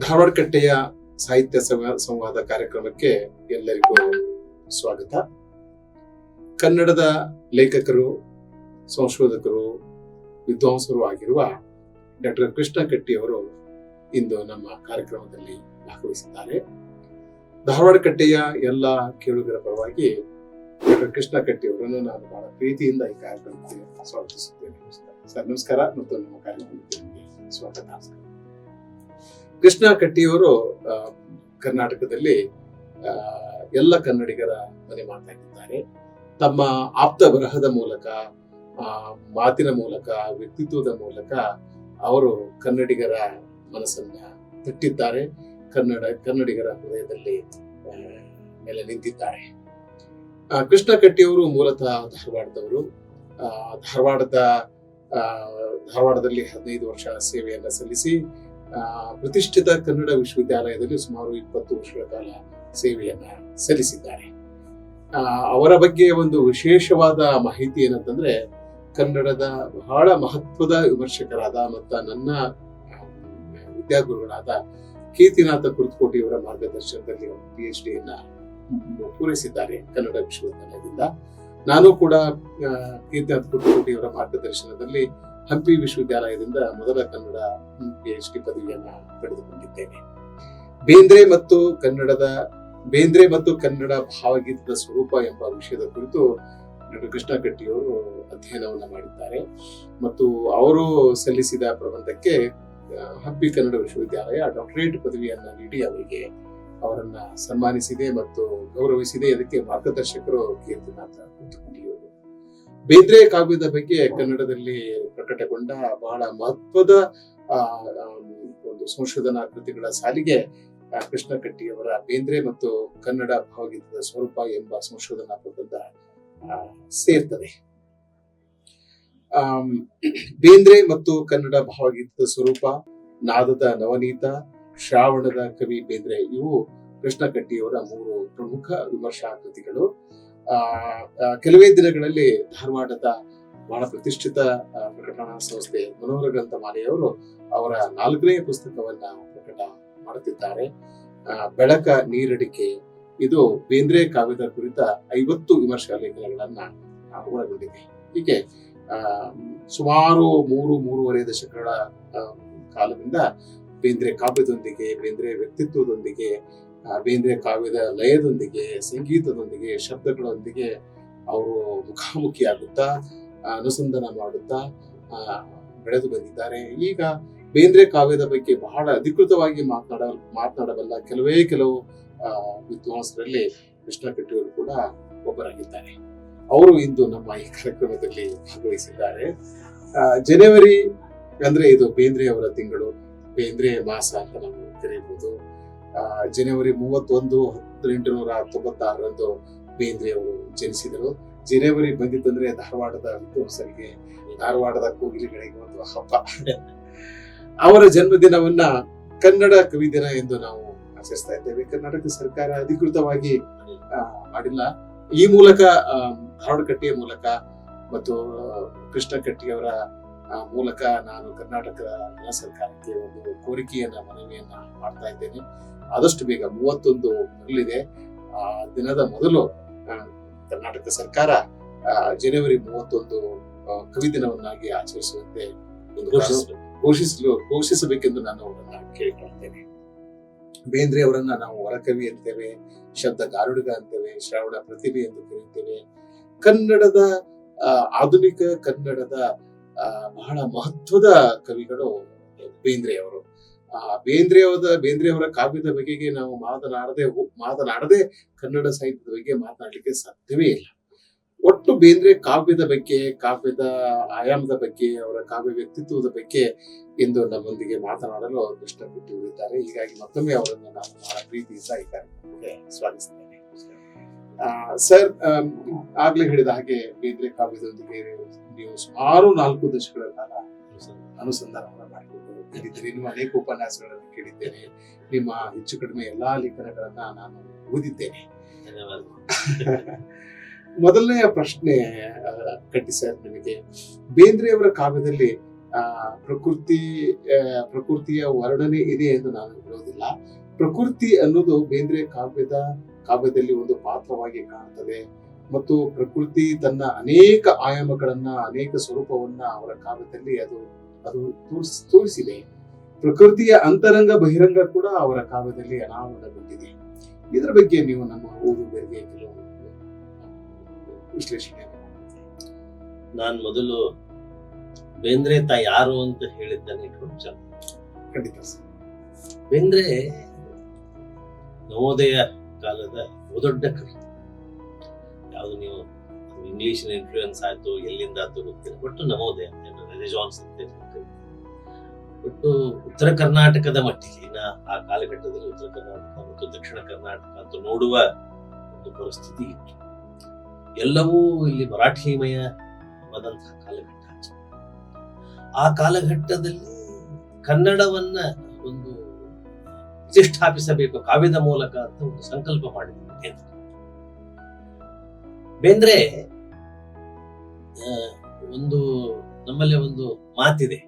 ಧಾರವಾಡ ಕಟ್ಟೆಯ ಸಾಹಿತ್ಯ ಸಂವಾದ ಕಾರ್ಯಕ್ರಮಕ್ಕೆ ಎಲ್ಲರಿಗೂ ಸ್ವಾಗತ. ಕನ್ನಡದ ಲೇಖಕರು, ಸಂಶೋಧಕರು, ವಿದ್ವಾಂಸರು ಆಗಿರುವ ಡಾಕ್ಟರ್ ಕೃಷ್ಣ ಕಟ್ಟಿಯವರು ಇಂದು ನಮ್ಮ ಕಾರ್ಯಕ್ರಮದಲ್ಲಿ ಭಾಗವಹಿಸಿದ್ದಾರೆ. ಧಾರವಾಡ ಕಟ್ಟೆಯ ಎಲ್ಲ ಕೇಳುಗರ ಪರವಾಗಿ ಡಾಕ್ಟರ್ ಕೃಷ್ಣ ಕಟ್ಟಿಯವರನ್ನು ನಾನು ಬಹಳ ಪ್ರೀತಿಯಿಂದ ಈ ಕಾರ್ಯಕ್ರಮಕ್ಕೆ ಸ್ವಾಗತಿಸುತ್ತೇನೆ. ಸರ್ ನಮಸ್ಕಾರ ಮತ್ತು ನಮ್ಮ ಕಾರ್ಯಕ್ರಮಕ್ಕೆ ಸ್ವಾಗತ. ಕೃಷ್ಣ ಕಟ್ಟಿಯವರು ಕರ್ನಾಟಕದಲ್ಲಿ ಎಲ್ಲ ಕನ್ನಡಿಗರ ಮನೆ ಮಾತಾಗಿದ್ದಾರೆ. ತಮ್ಮ ಆಪ್ತ ಬರಹದ ಮೂಲಕ, ಮಾತಿನ ಮೂಲಕ, ವ್ಯಕ್ತಿತ್ವದ ಮೂಲಕ ಅವರು ಕನ್ನಡಿಗರ ಮನಸ್ಸನ್ನ ತಟ್ಟಿದ್ದಾರೆ. ಕನ್ನಡಿಗರ ಹೃದಯದಲ್ಲಿ ನೆಲೆ ನಿಂತಿದ್ದಾರೆ. ಕೃಷ್ಣ ಕಟ್ಟಿಯವರು ಮೂಲತಃ ಧಾರವಾಡದವರು. ಧಾರವಾಡದಲ್ಲಿ 15 ವರ್ಷ ಸೇವೆಯನ್ನ ಸಲ್ಲಿಸಿ ಪ್ರತಿಷ್ಠಿತ ಕನ್ನಡ ವಿಶ್ವವಿದ್ಯಾಲಯದಲ್ಲಿ ಸುಮಾರು 20 ವರ್ಷಗಳ ಕಾಲ ಸೇವೆಯನ್ನ ಸಲ್ಲಿಸಿದ್ದಾರೆ. ಅವರ ಬಗ್ಗೆ ಒಂದು ವಿಶೇಷವಾದ ಮಾಹಿತಿ ಏನಂತಂದ್ರೆ, ಕನ್ನಡದ ಬಹಳ ಮಹತ್ವದ ವಿಮರ್ಶಕರಾದ ಮತ್ತು ನನ್ನ ವಿದ್ಯಾಗುರುಗಳಾದ ಕೀರ್ತಿನಾಥ ಕುರ್ತಕೋಟಿಯವರ ಮಾರ್ಗದರ್ಶನದಲ್ಲಿ PhD ಯನ್ನ ಪೂರೈಸಿದ್ದಾರೆ ಕನ್ನಡ ವಿಶ್ವವಿದ್ಯಾಲಯದಿಂದ. ನಾನು ಕೂಡ ಕೀರ್ತಿನಾಥ ಕುರ್ತಕೋಟಿಯವರ ಮಾರ್ಗದರ್ಶನದಲ್ಲಿ ಹಂಪಿ ವಿಶ್ವವಿದ್ಯಾಲಯದಿಂದ ಮೊದಲ ಕನ್ನಡ PhD ಪದವಿಯನ್ನ ಪಡೆದುಕೊಂಡಿದ್ದೇನೆ. ಬೇಂದ್ರೆ ಮತ್ತು ಕನ್ನಡ ಭಾವಗೀತದ ಸ್ವರೂಪ ಎಂಬ ವಿಷಯದ ಕುರಿತು ಡಾಕ್ಟರ್ ಕೃಷ್ಣ ಕಟ್ಟಿಯವರು ಅಧ್ಯಯನವನ್ನ ಮಾಡಿದ್ದಾರೆ ಮತ್ತು ಅವರು ಸಲ್ಲಿಸಿದ ಪ್ರಬಂಧಕ್ಕೆ ಹಂಪಿ ಕನ್ನಡ ವಿಶ್ವವಿದ್ಯಾಲಯ ಡಾಕ್ಟರೇಟ್ ಪದವಿಯನ್ನ ನೀಡಿ ಅವರನ್ನ ಸನ್ಮಾನಿಸಿದೆ ಮತ್ತು ಗೌರವಿಸಿದೆ. ಇದಕ್ಕೆ ಮಾರ್ಗದರ್ಶಕರು ಕೀರ್ತಿನಾಥ ಕುರ್ತಕೋಟಿಯವರು. ಬೇಂದ್ರೆ ಕಾವ್ಯದ ಬಗ್ಗೆ ಕನ್ನಡದಲ್ಲಿ ಪ್ರಕಟಗೊಂಡ ಬಹಳ ಮಹತ್ವದ ಒಂದು ಸಂಶೋಧನಾ ಕೃತಿಗಳ ಸಾಲಿಗೆ ಕೃಷ್ಣ ಕಟ್ಟಿಯವರ ಬೇಂದ್ರೆ ಮತ್ತು ಕನ್ನಡ ಭಾವಗೀತದ ಸ್ವರೂಪ ಎಂಬ ಸಂಶೋಧನಾ ಪ್ರಬಂಧ ಸೇರ್ತದೆ. ಬೇಂದ್ರೆ ಮತ್ತು ಕನ್ನಡ ಭಾವಗೀತದ ಸ್ವರೂಪ, ನಾದದ ನವನೀತ, ಶ್ರಾವಣದ ಕವಿ ಬೇಂದ್ರೆ ಇವು ಕೃಷ್ಣ ಕಟ್ಟಿಯವರ 3 ಪ್ರಮುಖ ವಿಮರ್ಶಾ ಕೃತಿಗಳು. ಕೆಲವೇ ದಿನಗಳಲ್ಲಿ ಧಾರವಾಡದ ಬಹಳ ಪ್ರತಿಷ್ಠಿತ ಪ್ರಕಟಣಾ ಸಂಸ್ಥೆ ಮನೋಹರ ಗ್ರಂಥಮಾಲೆಯವರು ಅವರ 4ನೇ ಪುಸ್ತಕವನ್ನ ಪ್ರಕಟ ಮಾಡುತ್ತಿದ್ದಾರೆ. ಬೆಳಕ ನೀರಡಿಕೆ ಇದು ಬೇಂದ್ರೆ ಕಾವ್ಯದ ಕುರಿತ 50 ವಿಮರ್ಶಾ ಲೇಖನಗಳನ್ನ ಒಳಗೊಂಡಿದೆ. ಹೀಗೆ ಸುಮಾರು 3.5 ದಶಕಗಳ ಕಾಲದಿಂದ ಬೇಂದ್ರೆ ಕಾವ್ಯದೊಂದಿಗೆ, ಬೇಂದ್ರೆ ವ್ಯಕ್ತಿತ್ವದೊಂದಿಗೆ, ಬೇಂದ್ರೆ ಕಾವ್ಯದ ಲಯದೊಂದಿಗೆ, ಸಂಗೀತದೊಂದಿಗೆ, ಶಬ್ದಗಳೊಂದಿಗೆ ಅವರು ಮುಖಾಮುಖಿಯಾಗುತ್ತಾ ಅನುಸಂಧಾನ ಮಾಡುತ್ತಾ ಬೆಳೆದು ಬಂದಿದ್ದಾರೆ. ಈಗ ಬೇಂದ್ರೆ ಕಾವ್ಯದ ಬಗ್ಗೆ ಬಹಳ ಅಧಿಕೃತವಾಗಿ ಮಾತನಾಡಬಲ್ಲ ಕೆಲವು ವಿದ್ವಾಂಸರಲ್ಲಿ ಕೃಷ್ಣ ಕಟ್ಟಿಯವರು ಕೂಡ ಒಬ್ಬರಾಗಿದ್ದಾರೆ. ಅವರು ಇಂದು ನಮ್ಮ ಈ ಕಾರ್ಯಕ್ರಮದಲ್ಲಿ ಭಾಗವಹಿಸಿದ್ದಾರೆ. ಜನವರಿ ಅಂದ್ರೆ ಇದು ಬೇಂದ್ರೆ ಅವರ ತಿಂಗಳು, ಬೇಂದ್ರೆ ಮಾಸ ಅಂತ ನಾವು ಕರೆಯಬಹುದು. ಜನವರಿ 31, 1896 ಬೇಂದ್ರೆ ಅವರು ಜನಿಸಿದರು. ಜನವರಿ ಬಂದಿತ್ತಂದ್ರೆ ಧಾರವಾಡದ ವಿದ್ವಾಂಸರಿಗೆ, ಧಾರವಾಡದ ಕೋಗಿಲಿಗಳಿಗೆ ಒಂದು ಹಬ್ಬ. ಅವರ ಜನ್ಮದಿನವನ್ನ ಕನ್ನಡ ಕವಿ ದಿನ ಎಂದು ನಾವು ಆಚರಿಸ್ತಾ ಇದ್ದೇವೆ. ಕರ್ನಾಟಕ ಸರ್ಕಾರ ಅಧಿಕೃತವಾಗಿ ಮಾಡಿಲ್ಲ. ಈ ಮೂಲಕ ಧಾರವಾಡ ಕಟ್ಟಿಯ ಮೂಲಕ ಮತ್ತು ಕೃಷ್ಣ ಕಟ್ಟಿಯವರ ಮೂಲಕ ನಾನು ಕರ್ನಾಟಕದ ಸರ್ಕಾರಕ್ಕೆ ಒಂದು ಕೋರಿಕೆಯನ್ನ, ಮನವಿಯನ್ನ ಮಾಡ್ತಾ ಇದ್ದೇನೆ. ಆದಷ್ಟು ಬೇಗ 31 ಬರಲಿದೆ. ದಿನದ ಮೊದಲು ಕರ್ನಾಟಕ ಸರ್ಕಾರ ಜನವರಿ 31 ಕವಿ ದಿನವನ್ನಾಗಿ ಆಚರಿಸುವಂತೆ ಘೋಷಿಸಬೇಕೆಂದು ನಾನು ಅವರನ್ನ ಕೇಳಿಕೊಳ್ಳುತ್ತೇನೆ. ಬೇಂದ್ರೆ ಅವರನ್ನ ನಾವು ವರಕವಿ ಅಂತೇವೆ, ಶಬ್ದ ಗಾರುಡಿಗ ಅಂತೇವೆ, ಶ್ರವಣ ಪ್ರತಿಭೆ ಎಂದು ಕರೆಯುತ್ತೇವೆ. ಕನ್ನಡದ ಆಧುನಿಕ ಕನ್ನಡದ ಬಹಳ ಮಹತ್ವದ ಕವಿಗಳು ಬೇಂದ್ರೆ ಅವರು. ಬೇಂದ್ರೆ ಅವರ ಕಾವ್ಯದ ಬಗೆಗೆ ನಾವು ಮಾತನಾಡದೆ ಕನ್ನಡ ಸಾಹಿತ್ಯದ ಬಗ್ಗೆ ಮಾತನಾಡಲಿಕ್ಕೆ ಸಾಧ್ಯವೇ ಇಲ್ಲ. ಒಟ್ಟು ಬೇಂದ್ರೆ ಕಾವ್ಯದ ಬಗ್ಗೆ, ಕಾವ್ಯದ ಆಯಾಮದ ಬಗ್ಗೆ, ಅವರ ಕಾವ್ಯ ವ್ಯಕ್ತಿತ್ವದ ಬಗ್ಗೆ ಎಂದು ನಮ್ಮೊಂದಿಗೆ ಮಾತನಾಡಲು ಕೃಷ್ಣ ಕಟ್ಟಿಯವರಿದ್ದಾರೆ. ಹೀಗಾಗಿ ಮತ್ತೊಮ್ಮೆ ಅವರನ್ನು ನಾನು ಬಹಳ ಪ್ರೀತಿಯಿಂದ ಈ ಕಾರ್ಯಕ್ರಮಕ್ಕೆ ಸ್ವಾಗತಿಸ್ತೇನೆ. ಸರ್, ಆಗ್ಲೇ ಹೇಳಿದ ಹಾಗೆ ಬೇಂದ್ರೆ ಕಾವ್ಯದೊಂದಿಗೆ ನೀವು ಸುಮಾರು 4 ದಶಕಗಳ ಕಾಲ ಅನುಸಂಧಾನವನ್ನು ಮಾಡಿಕೊಂಡಿದ್ದೀರಿ. ನಿಮ್ಮ ಅನೇಕ ಉಪನ್ಯಾಸಗಳನ್ನು ಕೇಳಿದ್ದೇನೆ. ನಿಮ್ಮ ಹೆಚ್ಚು ಕಡಿಮೆ ಎಲ್ಲಾ ಲೇಖನಗಳನ್ನ ನಾನು ಓದಿದ್ದೇನೆ. ಮೊದಲನೆಯ ಪ್ರಶ್ನೆ ಕಟ್ಟಿ ಸರ್, ನಿಮಗೆ ಬೇಂದ್ರೆ ಅವರ ಕಾವ್ಯದಲ್ಲಿ ಪ್ರಕೃತಿ ಪ್ರಕೃತಿಯ ವರ್ಣನೆ ಇದೆ ಎಂದು ನಾನು ಹೇಳೋದಿಲ್ಲ. ಪ್ರಕೃತಿ ಅನ್ನೋದು ಬೇಂದ್ರೆ ಕಾವ್ಯದಲ್ಲಿ ಒಂದು ಪಾತ್ರವಾಗಿ ಕಾಣುತ್ತದೆ ಮತ್ತು ಪ್ರಕೃತಿ ತನ್ನ ಅನೇಕ ಆಯಾಮಗಳನ್ನ, ಅನೇಕ ಸ್ವರೂಪವನ್ನ ಅವರ ಕಾವ್ಯದಲ್ಲಿ ಅದು ತೋರಿಸಿದೆ. ಪ್ರಕೃತಿಯ ಅಂತರಂಗ ಬಹಿರಂಗ ಕೂಡ ಅವರ ಕಾವ್ಯದಲ್ಲಿ ಅನಾವರಣಗೊಂಡಿದೆ. ಇದರ ಬಗ್ಗೆ ನೀವು ನಮ್ಮ ಓದುಗರಿಗೆ ಕೆಲವು ವಿಶ್ಲೇಷಣೆ. ನಾನು ಮೊದಲು ಬೇಂದ್ರೆ ಯಾರು ಅಂತ ಹೇಳಿದ್ದಾನೆ ಖಂಡಿತ ಸರ್. ಬೇಂದ್ರೆ ನವೋದಯ ಕಾಲದ ಬಹುದೊಡ್ಡ ಕವಿ. ಯಾವುದು ನೀವು ಇಂಗ್ಲಿಷಿನ ಇನ್ಫ್ಲೂಯೆನ್ಸ್ ಆಯ್ತು, ಎಲ್ಲಿಂದ ಆಯ್ತು ಗೊತ್ತಿಲ್ಲ, ಬಟ್ ನವೋದಯ ರೆನೆಸಾನ್ಸ್ ಅಂತ ಬಟ್ಟು ಉತ್ತರ ಕರ್ನಾಟಕದ ಮಟ್ಟಿಗೆ ಆ ಕಾಲಘಟ್ಟದಲ್ಲಿ ಉತ್ತರ ಕರ್ನಾಟಕ ಮತ್ತು ದಕ್ಷಿಣ ಕರ್ನಾಟಕ ಅಂತ ನೋಡುವ ಒಂದು ಪರಿಸ್ಥಿತಿ ಇತ್ತು. ಎಲ್ಲವೂ ಇಲ್ಲಿ ಮರಾಠಿಮಯವಾದಂತಹ ಕಾಲಘಟ್ಟ. ಆ ಕಾಲಘಟ್ಟದಲ್ಲಿ ಕನ್ನಡವನ್ನ ಒಂದು ಪ್ರತಿಷ್ಠಾಪಿಸಬೇಕು ಕಾವ್ಯದ ಮೂಲಕ ಅಂತ ಒಂದು ಸಂಕಲ್ಪ ಮಾಡಿದ್ರು ಬೇಂದ್ರೆ. ನಮ್ಮಲ್ಲಿ ಒಂದು ಮಾತಿದೆ,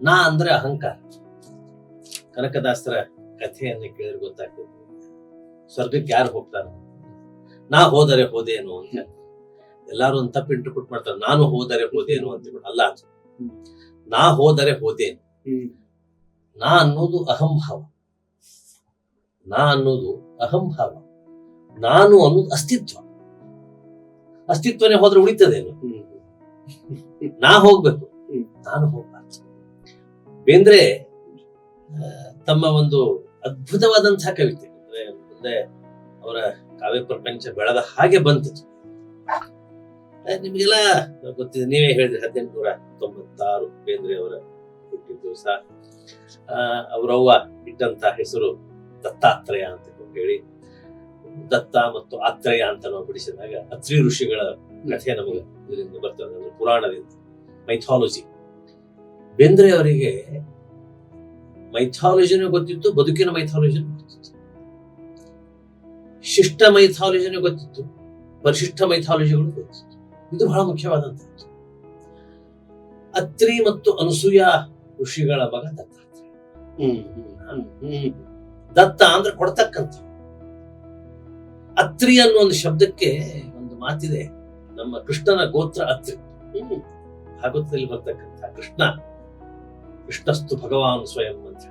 ನಾ ಅಂದ್ರೆ ಅಹಂಕಾರ. ಕನಕದಾಸರ ಕಥೆಯನ್ನು ಕೇಳಿದ್ರೆ ಗೊತ್ತಾಗ್ತದೆ, ಸ್ವರ್ಗಕ್ಕೆ ಯಾರು ಹೋಗ್ತಾರೆ, ನಾ ಹೋದರೆ ಹೋದೇನು ಅಂತ. ಎಲ್ಲಾರು ಒಂದು ತಪ್ಪು ಇಂಟರ್ಪ್ರಿಟ್ ಮಾಡ್ತಾರೆ, ನಾನು ಹೋದರೆ ಹೋದೇನು ಅಂತ. ಅಲ್ಲ, ನಾ ಹೋದರೆ ಹೋದೇನು. ನಾ ಅನ್ನೋದು ಅಹಂಭಾವ, ನಾನು ಅನ್ನೋದು ಅಸ್ತಿತ್ವನೇ ಹೋದ್ರೆ ಉಳಿತದೇನು. ನಾ ಹೋಗ್ಬೇಕು, ನಾನು ಹೋಗ್ಬಾರ್ದು. ಬೇಂದ್ರೆ ತಮ್ಮ ಒಂದು ಅದ್ಭುತವಾದಂತಹ ಕವಿತೆ ಮುಂದೆ ಅವರ ಕಾವ್ಯ ಪ್ರಪಂಚ ಬೆಳೆದ ಹಾಗೆ ಬಂತು. ನಿಮ್ಗೆಲ್ಲ ಗೊತ್ತಿದೆ, ನೀವೇ ಹೇಳಿದ್ರಿ 1896 ಬೇಂದ್ರೆ ಅವರ ಹುಟ್ಟಿದ ದಿವಸ. ಅವರವ್ವ ಇಟ್ಟಂತ ಹೆಸರು ದತ್ತಾತ್ರೇಯ ಅಂತ ಹೇಳಿ, ದತ್ತ ಮತ್ತು ಆತ್ರೇಯ ಅಂತ ನಾವು ಬಿಡಿಸಿದಾಗ ಅತ್ರಿ ಋಷಿಗಳ ಕಥೆ ನಮಗೆ ಇದರಿಂದ ಬರ್ತದೆ, ಅಂದ್ರೆ ಪುರಾಣದಿಂದ, ಮೈಥಾಲಜಿ. ಬೇಂದ್ರೆ ಅವರಿಗೆ ಮೈಥಾಲಜಿನೂ ಗೊತ್ತಿತ್ತು, ಬದುಕಿನ ಮೈಥಾಲಜಿನೂ ಗೊತ್ತಿತ್ತು, ಶಿಷ್ಟ ಮೈಥಾಲಜಿನೂ ಗೊತ್ತಿತ್ತು, ಪರಿಶಿಷ್ಟ ಮೈಥಾಲಜಿಗಳು ಗೊತ್ತಿತ್ತು. ಇದು ಬಹಳ ಮುಖ್ಯವಾದಂಥದ್ದು. ಅತ್ರಿ ಮತ್ತು ಅನಸೂಯ ಋಷಿಗಳ ಮಗ ದತ್ತಾತ್ರೇಯ. ದತ್ತ ಅಂದ್ರೆ ಕೊಡ್ತಕ್ಕಂಥ. ಅತ್ರಿ ಅನ್ನೋ ಒಂದು ಶಬ್ದಕ್ಕೆ ಒಂದು ಮಾತಿದೆ, ನಮ್ಮ ಕೃಷ್ಣನ ಗೋತ್ರ ಅತ್ರಿ. ಭಾಗವತದಲ್ಲಿ ಬರ್ತಕ್ಕಂಥ ಕೃಷ್ಣಸ್ತು ಭಗವಾನ್ ಸ್ವಯಂ ಅಂತ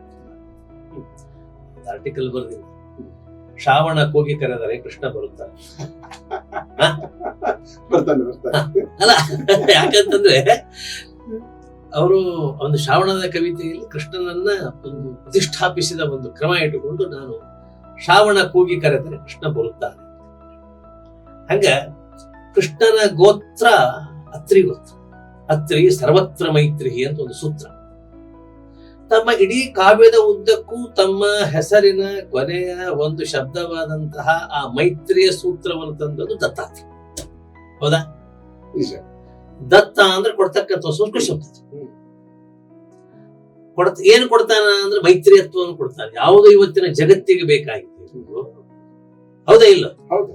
ಆರ್ಟಿಕಲ್ ಬರ್ದಿಲ್ಲ. ಶ್ರಾವಣ ಕೋಗಿ ಕರೆದರೆ ಕೃಷ್ಣ ಬರುತ್ತಾನೆ. ಅಲ್ಲ, ಯಾಕಂತಂದ್ರೆ ಅವರು ಒಂದು ಶ್ರಾವಣದ ಕವಿತೆಯಲ್ಲಿ ಕೃಷ್ಣನನ್ನ ಒಂದು ಪ್ರತಿಷ್ಠಾಪಿಸಿದ ಒಂದು ಕ್ರಮ ಇಟ್ಟುಕೊಂಡು, ನಾನು ಶ್ರಾವಣ ಕೂಗಿ ಕರೆದರೆ ಕೃಷ್ಣ ಬರುತ್ತಾನೆ. ಹಂಗ ಕೃಷ್ಣನ ಗೋತ್ರ ಅತ್ರಿ ಗೋತ್ರ. ಅತ್ರಿ ಸರ್ವತ್ರ ಮೈತ್ರಿ ಅಂತ ಒಂದು ಸೂತ್ರ. ತಮ್ಮ ಇಡೀ ಕಾವ್ಯದ ಉದ್ದಕ್ಕೂ ತಮ್ಮ ಹೆಸರಿನ ಕೊನೆಯ ಒಂದು ಶಬ್ದವಾದಂತಹ ಆ ಮೈತ್ರಿಯ ಸೂತ್ರವನ್ನು ತಂದದ್ದು ದತ್ತಾತ್ರೇಯ. ಹೌದಾ? ದತ್ತ ಅಂದ್ರೆ ಕೊಡ್ತಕ್ಕಂಥ ಸಂಸ್ಕೃತ ಶಬ್ದ. ಏನು ಕೊಡ್ತಾನ ಅಂದ್ರೆ ಮೈತ್ರಿಯತ್ವವನ್ನು ಕೊಡ್ತಾನೆ. ಯಾವುದು ಇವತ್ತಿನ ಜಗತ್ತಿಗೆ ಬೇಕಾಗಿದೆ. ಹೌದಾ? ಇಲ್ಲ,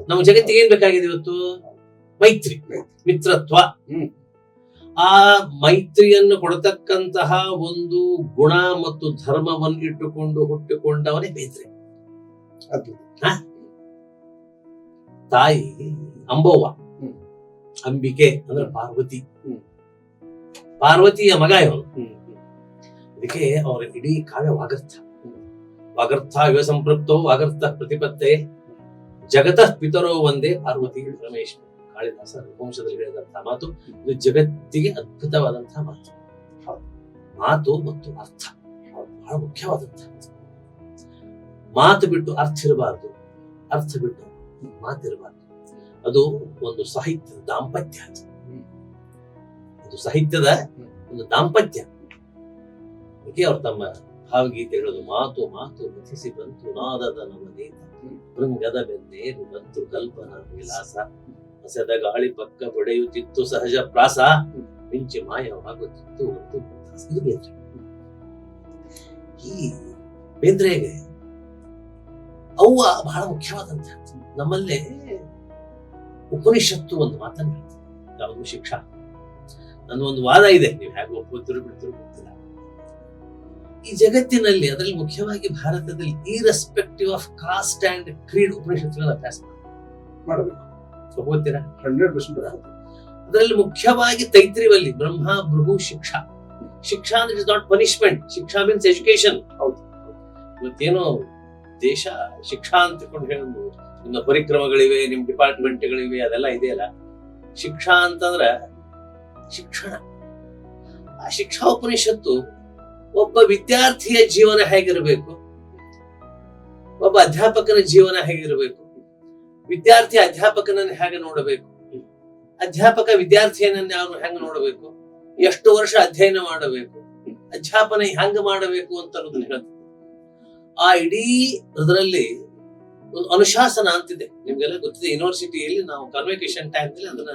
ನಮ್ಮ ಜಗತ್ತಿಗೆ ಏನ್ ಬೇಕಾಗಿದೆ ಇವತ್ತು? ಮೈತ್ರಿ, ಮಿತ್ರತ್ವ. ಆ ಮೈತ್ರಿಯನ್ನು ಕೊಡತಕ್ಕಂತಹ ಒಂದು ಗುಣ ಮತ್ತು ಧರ್ಮವನ್ನು ಇಟ್ಟುಕೊಂಡು ಹುಟ್ಟಿಕೊಂಡವನೇ ಬೇಂದ್ರೆ. ತಾಯಿ ಅಂಬೋವ, ಅಂಬಿಕೆ ಅಂದ್ರೆ ಪಾರ್ವತಿಯ ಮಗ ಇವನು. ಅದಕ್ಕೆ ಅವರ ಇಡೀ ಕಾವ್ಯ ವಾಗರ್ಥ ಇವ ಸಂಪೃಕ್ತೋ ವಾಗರ್ಥ ಪ್ರತಿಪತ್ತೆ ಜಗತಃ ಪಿತರೋ ಒಂದೇ ಪಾರ್ವತಿ ರಮೇಶ್. ಕಾಳಿದಾಸ ವಂಶದಲ್ಲಿ ಹೇಳಿದಂತಹ ಮಾತು ಇದು ಜಗತ್ತಿಗೆ ಅದ್ಭುತವಾದಂತಹ ಮಾತು ಮತ್ತು ಅರ್ಥ ಬಹಳ ಮುಖ್ಯವಾದಂತಹ. ಮಾತು ಬಿಟ್ಟು ಅರ್ಥ ಇರಬಾರ್ದು, ಅರ್ಥ ಬಿಟ್ಟು ಮಾತಿರಬಾರ್ದು. ಅದು ಒಂದು ಸಾಹಿತ್ಯದ ದಾಂಪತ್ಯ. ಅದು ಸಾಹಿತ್ಯದ ಒಂದು ದಾಂಪತ್ಯ. ಅದಕ್ಕೆ ಅವ್ರು ತಮ್ಮ ಭಾವಗೀತೆ ಹೇಳೋದು, ಮಾತು ಮಾತು ಮಥಿಸಿ ಬಂತು ನಾದದ ನವನೀತ ಭೃಂಗದ ಬೆನ್ನೇರು ಬಂತು ಕಲ್ಪನಾ ವಿಲಾಸ ಹಸದ ಗಾಳಿ ಪಕ್ಕ ಹೊಡೆಯುತ್ತಿತ್ತು ಸಹಜ ಪ್ರಾಸ ಮಿಂಚಿ ಮಾಯವಾಗುತ್ತಿತ್ತು ಒಂದು. ಇದು ಬೇಂದ್ರೆ. ಈ ಬೇಂದ್ರೆಗೆ ಅವ್ವ ಬಹಳ ಮುಖ್ಯವಾದಂತಹ. ನಮ್ಮಲ್ಲೇ ಉಪನಿಷತ್ತು ಒಂದು ಮಾತನ್ನು ಹೇಳ್ತದೆ, ಯಾವುದು ಶಿಕ್ಷಾ. ಅನ್ನೋ ಒಂದು ವಾದ ಇದೆ. ನೀವು ಹೇಗೆ ಒಪ್ಪುತ್ತಿರೋ ಬಿಡ್ತಿರೋ ಗೊತ್ತಿಲ್ಲ. ಈ ಜಗತ್ತಿನಲ್ಲಿ, ಅದರಲ್ಲಿ ಮುಖ್ಯವಾಗಿ ಭಾರತದಲ್ಲಿ, irrespective of caste and creed ಉಪನಿಷತ್ತುಗಳನ್ನು ಅಭ್ಯಾಸ ಮಾಡಬೇಕು. ಒಪ್ಪುತ್ತೀರಾ? 100% ಅದರಲ್ಲಿ ಮುಖ್ಯವಾಗಿ ತೈತ್ರಿಯಲ್ಲಿ ಬ್ರಹ್ಮ ಭೃಗು ಶಿಕ್ಷಾ. ಶಿಕ್ಷಾ ಅಂದ್ರೆ is not punishment. Shiksha means education. ಹೌದು. ಇವತ್ತೇನೋ ದೇಶ ಶಿಕ್ಷಾ ಅಂತ ಕೊಂಡು ಹೇಳೋದು, ನಿಮ್ಮ ಪರಿಕ್ರಮಗಳಿವೆ, ನಿಮ್ ಡಿಪಾರ್ಟ್ಮೆಂಟ್ಗಳಿವೆ, ಅದೆಲ್ಲ ಇದೆಯಲ್ಲ. ಶಿಕ್ಷಾ ಅಂತಂದ್ರ ಶಿಕ್ಷಣ. ಆ ಶಿಕ್ಷಾ ಉಪನಿಷತ್ತು ಒಬ್ಬ ವಿದ್ಯಾರ್ಥಿಯ ಜೀವನ ಹೇಗಿರಬೇಕು, ಒಬ್ಬ ಅಧ್ಯಾಪಕನ ಜೀವನ ಹೇಗಿರಬೇಕು, ವಿದ್ಯಾರ್ಥಿ ಅಧ್ಯಾಪಕನನ್ನು ಹೇಗೆ ನೋಡಬೇಕು, ಅಧ್ಯಾಪಕ ವಿದ್ಯಾರ್ಥಿಯನ್ನ ಹೆಂಗ ನೋಡಬೇಕು, ಎಷ್ಟು ವರ್ಷ ಅಧ್ಯಯನ ಮಾಡಬೇಕು, ಅಧ್ಯಾಪನ ಹೆಂಗ ಮಾಡಬೇಕು ಅಂತ ಅನ್ನೋದನ್ನ ಹೇಳ್ತಾರೆ. ಆ ಇಡೀ ಅದರಲ್ಲಿ ಒಂದು ಅನುಶಾಸನ ಅಂತಿದೆ. ನಿಮ್ಗೆಲ್ಲ ಗೊತ್ತಿದೆ. ಯೂನಿವರ್ಸಿಟಿಯಲ್ಲಿ ನಾವು ಕನ್ವೆಕೇಶನ್ ಟೈಮ್ ನಲ್ಲಿ ಅದನ್ನ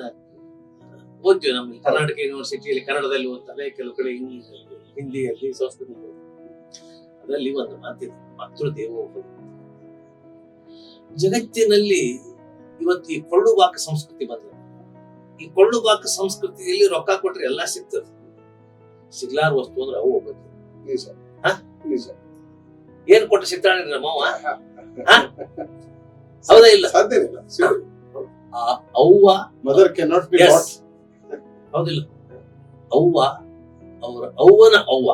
ಓದ್ತೀವಿ. ನಮ್ಮ ಕರ್ನಾಟಕ ಯೂನಿವರ್ಸಿಟಿಯಲ್ಲಿ ಕನ್ನಡದಲ್ಲಿ ಓದ್ತಾರೆ, ಕೆಲವು ಕಡೆ ಇಂಗ್ಲಿಷಲ್ಲಿ, ಹಿಂದಿಯಲ್ಲಿ, ಸಂಸ್ಕೃತದಲ್ಲಿ. ಅದರಲ್ಲಿ ಒಂದು ಮಾತಿದೆ, ಮಾತೃ ದೇವೋಭವ. ಜಗತ್ತಿನಲ್ಲಿ ಇವತ್ತು ಈ ಕೊಳ್ಳುಬಾಕ ಸಂಸ್ಕೃತಿ ಬಂದ. ಈ ಕೊಳ್ಳುಬಾಕ ಸಂಸ್ಕೃತಿಯಲ್ಲಿ ರೊಕ್ಕ ಕೊಟ್ರೆ ಎಲ್ಲಾ ಸಿಗ್ತದೆ, ಸಿಗ್ಲಾರ ವಸ್ತು ಅಂದ್ರೆ ಅವು ಹೋಗ್ಬೇಕು. ನಿಜ. ನಿಜ. ಏನ್ ಕೊಟ್ಟು ಸಿಗ್ತಾಳೆ ನಮ್ಮವ್ವ? ಹೌದಾ ಇಲ್ಲ? ಸಾಧ್ಯ ಇಲ್ಲ. ಅವ್ವ mother can not be lot. ಹೌದಿಲ್ಲ? ಅವ್ವ, ಅವರ ಅವ್ವನ ಅವ್ವ,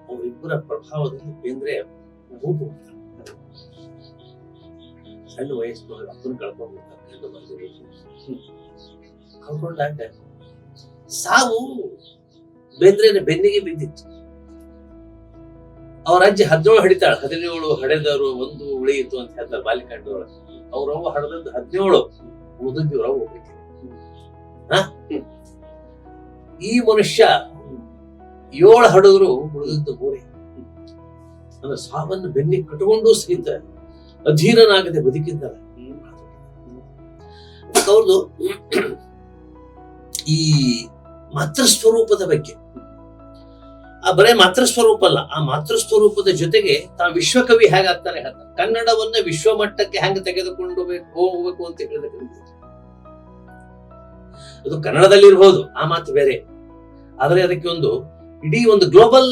ಅವರಿಬ್ಬರ ಪ್ರಭಾವದಲ್ಲಿ ಬೇಂದ್ರೆ ರೂಪು ಸಣ್ಣ ವಯಸ್ಸಿನೊಳಗೆ ಅಪ್ಪನ ಕಳ್ಕೊಂಡ್ಬಿಡ್ತಾರೆ. ಕಳ್ಕೊಂಡಾಗ ಸಾವು ಬೇಂದ್ರೆನ ಬೆನ್ನಿಗೆ ಬಿದ್ದಿತ್ತು. ಅವ್ರ ಅಜ್ಜಿ 17 ಹಿಡಿತಾಳೆ. 17 ಹಡೆದವರು ಒಂದು ಉಳಿಯಿತು ಅಂತ ಹೇಳ್ತಾರೆ ಬಾಲಿಕಾಂಡದೊಳಗೆ. ಅವ್ರವ್ವ ಹಡೆದದ್ದು 17, ಉಳಿದದ್ದು ಇವ್ರವ್ವ ಹೋಗ್ಬೇಕು. ಈ ಮನುಷ್ಯ 7 ಹಡಿದ್ರು ಉಳಿದದ್ದು 3. ಅಂದ್ರೆ ಸಾವನ್ನು ಬೆನ್ನಿಗೆ ಕಟ್ಟಿಕೊಂಡು ಸಹಿತ ಅಧೀರನಾಗದೆ ಬದುಕಿದ್ದಾರೆ. ಅವ್ರದ್ದು ಈ ಮಾತೃಸ್ವರೂಪದ ಬಗ್ಗೆ, ಆ ಬರೇ ಮಾತೃಸ್ವರೂಪ ಅಲ್ಲ, ಆ ಮಾತೃಸ್ವರೂಪದ ಜೊತೆಗೆ ತಾ ವಿಶ್ವಕವಿ ಹೇಗಾಗ್ತಾನೆ ಹೇಳ್ತಾರೆ. ಕನ್ನಡವನ್ನ ವಿಶ್ವಮಟ್ಟಕ್ಕೆ ಹೆಂಗ ತೆಗೆದುಕೊಂಡು ಹೋಗ್ಬೇಕು ಅಂತ ಹೇಳಿದ್ರೆ, ಅದು ಕನ್ನಡದಲ್ಲಿ ಇರಬಹುದು, ಆ ಮಾತು ಬೇರೆ. ಆದ್ರೆ ಅದಕ್ಕೆ ಒಂದು ಇಡೀ ಒಂದು ಗ್ಲೋಬಲ್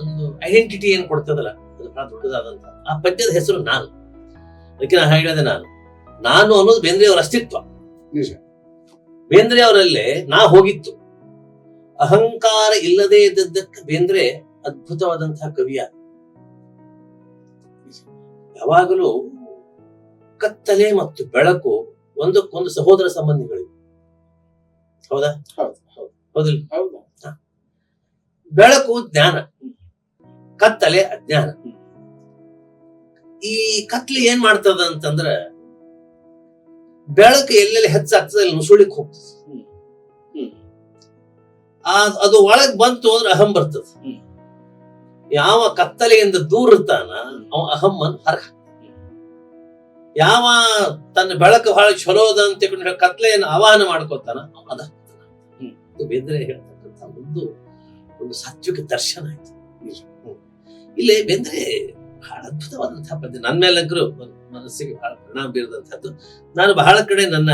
ಒಂದು ಐಡೆಂಟಿಟಿ ಏನ್ ಕೊಡ್ತದಲ್ಲ, ಅದು ಬಹಳ ದೊಡ್ಡದಾದಂತ. ಆ ಪದ್ಯದ ಹೆಸರು ನಾನು. ಅದಕ್ಕೆ ನಾನು ಹೇಳಿದೆ, ನಾನು ಅನ್ನೋದು ಬೇಂದ್ರೆ ಅವರ ಅಸ್ತಿತ್ವ. ಬೇಂದ್ರೆ ಅವರಲ್ಲೇ ನಾ ಹೋಗಿತ್ತು. ಅಹಂಕಾರ ಇಲ್ಲದೆ ಇದ್ದದ್ದಕ್ಕೆ ಬೇಂದ್ರೆ ಅದ್ಭುತವಾದಂತಹ ಕವಿಯ. ಯಾವಾಗಲೂ ಕತ್ತಲೆ ಮತ್ತು ಬೆಳಕು ಒಂದಕ್ಕೊಂದು ಸಹೋದರ ಸಂಬಂಧಿಗಳಿವೆ. ಹೌದಾ? ಹೌದಿಲ್ಲ? ಬೆಳಕು ಜ್ಞಾನ, ಕತ್ತಲೆ ಅಜ್ಞಾನ. ಈ ಕತ್ಲೆ ಏನ್ ಮಾಡ್ತದ ಅಂತಂದ್ರ, ಬೆಳಕು ಎಲ್ಲೆಲ್ಲಿ ಹೆಚ್ಚಾಗ್ತದೆ ಅಲ್ಲಿ ನುಸುಳಿಕ್ ಹೋಗ್ತದೆ. ಅದು ಒಳಗ್ ಬಂತು ಅಂದ್ರೆ ಅಹಂ ಬರ್ತದ. ಯಾವ ಕತ್ತಲೆಯಿಂದ ದೂರ ಇರ್ತಾನ ಅವ ಅಹಮ್ಮನ್ ಹೊರಗ. ಯಾವ ತನ್ನ ಬೆಳಕು ಬಹಳ ಚಲೋದ ಅಂತ ಕತ್ಲೆಯನ್ನು ಆವಾಹನ ಮಾಡ್ಕೋತಾನ ಅದ. ಬೇಂದ್ರೆ ಹೇಳ್ತಕ್ಕಂಥ ಒಂದು ಸಾತ್ವಿಕ ದರ್ಶನ ಆಯ್ತು. ಇಲ್ಲಿ ಬೇಂದ್ರೆ ಬಹಳ ಅದ್ಭುತವಾದಂತಹ ಪದ್ಯ. ನನ್ನ ಮೇಲಂಕರು ಮನಸ್ಸಿಗೆ ಬಹಳ ಪರಿಣಾಮ ಬೀರದಂತಹದ್ದು. ನಾನು ಬಹಳ ಕಡೆ ನನ್ನ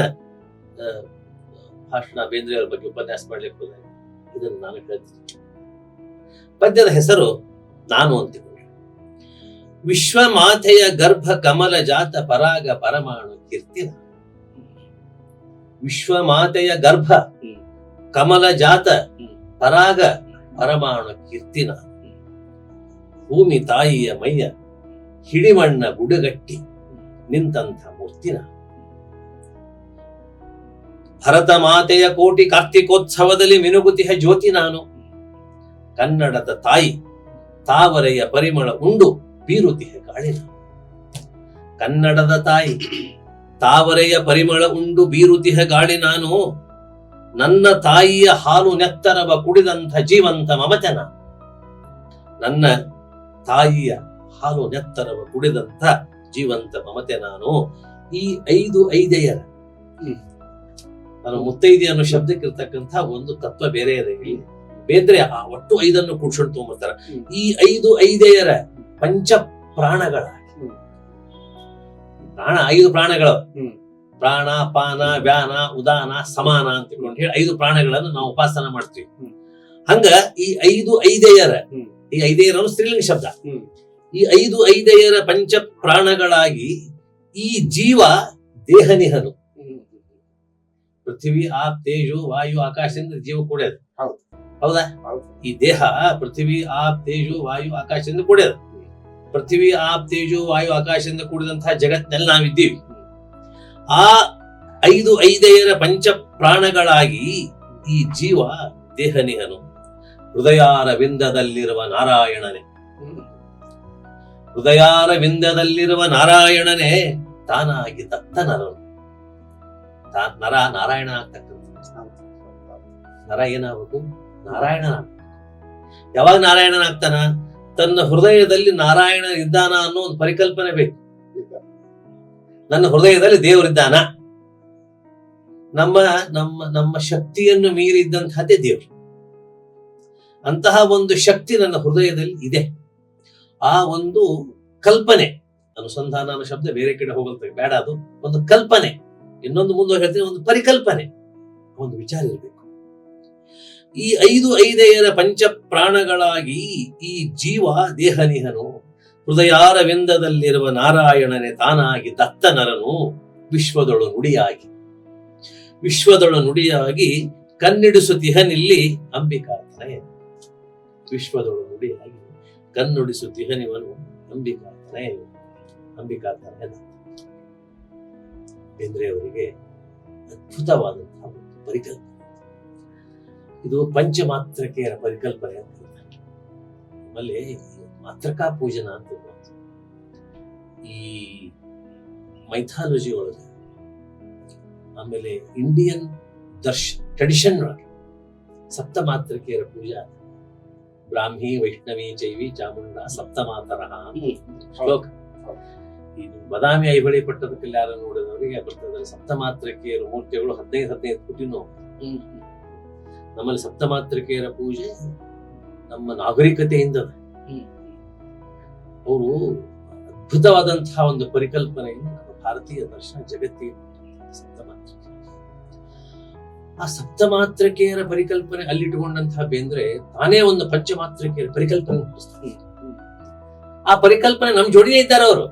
ಭಾಷಣ ಬೇಂದ್ರೆ ಅವರ ಬಗ್ಗೆ ಉಪನ್ಯಾಸ ಮಾಡ್ಲಿಕ್ಕೆ ಹೋದಾಗ ಇದನ್ನು ನಾನು ಹೇಳ್ತೀನಿ. ಪದ್ಯದ ಹೆಸರು ನಾನು ಅಂತಿಕೊಂಡೆ. ವಿಶ್ವಮಾತೆಯ ಗರ್ಭ ಕಮಲ ಜಾತ ಪರಾಗ ಪರಮಾಣು ಕೀರ್ತಿನ. ವಿಶ್ವಮಾತೆಯ ಗರ್ಭ ಕಮಲ ಜಾತ ಪರಾಗ ಪರಮಾಣು ಕೀರ್ತಿನ. ಭೂಮಿ ತಾಯಿಯ ಮೈಯ ಹಿಡಿಮಣ್ಣ ಗುಡಗಟ್ಟಿ ನಿಂತಂಥ ಮೂರ್ತಿನ. ಭರತ ಮಾತೆಯ ಕೋಟಿ ಕಾರ್ತಿಕೋತ್ಸವದಲ್ಲಿ ಮಿನುಗುತಿಹ ಜ್ಯೋತಿ ನಾನು. ಕನ್ನಡದ ತಾಯಿ ತಾವರೆಯ ಪರಿಮಳ ಉಂಡು ಬೀರುತಿಹ ಗಾಳಿನ. ಕನ್ನಡದ ತಾಯಿ ತಾವರೆಯ ಪರಿಮಳ ಉಂಡು ಬೀರುತಿಹ ಗಾಳಿ ನಾನು. ನನ್ನ ತಾಯಿಯ ಹಾಲು ನೆತ್ತರವ ಕುಡಿದಂಥ ಜೀವಂತ ಮಮತೆನ. ನನ್ನ ತಾಯಿಯ ಹಾಲು ನೆತ್ತರವ ಕುಡಿದಂಥ ಜೀವಂತ ಮಮತೆ ನಾನು. ಈ 5 ಐದೆಯರ, ನಾನು ಮುತ್ತೈದೆ ಅನ್ನೋ ಶಬ್ದಕ್ಕೆ ಇರ್ತಕ್ಕಂಥ ಒಂದು ತತ್ವ ಬೇರೆ ಇದೆ. ಬೇಂದ್ರೆ ಆ ಒಟ್ಟು 5 ಕೂಡ್ಸೊಂಡು ತಗೊಂಡ್ಬರ್ತಾರ. ಈ 5 ಐದೆಯರ ಪಂಚ ಪ್ರಾಣಗಳ ಪ್ರಾಣ 5 ಪ್ರಾಣಗಳು. ಪ್ರಾಣ, ಪಾನ, ವ್ಯಾನ, ಉದಾನ, ಸಮಾನ ಅಂತ ತಿಳ್ಕೊಂಡು ಹೇಳಿ 5 ಪ್ರಾಣಗಳನ್ನು ನಾವು ಉಪಾಸನ ಮಾಡ್ತೀವಿ. ಹಂಗ ಈ 5 ಐದೇಯರ, ಈ ಐದೇಯರ ಸ್ತ್ರೀಲಿಂಗ ಶಬ್ದ, ಈ 5 ಐದೇಯರ ಪಂಚ ಪ್ರಾಣಗಳಾಗಿ ಈ ಜೀವ ದೇಹನಿಹನು. ಪೃಥ್ವಿ, ಆಪ್, ತೇಜು, ವಾಯು, ಆಕಾಶದಿಂದ ಜೀವ ಕೂಡ್ಯದ. ಹೌದಾ? ಈ ದೇಹ ಪೃಥ್ವಿ, ಆಪ್, ತೇಜು, ವಾಯು, ಆಕಾಶದಿಂದ ಕೂಡ್ಯದ. ಪೃಥ್ವಿ, ಆಪ್, ತೇಜು, ವಾಯು, ಆಕಾಶದಿಂದ ಕೂಡಿದಂತಹ ಜಗತ್ತಿನಲ್ಲಿ ನಾವಿದ್ದೀವಿ. ಆ 5 ಐದೇಯರ ಪಂಚ ಪ್ರಾಣಗಳಾಗಿ ಈ ಜೀವ ದೇಹನಿಹನು. ಹೃದಯಾರವಿಂದದಲ್ಲಿರುವ ನಾರಾಯಣನೇ, ಹೃದಯಾರವಿಂದದಲ್ಲಿರುವ ನಾರಾಯಣನೇ ತಾನಾಗಿ ದತ್ತನರನು. ನರ ನಾರಾಯಣ ಆಗ್ತಕ್ಕಂಥ ನರ ಏನಾಗಬೇಕು? ನಾರಾಯಣನ. ಯಾವಾಗ ನಾರಾಯಣನಾಗ್ತಾನ? ತನ್ನ ಹೃದಯದಲ್ಲಿ ನಾರಾಯಣ ಇದ್ದಾನ ಅನ್ನೋ ಒಂದು ಪರಿಕಲ್ಪನೆ ಬೇಕು. ನನ್ನ ಹೃದಯದಲ್ಲಿ ದೇವರಿದ್ದಾನ. ನಮ್ಮ ನಮ್ಮ ನಮ್ಮ ಶಕ್ತಿಯನ್ನು ಮೀರಿದ್ದಂತಹದ್ದೇ ದೇವರು. ಅಂತಹ ಒಂದು ಶಕ್ತಿ ನನ್ನ ಹೃದಯದಲ್ಲಿ ಇದೆ. ಆ ಒಂದು ಕಲ್ಪನೆ, ಅನುಸಂಧಾನ ಅನ್ನೋ ಶಬ್ದ ಬೇರೆ ಕಡೆ ಹೋಗುತ್ತೆ, ಬೇಡ. ಅದು ಒಂದು ಕಲ್ಪನೆ. ಇನ್ನೊಂದು ಮುಂದೆ ಹೇಳ್ತೀನಿ, ಒಂದು ಪರಿಕಲ್ಪನೆ, ಒಂದು ವಿಚಾರ ಇರಬೇಕು. ಈ 5 ಐದೇಯರ ಪಂಚ ಪ್ರಾಣಗಳಾಗಿ ಈ ಜೀವ ದೇಹನಿಹನು. ಹೃದಯಾರವಿಂದದಲ್ಲಿರುವ ನಾರಾಯಣನೇ ತಾನಾಗಿ ದತ್ತನರನು. ವಿಶ್ವದೊಳು ನುಡಿಯಾಗಿ, ವಿಶ್ವದೊಳು ನುಡಿಯಾಗಿ ಕಣ್ಣಿಡಿಸುತ್ತಿಹನಿಲ್ಲಿ ಅಂಬಿಕಾತನೇ. ವಿಶ್ವದೊಳು ನುಡಿಯಾಗಿ ಕಣ್ಣುಡಿಸುತ್ತಿಹನಿವನು ಅಂಬಿಕಾತನೇ. ಅಂಬಿಕಾತನೇ ಬೇಂದ್ರೆಯವರಿಗೆ ಅದ್ಭುತವಾದಂತಹ ಒಂದು ಪರಿಕಲ್ಪನೆ. ಇದು ಪಂಚಮಾತ್ರಕೆಯರ ಪರಿಕಲ್ಪನೆ ಅಂತ ಹೇಳ್ತಾರೆ. ಆಮೇಲೆ ಮಾತ್ರಕಾ ಪೂಜನ ಅಂತ ಈ ಮೈಥಾಲಜಿ ಒಳಗೆ, ಆಮೇಲೆ ಇಂಡಿಯನ್ ಟ್ರೆಡಿಷನ್ ಒಳಗೆ ಸಪ್ತಮಾತ್ರಕೆಯರ ಪೂಜಾ, ಬ್ರಾಹ್ಮಿ, ವೈಷ್ಣವಿ, ಚೈವಿ, ಚಾಮುಂಡ ಸಪ್ತಮಾತರಃ ಶ್ಲೋಕ. ಈ ಬದಾಮಿ ಐಹೊಳೆ ಪಟ್ಟದ ಕಲ್ಯಾಣ ನೋಡಿದವರಿಗೆ ಬರ್ತದೆ. ಸಪ್ತಮಾತ್ರಕೆಯರ ಮೂರ್ತಿಗಳು 15 ಕೋಟಿನೂ. ನಮ್ಮಲ್ಲಿ ಸಪ್ತಮಾತ್ರಕೆಯರ ಪೂಜೆ ನಮ್ಮ ನಾಗರಿಕತೆಯಿಂದ ಅವರು ಅದ್ಭುತವಾದಂತಹ ಒಂದು ಪರಿಕಲ್ಪನೆಯನ್ನು ನಮ್ಮ ಭಾರತೀಯ ದರ್ಶನ ಜಗತ್ತಿಗೆ ಸಪ್ತಮಾತ್ರಕೆ. ಆ ಸಪ್ತಮಾತ್ರಕೆಯರ ಪರಿಕಲ್ಪನೆ ಅಲ್ಲಿಟ್ಟುಕೊಂಡಂತಹ ಬೇಂದ್ರೆ ತಾನೇ ಒಂದು ಪಂಚಮಾತ್ರಕೆಯರ ಪರಿಕಲ್ಪನೆ. ಆ ಪರಿಕಲ್ಪನೆ ನಮ್ ಜೋಡಿಯೇ ಇದ್ದಾರೆ ಅವರು.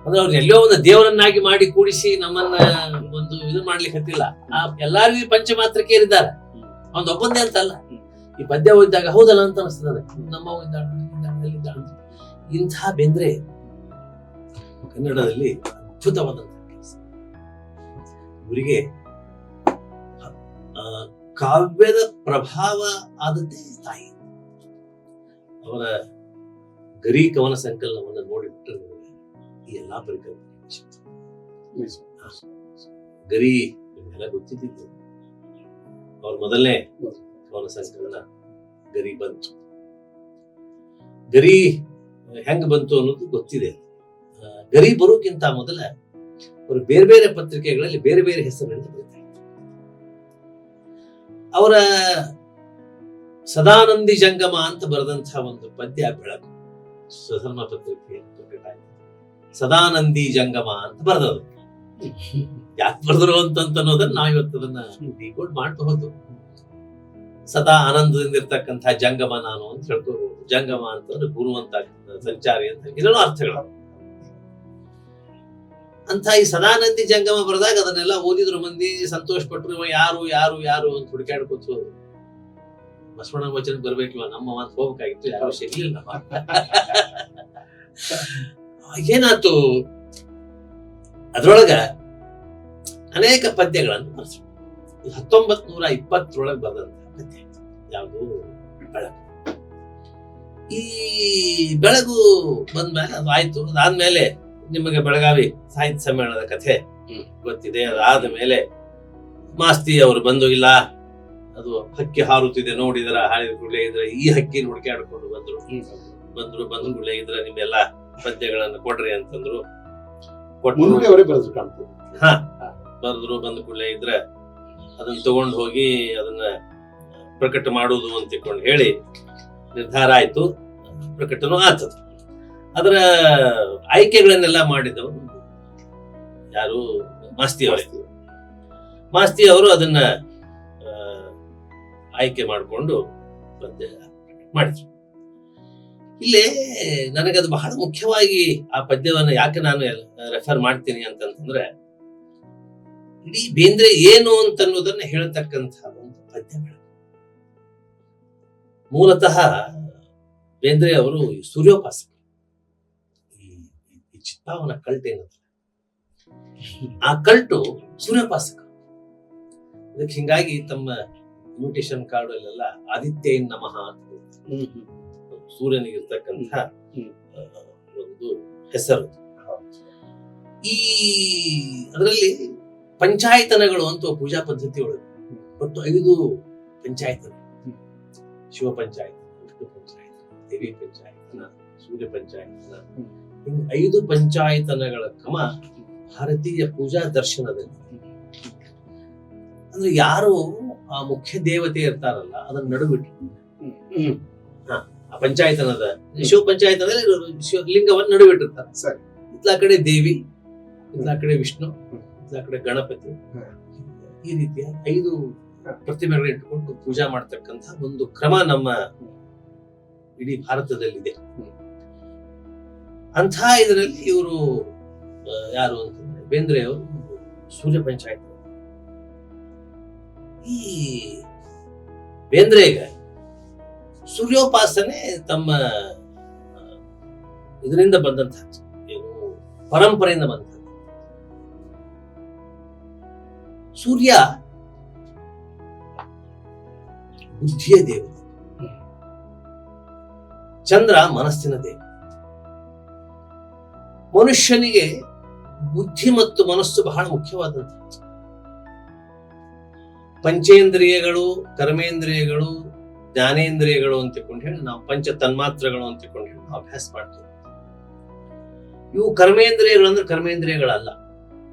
ಅಂದ್ರೆ ಅವ್ರು ಎಲ್ಲೋ ಒಂದು ದೇವರನ್ನಾಗಿ ಮಾಡಿ ಕೂಡಿಸಿ ನಮ್ಮನ್ನ ಒಂದು ಇದು ಮಾಡ್ಲಿಕ್ಕೆ ಹತ್ತಿಲ್ಲ. ಆ ಎಲ್ಲಾರಿಗೂ ಪಂಚಮಾತ್ರಕೆಯರಿದ್ದಾರೆ, ಅವ್ನ್ ಒಬ್ಬಂದೇ ಅಂತಲ್ಲ. ಈ ಪದ್ಯ ಓದಿದಾಗ ಹೌದಲ್ಲ ಅಂತ ಅನಿಸ್ತದೆ. ನಮ್ಮ ಇಂಥ ಬೇಂದ್ರೆ ಕನ್ನಡದಲ್ಲಿ ಅದ್ಭುತವಾದಂತಹ ಕೆಲಸ. ಇವರಿಗೆ ಕಾವ್ಯದ ಪ್ರಭಾವ ಆದದ್ದೇ ತಾಯಿ. ಅವರ ಗರಿ ಕವನ ಸಂಕಲನವನ್ನು ನೋಡಿಬಿಟ್ರೆ ಈ ಎಲ್ಲಾ ಪರಿಕಲ್ಪನೆ ಗರಿ ಎಲ್ಲ ಗೊತ್ತಿದ್ದು. ಅವ್ರ ಮೊದಲನೇ ಕವನ ಸಂಕಲನ ಗರಿ ಬಂತು. ಗರಿ ಹೆಂಗ್ ಬಂತು ಅನ್ನೋದು ಗೊತ್ತಿದೆ. ಗರಿ ಬರೋಕ್ಕಿಂತ ಮೊದಲ ಅವರು ಬೇರೆ ಬೇರೆ ಪತ್ರಿಕೆಗಳಲ್ಲಿ ಬೇರೆ ಬೇರೆ ಹೆಸರಿನಿಂದ ಬರೀತಾರೆ. ಅವರ ಸದಾನಂದಿ ಜಂಗಮ ಅಂತ ಬರೆದಂತಹ ಒಂದು ಪದ್ಯ ಬೆಳಕು ಸ್ವಧರ್ಮ ಪತ್ರಿಕೆ ಸದಾನಂದಿ ಜಂಗಮ ಅಂತ ಬರೆದದು. ಯಾಕೆ ಬರೆದ್ರು ಅನ್ನೋದನ್ನ ನಾವು ಇವತ್ತು ಅದನ್ನ ಡಿಕೋಡ್ ಮಾಡಬಹುದು. ಸದಾ ಆನಂದದಿಂದ ಇರ್ತಕ್ಕಂಥ ಜಂಗಮ ನಾನು ಅಂತ ಹೇಳ್ಕೋಬಹುದು. ಜಂಗಮ ಅಂತಂದ್ರೆ ಗುರು ಅಂತ, ಸಂಚಾರಿ ಅಂತ, ಇದೆಲ್ಲ ಅರ್ಥಗಳು. ಅಂತ ಈ ಸದಾನಂದಿ ಜಂಗಮ ಬರೆದಾಗ ಅದನ್ನೆಲ್ಲ ಓದಿದ್ರು ಮಂದಿ, ಸಂತೋಷ ಪಟ್ರು. ಯಾರು ಯಾರು ಯಾರು ಅಂತ ಹುಡುಕಾಡ್ಕೊತು ಬಸವಣ್ಣ ವಚನ ಬರ್ಬೇಕಿವ, ನಮ್ಮ ಮಾತು ಹೋಗ್ಬೇಕಾಗಿತ್ತು, ಯಾರು ಸಿಗ್ಲಿಲ್ಲ. ಏನಾಯ್ತು, ಅದ್ರೊಳಗ ಅನೇಕ ಪದ್ಯಗಳನ್ನು ಬರೆದ್ರು. 1920 ಬರೆದಂತಹ ಪದ್ಯ ಯಾವುದು? ಬೆಳಗು. ಈ ಬೆಳಗು ಬಂದ್ಮೇಲೆ ಅದು ಆಯ್ತು. ಅದಾದ್ಮೇಲೆ ನಿಮಗೆ ಬೆಳಗಾವಿ ಸಾಹಿತ್ಯ ಸಮ್ಮೇಳನದ ಕಥೆ ಗೊತ್ತಿದೆ. ಅದಾದ ಮೇಲೆ ಮಾಸ್ತಿ ಅವರು ಬಂದು, ಇಲ್ಲ ಅದು ಹಕ್ಕಿ ಹಾರುತ್ತಿದೆ ನೋಡಿದ್ರ, ಹಾಡಿದ ಕೂಡಲೇ ಇದ್ರೆ ಈ ಹಕ್ಕಿ ಹುಡುಕಾಡ್ಕೊಂಡು ಬಂದ್ರು ಬಂದ ಕೂಡಲೇ ಇದ್ರ ನಿಮ್ಮೆಲ್ಲ ಪದ್ಯಗಳನ್ನು ಕೊಡ್ರಿ ಅಂತಂದ್ರು. ಬರೆದ್ರು. ಬಂದ ಕೂಡಲೇ ಇದ್ರೆ ಅದನ್ನ ತಗೊಂಡು ಹೋಗಿ ಅದನ್ನ ಪ್ರಕಟ ಮಾಡುವುದು ಅಂತ ತಿಳ್ಕೊಂಡು ಹೇಳಿ ನಿರ್ಧಾರ ಆಯ್ತು. ಪ್ರಕಟನೂ ಆತದ. ಅದರ ಆಯ್ಕೆಗಳನ್ನೆಲ್ಲ ಮಾಡಿದವರು ಯಾರು? ಮಾಸ್ತಿ ಅವರೇ. ಮಾಸ್ತಿ ಅವರು ಅದನ್ನ ಆಯ್ಕೆ ಮಾಡಿಕೊಂಡು ಪದ್ಯ ಮಾಡಿದ್ರು. ಇಲ್ಲೇ ನನಗದು ಬಹಳ ಮುಖ್ಯವಾಗಿ ಆ ಪದ್ಯವನ್ನ ಯಾಕೆ ನಾನು ರೆಫರ್ ಮಾಡ್ತೀನಿ ಅಂತಂದ್ರೆ, ಇಡೀ ಬೇಂದ್ರೆ ಏನು ಅಂತನ್ನೋದನ್ನ ಹೇಳ್ತಕ್ಕಂತಹ ಒಂದು ಪದ್ಯ. ಮೂಲತಃ ಬೇಂದ್ರೆ ಅವರು ಸೂರ್ಯೋಪಾಸಕ. ಈ ಚಿತ್ತಾವನ ಕಲ್ಟ್ ಏನಂತ, ಆ ಕಲ್ಟು ಸೂರ್ಯೋಪಾಸಕ. ಅದಕ್ಕೆ ಹಿಂಗಾಗಿ ತಮ್ಮ ಇನ್ವಿಟೇಷನ್ ಕಾರ್ಡ್ ಅಲ್ಲೆಲ್ಲ ಆದಿತ್ಯ ನಮಃ ಅಂತ ಸೂರ್ಯನಿಗಿರ್ತಕ್ಕಂಥ ಒಂದು ಹೆಸರು. ಈ ಅದರಲ್ಲಿ ಪಂಚಾಯತನಗಳು ಅಂತ ಪೂಜಾ ಪದ್ಧತಿ ಒಳಗೆ ಒಟ್ಟು 5 ಪಂಚಾಯತನ: ಶಿವ ಪಂಚಾಯತನ, ವಿಷ್ಣು ಪಂಚಾಯತನ, ದೇವಿ ಪಂಚಾಯತನ, ಸೂರ್ಯ ಪಂಚಾಯತನ. 5 ಪಂಚಾಯತನಗಳ ಕ್ರಮ ಭಾರತೀಯ ಪೂಜಾ ದರ್ಶನದಲ್ಲಿ. ಅಂದ್ರೆ ಯಾರು ಆ ಮುಖ್ಯ ದೇವತೆ ಇರ್ತಾರಲ್ಲ ಅದನ್ನ ನಡುಬಿಟ್ಟು ಆ ಪಂಚಾಯತನದ ಶಿವ ಪಂಚಾಯತನಲ್ಲಿ ಲಿಂಗವನ್ನು ನಡುಬಿಟ್ಟಿರ್ತಾರೆ. ಇತ್ಲಾ ಕಡೆ ದೇವಿ, ಇತ್ಲಾ ಕಡೆ ವಿಷ್ಣು, ಇತ್ಲಾ ಕಡೆ ಗಣಪತಿ. ಈ ರೀತಿಯ 5 ಪ್ರತಿಮೆಗಳನ್ನ ಇಟ್ಟುಕೊಂಡು ಪೂಜಾ ಮಾಡ್ತಕ್ಕಂಥ ಒಂದು ಕ್ರಮ ನಮ್ಮ ಇಡೀ ಭಾರತದಲ್ಲಿದೆ. ಅಂಥ ಇದರಲ್ಲಿ ಇವರು ಯಾರು ಅಂತಂದ್ರೆ ಬೇಂದ್ರೆ ಅವರು ಸೂರ್ಯ ಪಂಚಾಯತ್. ಈ ಬೇಂದ್ರೆಗೆ ಸೂರ್ಯೋಪಾಸನೆ ತಮ್ಮ ಇದರಿಂದ ಬಂದಂತ, ಏನು ಪರಂಪರೆಯಿಂದ ಬಂದ. ಸೂರ್ಯ ಬುದ್ಧಿಯ ದೇವತೆ, ಚಂದ್ರ ಮನಸ್ಸಿನ ದೇವತೆ. ಮನುಷ್ಯನಿಗೆ ಬುದ್ಧಿ ಮತ್ತು ಮನಸ್ಸು ಬಹಳ ಮುಖ್ಯವಾದಂತ. ಪಂಚೇಂದ್ರಿಯಗಳು, ಕರ್ಮೇಂದ್ರಿಯಗಳು, ಜ್ಞಾನೇಂದ್ರಿಯಗಳು ಅಂತಕೊಂಡು ಹೇಳಿ ನಾವು ಪಂಚ ತನ್ಮಾತ್ರಗಳು ಅಂತಕೊಂಡು ಹೇಳಿ ನಾವು ಅಭ್ಯಾಸ ಮಾಡ್ತೀವಿ. ಇವು ಕರ್ಮೇಂದ್ರಿಯಗಳು ಅಂದ್ರೆ ಕರ್ಮೇಂದ್ರಿಯಗಳಲ್ಲ,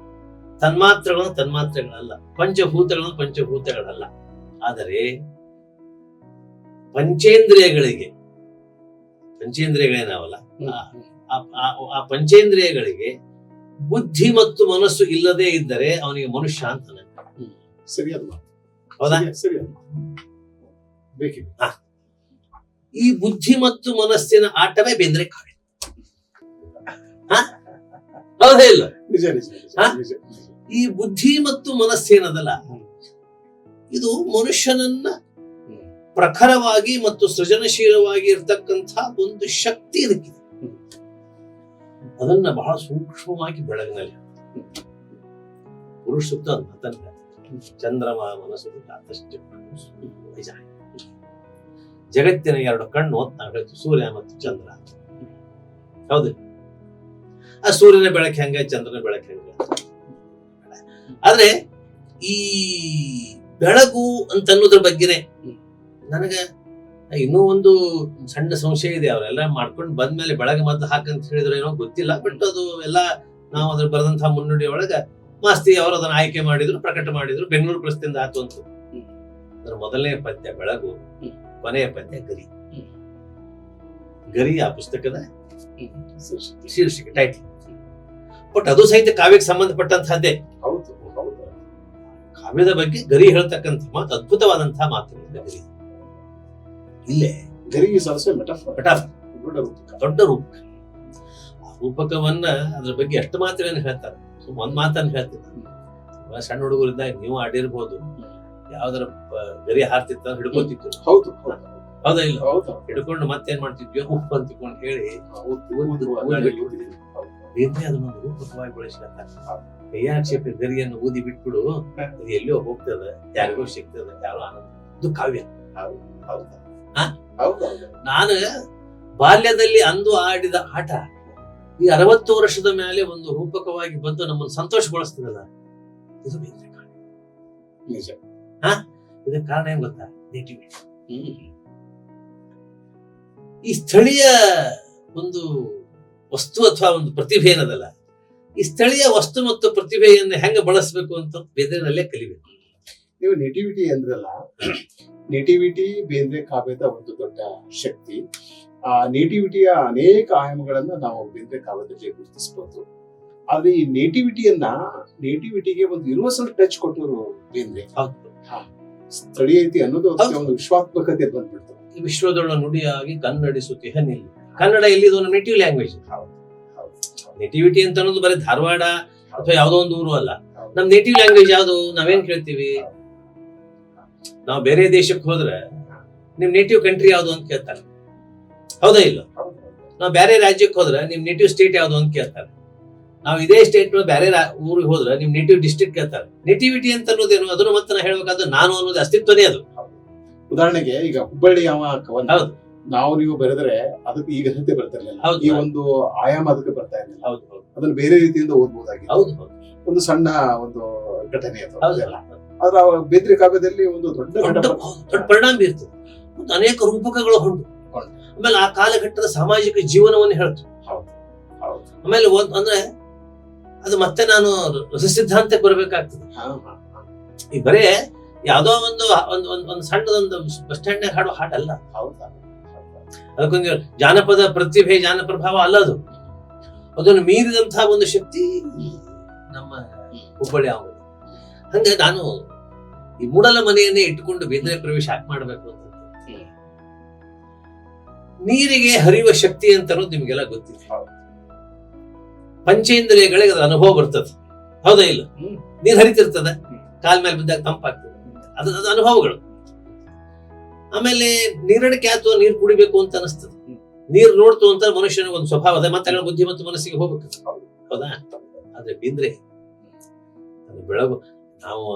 ತನ್ಮಾತ್ರಗಳು ತನ್ಮಾತ್ರಗಳಲ್ಲ, ಪಂಚಭೂತಗಳು ಪಂಚಭೂತಗಳಲ್ಲ. ಆದರೆ ಪಂಚೇಂದ್ರಿಯಗಳೇನಾವಲ್ಲ, ಆ ಪಂಚೇಂದ್ರಿಯಗಳಿಗೆ ಬುದ್ಧಿ ಮತ್ತು ಮನಸ್ಸು ಇಲ್ಲದೆ ಇದ್ದರೆ ಅವನಿಗೆ ಮನುಷ್ಯ ಅಂತ. ಹೌದಾ? ಈ ಬುದ್ಧಿ ಮತ್ತು ಮನಸ್ಸಿನ ಆಟವೇ ಬೇಂದ್ರೆ ಕಾವ್ಯ. ಹೌದೇ ಇಲ್ಲ? ಈ ಬುದ್ಧಿ ಮತ್ತು ಮನಸ್ಸೇನದಲ್ಲ, ಇದು ಮನುಷ್ಯನನ್ನ ಪ್ರಖರವಾಗಿ ಮತ್ತು ಸೃಜನಶೀಲವಾಗಿ ಇರ್ತಕ್ಕಂಥ ಒಂದು ಶಕ್ತಿ ಇದಕ್ಕಿದೆ. ಅದನ್ನ ಬಹಳ ಸೂಕ್ಷ್ಮವಾಗಿ ಬೆಳಗಿನಲ್ಲಿ ಪುರುಷ ಸೂಕ್ತ ಅಂತಂದ ಚಂದ್ರಮ ಮನಸ್ಸು ಜಗತ್ತಿನ 2 ಕಣ್ಣು ಅಂತ ಸೂರ್ಯ ಮತ್ತು ಚಂದ್ರ. ಹೌದು, ಆ ಸೂರ್ಯನ ಬೆಳಕು ಹೆಂಗ, ಚಂದ್ರನ ಬೆಳಕು ಹೆಂಗ. ಆದ್ರೆ ಈ ಬೆಳಗು ಅಂತ ಅನ್ನೋದ್ರ ಬಗ್ಗೆನೆ ನನಗ ಇನ್ನೂ ಒಂದು ಸಣ್ಣ ಸಂಶಯ ಇದೆ. ಅವರೆಲ್ಲ ಮಾಡ್ಕೊಂಡು ಬಂದ್ಮೇಲೆ ಬೆಳಗ್ಗೆ ಮದ್ದು ಹಾಕಂತ ಹೇಳಿದ್ರೆ ಏನೋ ಗೊತ್ತಿಲ್ಲ. ಬಟ್ ಅದು ಎಲ್ಲ ನಾವು ಅದ್ರ ಬರೆದಂತಹ ಮುನ್ನುಡಿ ಒಳಗ ಮಾಸ್ತಿ ಅವರು ಅದನ್ನ ಆಯ್ಕೆ ಮಾಡಿದ್ರು, ಪ್ರಕಟ ಮಾಡಿದ್ರು. ಬೆಂಗಳೂರು ಪ್ರಸ್ತುತಿಯಿಂದ ಆತು ಅಂತ. ಅದ್ರ ಮೊದಲನೇ ಪದ್ಯ ಬೆಳಗು, ಕೊನೆಯ ಪದ್ಯ ಗರಿ. ಗರಿ ಆ ಪುಸ್ತಕದ ಶೀರ್ಷಿಕೆ, ಟೈಟಲ್. ಬಟ್ ಅದು ಸಹಿತ ಕಾವ್ಯಕ್ಕೆ ಸಂಬಂಧಪಟ್ಟಂತಹದ್ದೇ. ಕಾವ್ಯದ ಬಗ್ಗೆ ಗರಿ ಹೇಳ್ತಕ್ಕಂಥ ಮಾತು ಅದ್ಭುತವಾದಂತಹ ಮಾತು. ಗರಿ ಇಲ್ಲೇ ದೊಡ್ಡ ರೂಪ. ಆ ರೂಪಕವನ್ನ ಅದ್ರ ಬಗ್ಗೆ ಎಷ್ಟು ಮಾತುಗಳನ್ನ ಹೇಳ್ತಾರೆ. ಒಂದ್ ಮಾತನ್ನ ಹೇಳ್ತಿದ್ದ. ಸಣ್ಣ ಹುಡುಗರಿದ್ದಾಗ ನೀವು ಆಡಿರ್ಬೋದು, ಯಾವ್ದಾರ ಗರಿ ಹಾರ್ತಿತ್ತ ಹಿಡ್ಕೊತಿತ್ತು. ಹೌದಾ ಇಲ್ಲ? ಹಿಡ್ಕೊಂಡು ಮತ್ತೇನ್ ಮಾಡ್ತಿದ್ವಿ, ಉಪ್ಪು ಅಂತಿಕೊಂಡು ಹೇಳಿ ಬೇಂದ್ರೆ ಅದನ್ನ ರೂಪಕವಾಗಿ ಬಳಸ್ತಾರೆ. ಕೈಯಾಕ್ಷೇಪ ಗರಿಯನ್ನು ಊದಿ ಬಿಟ್ಬಿಡು, ಅದು ಎಲ್ಲೋ ಹೋಗ್ತದ, ಯಾರಿಗೋ ಸಿಗ್ತದ, ಯಾರೋ ಆನಂದ. ಇದು ಕಾವ್ಯ. ನಾನು ಬಾಲ್ಯದಲ್ಲಿ ಅಂದು ಆಡಿದ ಆಟ ಈ 60 ವರ್ಷದ ಮೇಲೆ ಒಂದು ರೂಪಕವಾಗಿ ಬಂದು ನಮ್ಮನ್ನು ಸಂತೋಷಗೊಳಿಸ್ತದಲ್ಲ, ಇದು ಬೇಂದ್ರೆ ಕಾವ್ಯ. ಇದಕ್ಕೆ ಕಾರಣ ಏನ್ ಗೊತ್ತಾ? ನೇಟಿವಿಟಿ. ಈ ಸ್ಥಳೀಯ ಒಂದು ವಸ್ತು ಅಥವಾ ಒಂದು ಪ್ರತಿಭೆ ಏನದಲ್ಲ, ಈ ಸ್ಥಳೀಯ ವಸ್ತು ಮತ್ತು ಪ್ರತಿಭೆಯನ್ನು ಹೆಂಗ ಬಳಸಬೇಕು ಅಂತ ಬೇಂದ್ರೆನಲ್ಲೇ ಕಲಿಬೇಕು. ನೀವು ನೇಟಿವಿಟಿ ಅಂದ್ರಲ್ಲ, ನೇಟಿವಿಟಿ ಬೇಂದ್ರೆ ಕಾವ್ಯದ ಒಂದು ದೊಡ್ಡ ಶಕ್ತಿ. ಆ ನೇಟಿವಿಟಿಯ ಅನೇಕ ಆಯಾಮಗಳನ್ನ ನಾವು ಬೇಂದ್ರೆ ಕಾವ್ಯದಲ್ಲಿ ಗುರುತಿಸಬಹುದು. ಆದ್ರೆ ಈ ನೇಟಿವಿಟಿಗೆ ಒಂದು ಯೂನಿವರ್ಸಲ್ ಟಚ್ ಕೊಟ್ಟರು ಬೇಂದ್ರೆ. ಹೌದು. ಸ್ಥಳೀಯತೆ ಅನ್ನೋದು ಅದಕ್ಕೆ ಹೌದು. ಒಂದು ವಿಶ್ವಾತ್ಮಕತೆ ಬಂದ್ಬಿಡ್ತು. ವಿಶ್ವದೊಳ ನುಡಿಯಾಗಿ ಕನ್ನಡಿಸುತ್ತಿಹ ನಿಲ್ಲಿ. ಕನ್ನಡ ಎಲ್ಲಿದು ಒಂದು ನೇಟಿವ್ ಲ್ಯಾಂಗ್ವೇಜ್. ನೇಟಿವಿಟಿ ಅಂತ ಅನ್ನೋದು ಬರೀ ಧಾರವಾಡ ಅಥವಾ ಯಾವ್ದೋ ಒಂದು ಊರು ಅಲ್ಲ. ನಮ್ ನೇಟಿವ್ ಲ್ಯಾಂಗ್ವೇಜ್ ಯಾವ್ದು? ನಾವೇನ್ ಕೇಳ್ತೀವಿ? ನಾವು ಬೇರೆ ದೇಶಕ್ಕೆ ಹೋದ್ರೆ ನಿಮ್ ನೇಟಿವ್ ಕಂಟ್ರಿ ಯಾವ್ದು ಅಂತ ಕೇಳ್ತಾರೆ, ಹೌದಾ ಇಲ್ಲ? ನಾವು ಬೇರೆ ರಾಜ್ಯಕ್ಕೆ ಹೋದ್ರೆ ನಿಮ್ ನೇಟಿವ್ ಸ್ಟೇಟ್ ಯಾವ್ದು ಅಂತ ಕೇಳ್ತಾರೆ. ನಾವು ಇದೇ ಸ್ಟೇಟ್ ಬೇರೆ ಊರಿಗೆ ಹೋದ್ರೆ ನಿಮ್ ನೇಟಿವ್ ಡಿಸ್ಟ್ರಿಕ್ಟ್ ಕೇಳ್ತಾರೆ. ನೇಟಿವಿಟಿ ಅಂತ ಅನ್ನೋದೇನು? ಅದನ್ನು ಮತ್ತೆ ನಾ ಹೇಳ್ಬೇಕಾದ್ರೆ ನಾನು ಅನ್ನೋದು ಅಸ್ತಿತ್ವನೇ ಅದು. ಉದಾಹರಣೆಗೆ ಈಗ ಹುಬ್ಬಳ್ಳಿ ಕವನ ಹೌದು. ನಾವು ನೀವು ಬರೆದ್ರೆ ಅದಕ್ಕೆ ಈ ಘನತೆ ಬರ್ತಾ ಇರಲಿಲ್ಲ, ಹೌದು. ಈ ಒಂದು ಆಯಾಮ ಅದಕ್ಕೆ ಬರ್ತಾ ಇರಲಿಲ್ಲ. ಹೌದು ಹೌದು ಅದನ್ನ ಬೇರೆ ರೀತಿಯಿಂದ ಓದ್ಬೋದಾಗಿತ್ತು. ಹೌದು ಹೌದು ಒಂದು ಸಣ್ಣ ಒಂದು ಘಟನೆ ಅದು ಹೌದು. ಅದೆಲ್ಲ. ಆದ್ರೆ ಆ ಬೇಂದ್ರೆ ಕಾವ್ಯದಲ್ಲಿ ಒಂದು ದೊಡ್ಡ ದೊಡ್ಡ ಪರಿಣಾಮ ಬೀರ್ತದೆ. ಮತ್ತು ಅನೇಕ ರೂಪಕಗಳು ಹೊಂಟು. ಹೊಂಟು. ಆಮೇಲೆ ಆ ಕಾಲಘಟ್ಟದ ಸಾಮಾಜಿಕ ಜೀವನವನ್ನು ಹೇಳ್ತು. ಹೌದು. ಆಮೇಲೆ ಅಂದ್ರೆ ಅದು ಮತ್ತೆ ನಾನು ರಸಸಿದ್ಧಾಂತಕ್ಕೆ ಬರ್ಬೇಕಾಗ್ತದೆ. ಈ ಬರೇ ಯಾವ್ದೋ ಒಂದು ಸಣ್ಣದೊಂದು ಬಸ್ ಸ್ಟ್ಯಾಂಡ್ ಹಾಡೋ ಹಾಡಲ್ಲ. ಅದಕ್ಕೊಂದು ಜಾನಪದ ಪ್ರತಿಭೆ, ಜಾನಪ್ರಭಾವ ಅಲ್ಲ ಅದು. ಅದನ್ನು ಮೀರಿದಂತಹ ಒಂದು ಶಕ್ತಿ ನಮ್ಮ ಹುಬ್ಬಳ್ಳಿ ಅವನು. ಹಂಗ ನಾನು ಈ ಮೂಡಲ ಮನೆಯನ್ನೇ ಇಟ್ಟುಕೊಂಡು ಬೇಂದ್ರೆ ಪ್ರವೇಶ ಯಾಕೆ ಮಾಡ್ಬೇಕು ಅಂತ. ನೀರಿಗೆ ಹರಿಯುವ ಶಕ್ತಿ ಅಂತ ಅನ್ನೋದು ನಿಮ್ಗೆಲ್ಲ ಗೊತ್ತಿದೆ. ಪಂಚೇಂದ್ರಿಯಗಳಿಗೆ ಅದ್ರ ಅನುಭವ ಬರ್ತದೆ, ಹೌದಾ ಇಲ್ಲ? ನೀರ್ ಹರಿತಿರ್ತದೆ, ಕಾಲ್ ಮೇಲೆ ಬಿದ್ದಾಗ ತಂಪಾಗ್ತದೆ, ಅದು ಅನುಭವಗಳು. ಆಮೇಲೆ ನೀರಡಿಕೆ ಆತು, ನೀರ್ ಕುಡಿಬೇಕು ಅಂತ ಅನಿಸ್ತದೆ. ನೀರ್ ನೋಡ್ತು ಅಂತ ಮನುಷ್ಯನಿಗೆ ಒಂದು ಸ್ವಭಾವ ಅದ, ಮತ್ತೆ ಬುದ್ಧಿ ಮತ್ತು ಮನಸ್ಸಿಗೆ ಹೋಗ್ಬೇಕು, ಹೌದಾ? ಆದ್ರೆ ಬೇಂದ್ರೆ ಬೆಳಗು, ನಾವು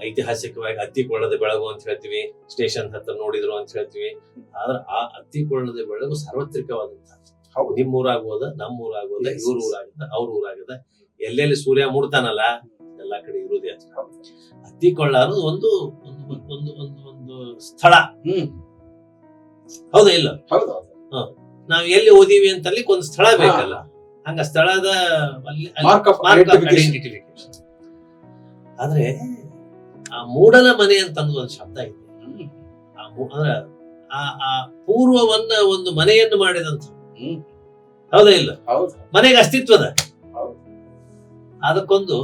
ಐತಿಹಾಸಿಕವಾಗಿ ಹತ್ತಿಕೊಳ್ಳದ ಬೆಳಗು ಅಂತ ಹೇಳ್ತೀವಿ, ಸ್ಟೇಷನ್ ಹತ್ರ ನೋಡಿದ್ರು ಅಂತ ಹೇಳ್ತೀವಿ. ಆದ್ರೆ ಆ ಹತ್ತಿಕೊಳ್ಳದ ಬೆಳಗು ಸಾರ್ವತ್ರಿಕವಾದಂತ. ನಿಮ್ಮೂರಾಗ್ಬೋದ, ನಮ್ಮೂರಾಗ್ಬೋದ, ಇವ್ರ ಊರಾಗದ, ಅವ್ರ ಊರಾಗದ, ಎಲ್ಲೆಲ್ಲಿ ಸೂರ್ಯ ಮೂಡ್ತಾನಲ್ಲ ಎಲ್ಲಾ ಕಡೆ ಇರುವುದೇ ಅದು. ಹತ್ತಿಕೊಳ್ಳ ಅನ್ನೋದು ಒಂದು ಒಂದು ಸ್ಥಳ, ಹೌದಾ ಇಲ್ಲ? ನಾವ್ ಎಲ್ಲಿ ಓದಿವಿ ಅಂತಲ್ಲಿ ಒಂದು ಸ್ಥಳ ಬೇಕಲ್ಲ, ಹಂಗ ಸ್ಥಳದ ಐಡೆಂಟಿಫಿಕೇಶನ್. ಆದ್ರೆ ಆ ಮೂಡಲ ಮನೆ ಅಂತ ಅನ್ನೋದು ಒಂದು ಶಬ್ದ ಇದೆ. ಅಂದ್ರೆ ಆ ಪೂರ್ವವನ್ನ ಒಂದು ಮನೆಯನ್ನು ಮಾಡಿದಂತ, ಹೌದಾ ಇಲ್ಲ? ಮನೆಗೆ ಅಸ್ತಿತ್ವದ. ಅದಕ್ಕೊಂದು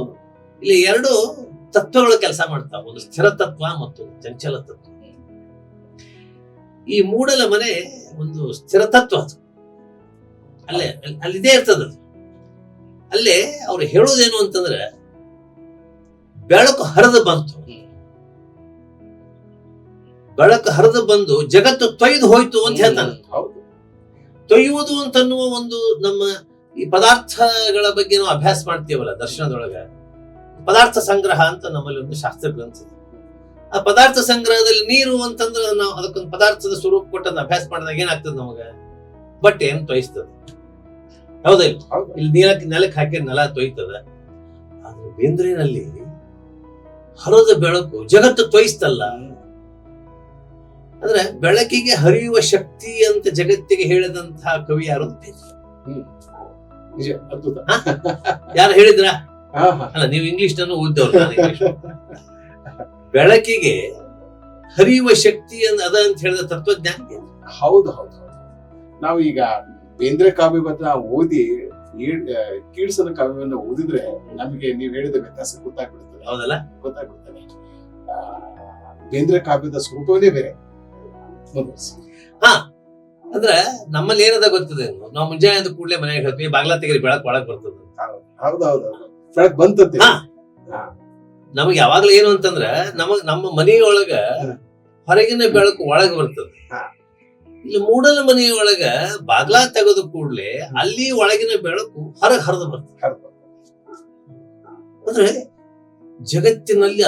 ಇಲ್ಲಿ ಎರಡು ತತ್ವಗಳು ಕೆಲಸ ಮಾಡ್ತಾವ, ಒಂದು ಸ್ಥಿರ ತತ್ವ ಮತ್ತು ಚಂಚಲ ತತ್ವ. ಈ ಮೂಡಲ ಮನೆ ಒಂದು ಸ್ಥಿರ ತತ್ವ, ಅದು ಅಲ್ಲಿದೇ ಇರ್ತದ. ಅಲ್ಲೇ ಅವ್ರು ಹೇಳೋದೇನು ಅಂತಂದ್ರೆ, ಬೆಳಕು ಹರಿದು ಬಂತು, ಬೆಳಕು ಹರಿದು ಬಂದು ಜಗತ್ತು ತೊಯ್ದು ಹೋಯ್ತು ಅಂತ ಹೇಳ್ತಾನೆ. ತೊಯ್ಯುವುದು ಅಂತನ್ನುವ ಒಂದು ನಮ್ಮ ಈ ಪದಾರ್ಥಗಳ ಬಗ್ಗೆ ನಾವು ಅಭ್ಯಾಸ ಮಾಡ್ತೀವಲ್ಲ ದರ್ಶನದೊಳಗ, ಪದಾರ್ಥ ಸಂಗ್ರಹ ಅಂತ ನಮ್ಮಲ್ಲಿ ಒಂದು ಶಾಸ್ತ್ರ ಗ್ರಂಥ. ಆ ಪದಾರ್ಥ ಸಂಗ್ರಹದಲ್ಲಿ ನೀರು ಅಂತಂದ್ರೆ ನಾವು ಅದಕ್ಕೊಂದು ಪದಾರ್ಥದ ಸ್ವರೂಪ ಕೊಟ್ಟದ ಅಭ್ಯಾಸ ಮಾಡಿದಾಗ ಏನಾಗ್ತದೆ ನಮಗ? ಬಟ್ಟೆ ಏನ್ ತೊಯಿಸ್ತದ, ಹೌದಾ ಇಲ್ಲ? ಇಲ್ಲಿ ನೆಲಕ್ಕೆ ಹಾಕಿ ನೆಲ ತೊಯ್ತದ. ಆದ್ರೆ ಬೇಂದ್ರೆನಲ್ಲಿ ಹರಿದ ಬೆಳಕು ಜಗತ್ತು ತೊಯಿಸ್ತಲ್ಲ. ಅಂದ್ರೆ ಬೆಳಕಿಗೆ ಹರಿಯುವ ಶಕ್ತಿ ಅಂತ ಜಗತ್ತಿಗೆ ಹೇಳಿದಂತಹ ಕವಿ ಯಾರು? ಯಾರು ಹೇಳಿದ್ರ? ಅಲ್ಲ, ನೀವು ಇಂಗ್ಲಿಷ್ ಅನ್ನು ಓದ್ದವ್ರು, ನಾನು ಇಂಗ್ಲಿಷ್. ಬೆಳಕಿಗೆ ಹರಿಯುವ ಶಕ್ತಿ ಅದ ಅಂತ ಹೇಳಿದ ತತ್ವಜ್ಞಾನ. ಹೌದು. ನಾವು ಈಗ ಬೇಂದ್ರೆ ಕಾವ್ಯವನ್ನ ಓದಿ ಕೀಡ್ಸನ ಕಾವ್ಯವನ್ನ ಓದಿದ್ರೆ ನಮಗೆ ನೀವು ಹೇಳಿದ ವ್ಯತ್ಯಾಸ ಗೊತ್ತಾಗ್ಬಿಡ್ತದೆ, ಹೌದಲ್ಲ? ಗೊತ್ತಾಗ್ಬಿಡ್ತದೆ. ಬೇಂದ್ರೆ ಕಾವ್ಯದ ಸ್ವರೂಪವೇ ಬೇರೆ. ಅಂದ್ರೆ ನಮ್ಮಲ್ಲಿ ಏನದ ಗೊತ್ತದೆ, ನಾವು ಮುಂಜಾನೆ ಅಂದ ಕೂಡಲೇ ಮನೆಗೆ ಹೇಳ್ತೀವಿ, ಬಾಗ್ಲಾ ತೆಗರಿ ಬೆಳಕ್ ಒಳಗ್ ಬರ್ತದ. ಬೆಳಕ್ ಬಂತಂತೆ. ನಮಗ್ ಯಾವಾಗ್ಲೂ ಏನು ಅಂತಂದ್ರ, ನಮ್ಮ ಮನೆಯೊಳಗ ಹೊರಗಿನ ಬೆಳಕು ಒಳಗ್ ಬರ್ತದೆ. ಇಲ್ಲಿ ಮೂಡಲ ಮನೆಯೊಳಗ ಬಾಗ್ಲಾ ತೆಗೆದು ಕೂಡ್ಲೆ ಅಲ್ಲಿ ಒಳಗಿನ ಬೆಳಕು ಹೊರಗೆ ಹರಿದು ಬರ್ತದೆ. ಅಂದ್ರೆ ಜಗತ್ತಿನಲ್ಲಿ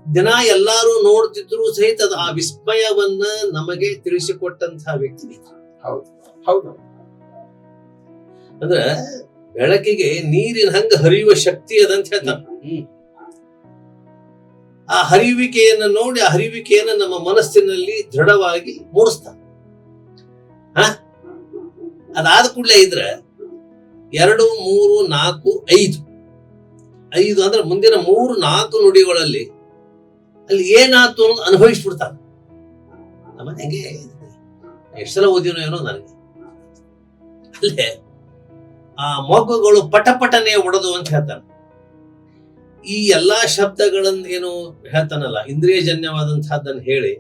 ದಿನ ಎಲ್ಲಾರು ನೋಡ್ತಿದ್ರು ಸಹಿತ ಆ ವಿಸ್ಮಯವನ್ನ ನಮಗೆ ತಿಳಿಸಿಕೊಟ್ಟಂತಹ ವ್ಯಕ್ತಿ. ಹೌದು. ಅಂದ್ರೆ ಬೆಳಕಿಗೆ ನೀರಿನ ಹಂಗ ಹರಿಯುವ ಶಕ್ತಿ ಅದಂತ ಹೇಳ್ತಾನೆ. ಆ ಹರಿಯುವಿಕೆಯನ್ನು ನೋಡಿ, ಆ ಹರಿಯುವಿಕೆಯನ್ನು ನಮ್ಮ ಮನಸ್ಸಿನಲ್ಲಿ ದೃಢವಾಗಿ ಮೂಡಿಸ್ತಾನೆ. ಅದಾದ ಕೂಡಲೇ ಇದ್ರೆ 2, 3, 4, 5 ಅಂದ್ರೆ ಮುಂದಿನ 3-4 ನುಡಿಗಳಲ್ಲಿ ಅಲ್ಲಿ ಏನಾಯ್ತು ಅನ್ನೋದು ಅನುಭವಿಸ್ಬಿಡ್ತಾನೆ. ನಮ್ಮ ಹೆಂಗೆ ಎಷ್ಟು ಸಲ ಓದಿನೋ ಏನೋ ನನಗೆ. ಅಲ್ಲೇ ಆ ಮೊಗ್ಗುಗಳು ಪಟಪಟನೆ ಒಡೆದು ಅಂತ ಹೇಳ್ತಾನೆ. ಈ ಎಲ್ಲಾ ಶಬ್ದಗಳನ್ನ ಏನು ಹೇಳ್ತಾನಲ್ಲ, ಇಂದ್ರಿಯಜನ್ಯವಾದಂತಹದ್ದನ್ನು ಹೇಳಿ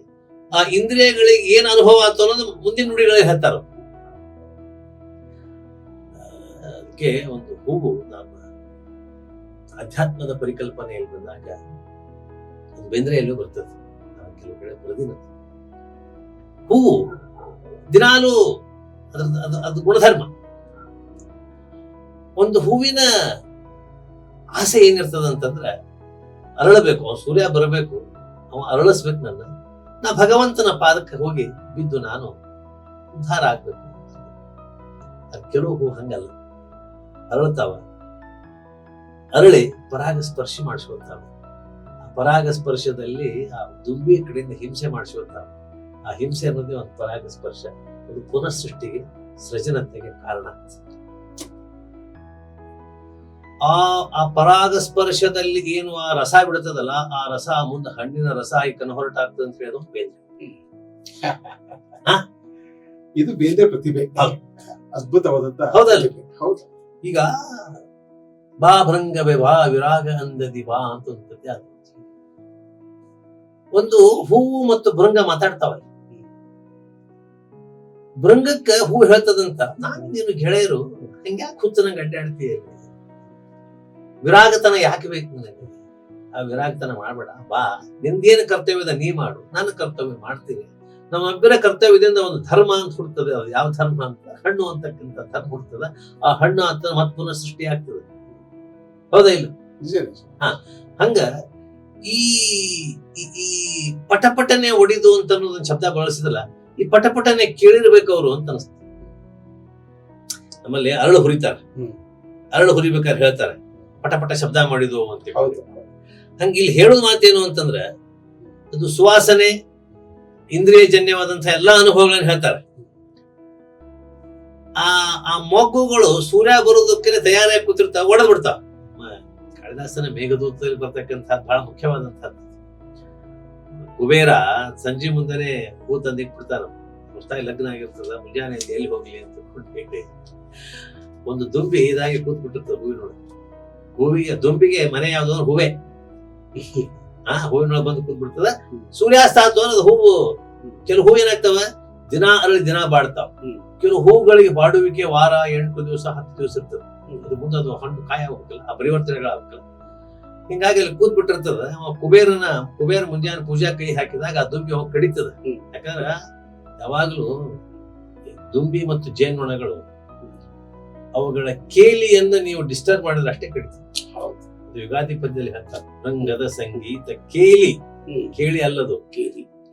ಆ ಇಂದ್ರಿಯಗಳಿಗೆ ಏನ್ ಅನುಭವ ಆಯ್ತು ಅನ್ನೋದು ಮುಂದಿನ ನುಡಿಗಳಿಗೆ ಹೇಳ್ತಾರ. ಅದಕ್ಕೆ ಒಂದು ಹೂವು ನಮ್ಮ ಅಧ್ಯಾತ್ಮದ ಪರಿಕಲ್ಪನೆಯಲ್ಲಿ ಬಂದಾಗ ಅದು ಬೇಂದ್ರೆಯಲ್ಲೂ ಬರ್ತದೆ, ಕೆಲವು ಕಡೆ ಬರೆದಿನ ಹೂವು ದಿನಾಲು ಅದು ಗುಣಧರ್ಮ. ಒಂದು ಹೂವಿನ ಆಸೆ ಏನಿರ್ತದ ಅಂತಂದ್ರೆ ಅರಳಬೇಕು, ಅವ ಸೂರ್ಯ ಬರಬೇಕು, ಅವ ಅರಳಿಸ್ಬೇಕು ನನ್ನ, ನಾ ಭಗವಂತನ ಪಾದಕ್ಕೆ ಹೋಗಿ ಬಿದ್ದು ನಾನು ಉದ್ಧಾರ ಆಗ್ಬೇಕು. ಕೆಲವು ಹೂ ಹಂಗಲ್ಲ, ಅರಳ್ತಾವ, ಅರಳಿ ಪರಾಗ ಸ್ಪರ್ಶಿ ಮಾಡಿಸ್ಕೊತಾವ. ಆ ಪರಾಗ ಸ್ಪರ್ಶದಲ್ಲಿ ಆ ದುಂಬಿ ಕಡೆಯಿಂದ ಹಿಂಸೆ ಮಾಡಿಸ್ಕೊತಾವ. ಆ ಹಿಂಸೆ ಅನ್ನೋದೇ ಒಂದು ಪರಾಗ ಸ್ಪರ್ಶ, ಅದು ಪುನಃ ಸೃಷ್ಟಿಗೆ ಸೃಜನತೆಗೆ ಕಾರಣ. ಆ ಪರಾಗ ಸ್ಪರ್ಶದಲ್ಲಿ ಏನು ಆ ರಸ ಬಿಡುತ್ತದಲ್ಲ, ಆ ರಸ ಮುಂದೆ ಹಣ್ಣಿನ ರಸ ಈ ಕಣ್ಣು ಹೊರಟಾಗ್ತದೆ ಅಂತ ಹೇಳೋದು ಬೇಂದ್ರೆ. ಇದು ಬೇಂದ್ರೆ ಪ್ರತಿಭೆ, ಅದ್ಭುತವಾದಂತ. ಹೌದಲ್ಲ? ಹೌದು. ಈಗ ಬಾ ಭೃಂಗವೇ ಬಾ ವಿರಾಗ ಅಂದದಿ ಬಾ ಅಂತ ಒಂದು ಹೂವು ಮತ್ತು ಭೃಂಗ ಮಾತಾಡ್ತಾವ. ಭೃಂಗಕ್ಕ ಹೂ ಹೇಳ್ತದಂತ, ನಾನು ನೀನು ಗೆಳೆಯರು ಹಂಗ್ಯಾಕೆ ಹುಚ್ಚನಂಗೆ ಅಡ್ಡಾಡ್ತೀಯ, ವಿರಾಗತನ ಯಾಕೆ ಬೇಕು ನನಗೆ, ಆ ವಿರಾಗತನ ಮಾಡ್ಬೇಡ, ಬಾ ನಿಂದೇನು ಕರ್ತವ್ಯದ ನೀ ಮಾಡು, ನನ್ನ ಕರ್ತವ್ಯ ಮಾಡ್ತೀನಿ. ನಮ್ಮಿಬ್ಬರ ಕರ್ತವ್ಯದಿಂದ ಒಂದು ಧರ್ಮ ಅಂತ ಹುಡ್ತದೆ. ಅದು ಯಾವ ಧರ್ಮ ಅಂತ, ಹಣ್ಣು ಅಂತಕ್ಕಂಥ ಧರ್ಮ ಹುಡ್ತದ. ಆ ಹಣ್ಣು ಅಂತ ಮತ್ ಪುನಃ ಸೃಷ್ಟಿ ಆಗ್ತದೆ. ಹೌದಾ ಇಲ್ಲ? ಹಂಗ ಈ ಪಟಪಟನೆ ಒಡಿದು ಅಂತ ಅನ್ನೋದೊಂದು ಶಬ್ದ ಬಳಸಿದಲ್ಲ, ಈ ಪಟಪಟನೆ ಕೇಳಿರ್ಬೇಕು ಅವರು ಅಂತ ಅನಿಸ್ತದೆ. ನಮ್ಮಲ್ಲಿ ಅರಳು ಹುರಿತಾರ, ಅರಳು ಹುರಿಬೇಕಾದ್ರೆ ಹೇಳ್ತಾರೆ ಪಟಪಟ ಶಬ್ದ ಮಾಡಿದ್ವು ಅಂತ. ಹಂಗ ಇಲ್ಲಿ ಹೇಳೋದು ಮಾತೇನು ಅಂತಂದ್ರೆ, ಅದು ಸುವಾಸನೆ ಇಂದ್ರಿಯಜನ್ಯವಾದಂತಹ ಎಲ್ಲಾ ಅನುಭವಗಳನ್ನ ಹೇಳ್ತಾರೆ. ಆ ಮೊಗ್ಗುಗಳು ಸೂರ್ಯ ಬರೋದಕ್ಕೆ ತಯಾರಾಗಿ ಕೂತಿರ್ತಾವ, ಒಡೆದ್ ಬಿಡ್ತಾವ. ಕಾಳಿದಾಸನ ಮೇಘದೂತದಲ್ಲಿ ಬರ್ತಕ್ಕಂಥ ಬಹಳ ಮುಖ್ಯವಾದಂತಹದ್ದು. ಕುಬೇರ ಸಂಜೆ ಮುಂದೆನೆ ಹೂ ತಂದಿಟ್ಬಿಡ್ತಾರ, ಹೊಸದಾಗಿ ಲಗ್ನ ಆಗಿರ್ತದ, ಮುಂಜಾನೆ ಎಲ್ಲಿ ಹೋಗ್ಲಿ ಅಂತ ಒಂದು ದುಂಬಿ ಇದಾಗಿ ಕೂತ್ಬಿಟ್ಟಿರ್ತದ ಹೂವಿನೊಳಗೆ. ದುಂಬಿಗೆ ಮನೆ ಯಾವ್ದು ಹೂವೆ, ಹೂವಿನೊಳಗೆ ಬಂದು ಕೂತ್ಬಿಡ್ತದ. ಸೂರ್ಯಾಸ್ತ ಆತು ಅನ್ನೋದು ಹೂವು. ಕೆಲವು ಹೂ ಏನಾಗ್ತಾವ ದಿನ ಅರಳಿ ದಿನ ಬಾಡ್ತಾವ. ಕೆಲವು ಹೂಗಳಿಗೆ ಬಾಡುವಿಕೆ ವಾರ 8 ದಿವಸ 10 ದಿವಸ ಇರ್ತದೆ. ಅದು ಮುಂದೆ ಅದು ಹಣ್ಣು ಕಾಯ ಹೋಗಲ್ಲ, ಆ ಪರಿವರ್ತನೆಗಳಾಗಲ್ಲ. ಹಿಂಗಾಗಿ ಅಲ್ಲಿ ಕೂತ್ ಬಿಟ್ಟಿರ್ತದ. ಕುಬೇರ ಮುಂಜಾನೆ ಪೂಜಾ ಕೈ ಹಾಕಿದಾಗ ಆ ದುಂಬಿ ಹೋಗಿ ಕಡಿತದ. ಯಾಕಂದ್ರ ಯಾವಾಗ್ಲೂ ದುಂಬಿ ಮತ್ತು ಜೇನುನೊಣಗಳು ಅವುಗಳ ಕೇಲಿಯನ್ನು ನೀವು ಡಿಸ್ಟರ್ಬ್ ಮಾಡಿದ್ರೆ ಅಷ್ಟೇ ಕಡಿತದೆ. ಯುಗಾದಿ ಪದ್ಯದಲ್ಲಿ ಹೇಳ್ತಾರೆ, ರಂಗದ ಸಂಗೀತ ಕೇಲಿ. ಕೇಳಿ ಅಲ್ಲದು,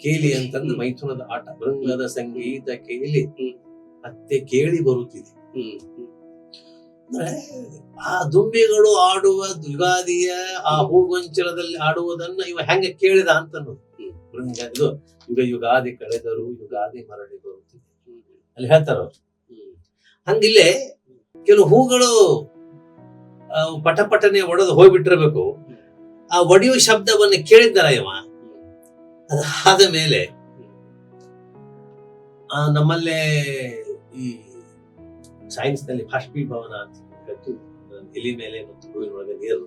ಕೇಲಿ ಅಂತಂದ್ರೆ ಮೈಥುನದ ಆಟ. ರಂಗದ ಸಂಗೀತ ಕೇಲಿ ಮತ್ತೆ ಕೇಳಿ ಬರುತ್ತಿದೆ. ಅಂದ್ರೆ ಆ ದುಂಬಿಗಳು ಆಡುವ ಯುಗಾದಿಯ ಆ ಹೂಗೊಂಚಲದಲ್ಲಿ ಆಡುವುದನ್ನ ಇವ ಹೆಂಗ ಕೇಳಿದ ಅಂತ ಅನ್ನೋದು. ಇದು ಯುಗಾದಿ ಕಳೆದರು ಯುಗಾದಿ ಮರಳಿ ಬರುತ್ತಿದೆ ಅಲ್ಲಿ ಹೇಳ್ತಾರ ಅವ್ರು. ಹಂಗಿಲ್ಲೇ ಕೆಲವು ಹೂಗಳು ಪಟಪಟನೆ ಒಡೆದು ಹೋಗ್ಬಿಟ್ಟಿರ್ಬೇಕು. ಆ ಒಡೆಯುವ ಶಬ್ದವನ್ನು ಕೇಳಿದ್ದಾರ ಇವ. ಅದಾದ ಮೇಲೆ ನಮ್ಮಲ್ಲೇ ಈ ಸೈನ್ಸ್ ನಲ್ಲಿ ಬಾಷ್ಪೀಭವನ ಅಂತ ಹೇಳ್ತು. ಎಲಿ ಮೇಲೆ ಮತ್ತು ಹೂವಿನೊಳಗೆ ನೀರು,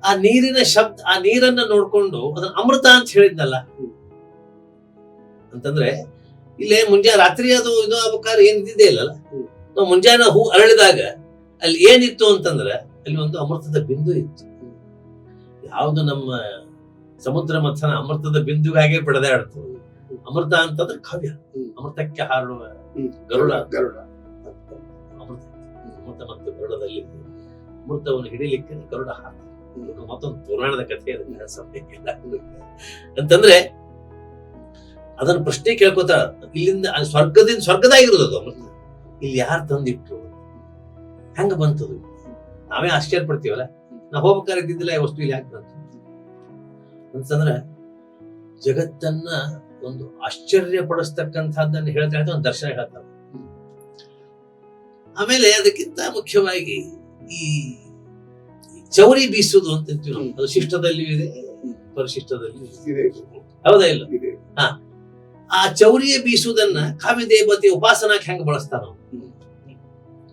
ಆ ನೀರಿನ ಶಬ್ದ, ಆ ನೀರನ್ನ ನೋಡ್ಕೊಂಡು ಅದನ್ನ ಅಮೃತ ಅಂತ ಹೇಳಿದ್ನಲ್ಲ. ಅಂತಂದ್ರೆ ಇಲ್ಲೇ ಮುಂಜಾನೆ ರಾತ್ರಿ ಅದು ಇದು ಆಗ್ಬೇಕಾದ್ರೆ ಏನಿದ್ದೇ ಇಲ್ಲಲ್ಲ. ನಾವು ಮುಂಜಾನೆ ಹೂ ಅರಳಿದಾಗ ಅಲ್ಲಿ ಏನಿತ್ತು ಅಂತಂದ್ರೆ ಅಲ್ಲಿ ಒಂದು ಅಮೃತದ ಬಿಂದು ಇತ್ತು. ಯಾವ್ದು ನಮ್ಮ ಸಮುದ್ರ ಮಥನ ಅಮೃತದ ಬಿಂದುಗಾಗೆ ಪಡೆದಾಡ್ತು. ಅಮೃತ ಅಂತಂದ್ರೆ ಕಾವ್ಯ, ಅಮೃತಕ್ಕೆ ಹಾರುವ ಗರುಡ. ಅಮೃತ ಮತ್ತು ಗರುಡದಲ್ಲಿ ಅಮೃತವನ್ನು ಹಿಡಿಲಿಕ್ಕೆ ಗರುಡ ಹಾರ. ಮತ್ತೊಂದು ಪುರಾಣದ ಕಥೆ ಅಂತಂದ್ರೆ ಅದನ್ನ ಪ್ರಶ್ನೆ ಕೇಳ್ಕೊತ ಇಲ್ಲಿಂದ ಸ್ವರ್ಗದಾಗಿರೋದು ಅದು ಅಮೃತ. ಇಲ್ಲಿ ಯಾರು ತಂದಿಟ್ಟು, ಹೆಂಗ ಬಂತದು? ನಾವೇ ಆಶ್ಚರ್ಯ ಪಡ್ತೀವಲ್ಲ, ನಾವು ಹೋಗ್ಬೇಕಾದ್ರೆ ಇದ್ದಿದ್ದಿಲ್ಲ ಈ ವಸ್ತು ಇಲ್ಲಿ ಯಾಕೆ ಬಂತು ಅಂತಂದ್ರೆ ಜಗತ್ತನ್ನ ಒಂದು ಆಶ್ಚರ್ಯ ಪಡಿಸ್ತಕ್ಕಂಥದ್ದನ್ನು ಹೇಳ್ತಾ ಹೇಳ್ತಾ ಒಂದು ದರ್ಶನ ಹೇಳ್ತಾರೆ. ಆಮೇಲೆ ಅದಕ್ಕಿಂತ ಮುಖ್ಯವಾಗಿ ಈ ಚೌರಿ ಬೀಸುದು ಅಂತ ಅದು ಶಿಷ್ಟದಲ್ಲಿಯೂ ಇದೆ, ಪರಿಶಿಷ್ಟದಲ್ಲಿಯೂ ಇದೆ. ಹೌದಾ ಇಲ್ಲ? ಆ ಚೌರಿಯ ಬೀಸುವುದನ್ನ ಕಾವ್ಯ ದೇವತೆ ಉಪಾಸನಾಕ್ ಹೆಂಗ ಬಳಸ್ತಾರ.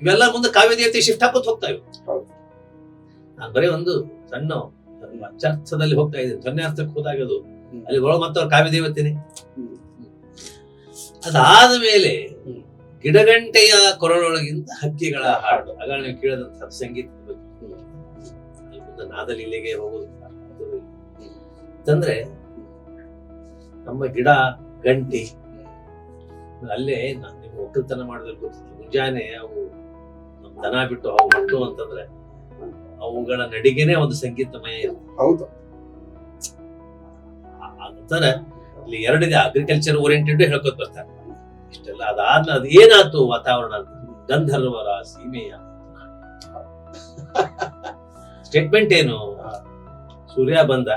ಇವೆಲ್ಲ ಮುಂದೆ ಕಾವ್ಯ ದೇವತೆ ಶಿಫ್ಟ್ ಹಾಕೋತ್ ಹೋಗ್ತಾ ಇವೆ. ಹೌದು. ನಾನು ಬರೀ ಒಂದು ಸಣ್ಣ ಅರ್ಥದಲ್ಲಿ ಹೋಗ್ತಾ ಇದ್ದೀನಿ, ಧ್ವನ್ಯಾರ್ಥಕ್ಕೆ ಹೋದಾಗ ಅದು ಅಲ್ಲಿ ಒಳಗೆ ಮತ್ತೆ ಅವ್ರ ಕಾವ್ಯ ದೇವತೆನೆ. ಅದಾದ ಮೇಲೆ ಗಿಡಗಂಟೆಯ ಕೊರಳೊಳಗಿಂತ ಹಕ್ಕಿಗಳ ಹಾಡು, ಆಗ ನೀವು ಕೇಳಿದಂತಹ ಸಂಗೀತದ ಬಗ್ಗೆ ಮುಂದೆ ನಾದಲೀಲೆಗೆ ಹೋಗೋದು ಅಂತಂದ್ರೆ ನಮ್ಮ ಗಿಡ ಗಂಟಿ ಅಲ್ಲೇ ನೀವು ಒಕ್ಕಲ್ತನ ಮಾಡಿದ್ರೆ ಗೊತ್ತಿತ್ತು, ಮುಂಜಾನೆ ಅವು ನಮ್ ದನ ಬಿಟ್ಟು ಅವು ಹೊಟ್ಟು ಅಂತಂದ್ರೆ ಅವುಗಳ ನಡಿಗೆನೆ ಒಂದು ಸಂಗೀತಮಯ ಇರುತ್ತೆ. ಹೌದು. ಅಂತಾರೆ ಇಲ್ಲಿ ಎರಡಿದೆ, ಅಗ್ರಿಕಲ್ಚರ್ ಓರಿಯೆಂಟೆಡ್ ಹೇಳ್ಕೊತ ಬರ್ತಾರೆ ಇಷ್ಟೆಲ್ಲ. ಅದಾದ್ಮೇಲೆ ಅದು ಏನಾಯ್ತು ವಾತಾವರಣ ಅಂತ, ಗಂಧರ್ವರ ಸೀಮೆಯ ಸ್ಟೇಟ್ಮೆಂಟ್ ಏನು, ಸೂರ್ಯ ಬಂದ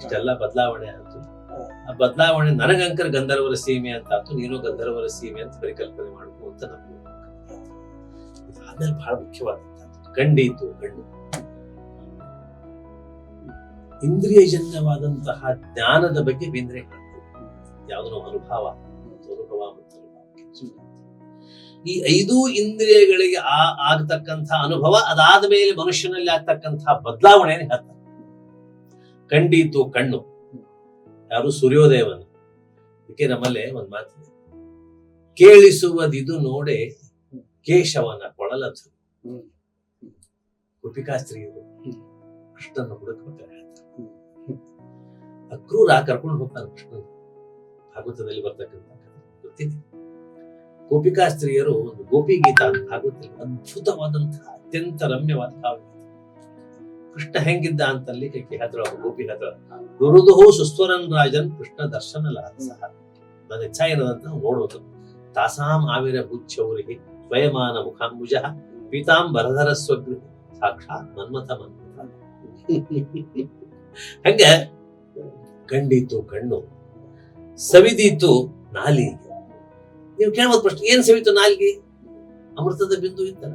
ಇಷ್ಟೆಲ್ಲ ಬದಲಾವಣೆ ಆಯ್ತು. ಆ ಬದಲಾವಣೆ ನನಗಂಕರ್ ಗಂಧರ್ವರ ಸೀಮೆ ಅಂತ ಆಯ್ತು, ನೀನು ಗಂಧರ್ವರ ಸೀಮೆ ಅಂತ ಪರಿಕಲ್ಪನೆ ಮಾಡ್ಕೊ ಅಂತ ನಮ್ಗೆ ಆದ್ಮೇಲೆ ಬಹಳ ಮುಖ್ಯವಾದಂತ ಕಂಡೀತು ಕಣ್ಣು. ಇಂದ್ರಿಯಜನ್ಯವಾದಂತಹ ಜ್ಞಾನದ ಬಗ್ಗೆ ಬೇಂದ್ರೆ ಯಾವುದೋ ಅನುಭವ ಮತ್ತು ಈ 5 ಇಂದ್ರಿಯಗಳಿಗೆ ಆಗ್ತಕ್ಕಂಥ ಅನುಭವ, ಅದಾದ ಮೇಲೆ ಮನುಷ್ಯನಲ್ಲಿ ಆಗ್ತಕ್ಕಂತಹ ಬದಲಾವಣೆ ಹೇಳ್ತಾರೆ. ಕಂಡೀತು ಕಣ್ಣು ಯಾರು, ಸೂರ್ಯೋದಯವನ್ನು. ಅದಕ್ಕೆ ನಮ್ಮಲ್ಲೇ ಒಂದು ಮಾತಿದೆ, ಕೇಳಿಸುವುದಿದು ನೋಡೆ ಕೇಶವನ ಕೊಳಲದು. ಗೋಪಿಕಾಸ್ತ್ರೀಯರು ಕೃಷ್ಣನ ಹುಡುಕ್ಬೇಕಾರೆ ಅಕ್ರೂರ ಕರ್ಕೊಂಡು ಹೋಗ್ತಾನೆ ಕೃಷ್ಣ, ಭಾಗವತದಲ್ಲಿ ಬರ್ತಕ್ಕಂಥ ಗೊತ್ತಿದೆ. ಗೋಪಿಕಾಸ್ತ್ರೀಯರು ಒಂದು ಗೋಪಿ ಗೀತ ಅಂತ ಭಾಗವತದಲ್ಲಿ ಅದ್ಭುತವಾದಂತಹ ಅತ್ಯಂತ ರಮ್ಯವಾದ ಕಾವ್ಯ. ಕೃಷ್ಣ ಹೆಂಗಿದ್ದ ಅಂತಲ್ಲಿ ಹೇಳ್ತಾಳ ಗೋಪಿ ಹೇಳ್ತಾಳ, ರುರುದುಹೋ ಸುಸ್ವರನ್ ರಾಜನ್ ಕೃಷ್ಣ ದರ್ಶನ ಲಾಸಹ. ನನ್ನ ಇಚ್ಛಾ ಏನದಂತ ನೋಡ್ಬೇಕು. ತಾಸಾಂ ಆವಿರ ಬುಚ್ಚೌರಿಗೆ ಸ್ವಯಮಾನ ಮುಖಾಂಬುಜ ಪೀತಾಂಬರಧರ ಸ್ವಗೃಹ ಸಾಕ್ಷಾತ್ ಮನ್ಮಥ ಮನ್ಮಥ. ಹಂಗ ಕಂಡೀತು ಕಣ್ಣು, ಸವಿದೀತು ನಾಲಿಗೆ. ನೀವು ಕೇಳ್ಬೋದು ಪ್ರಶ್ನೆ, ಏನ್ ಸವಿತು ನಾಲಿಗೆ? ಅಮೃತದ ಬಿಂದು ಇತ್ತಲ್ಲ.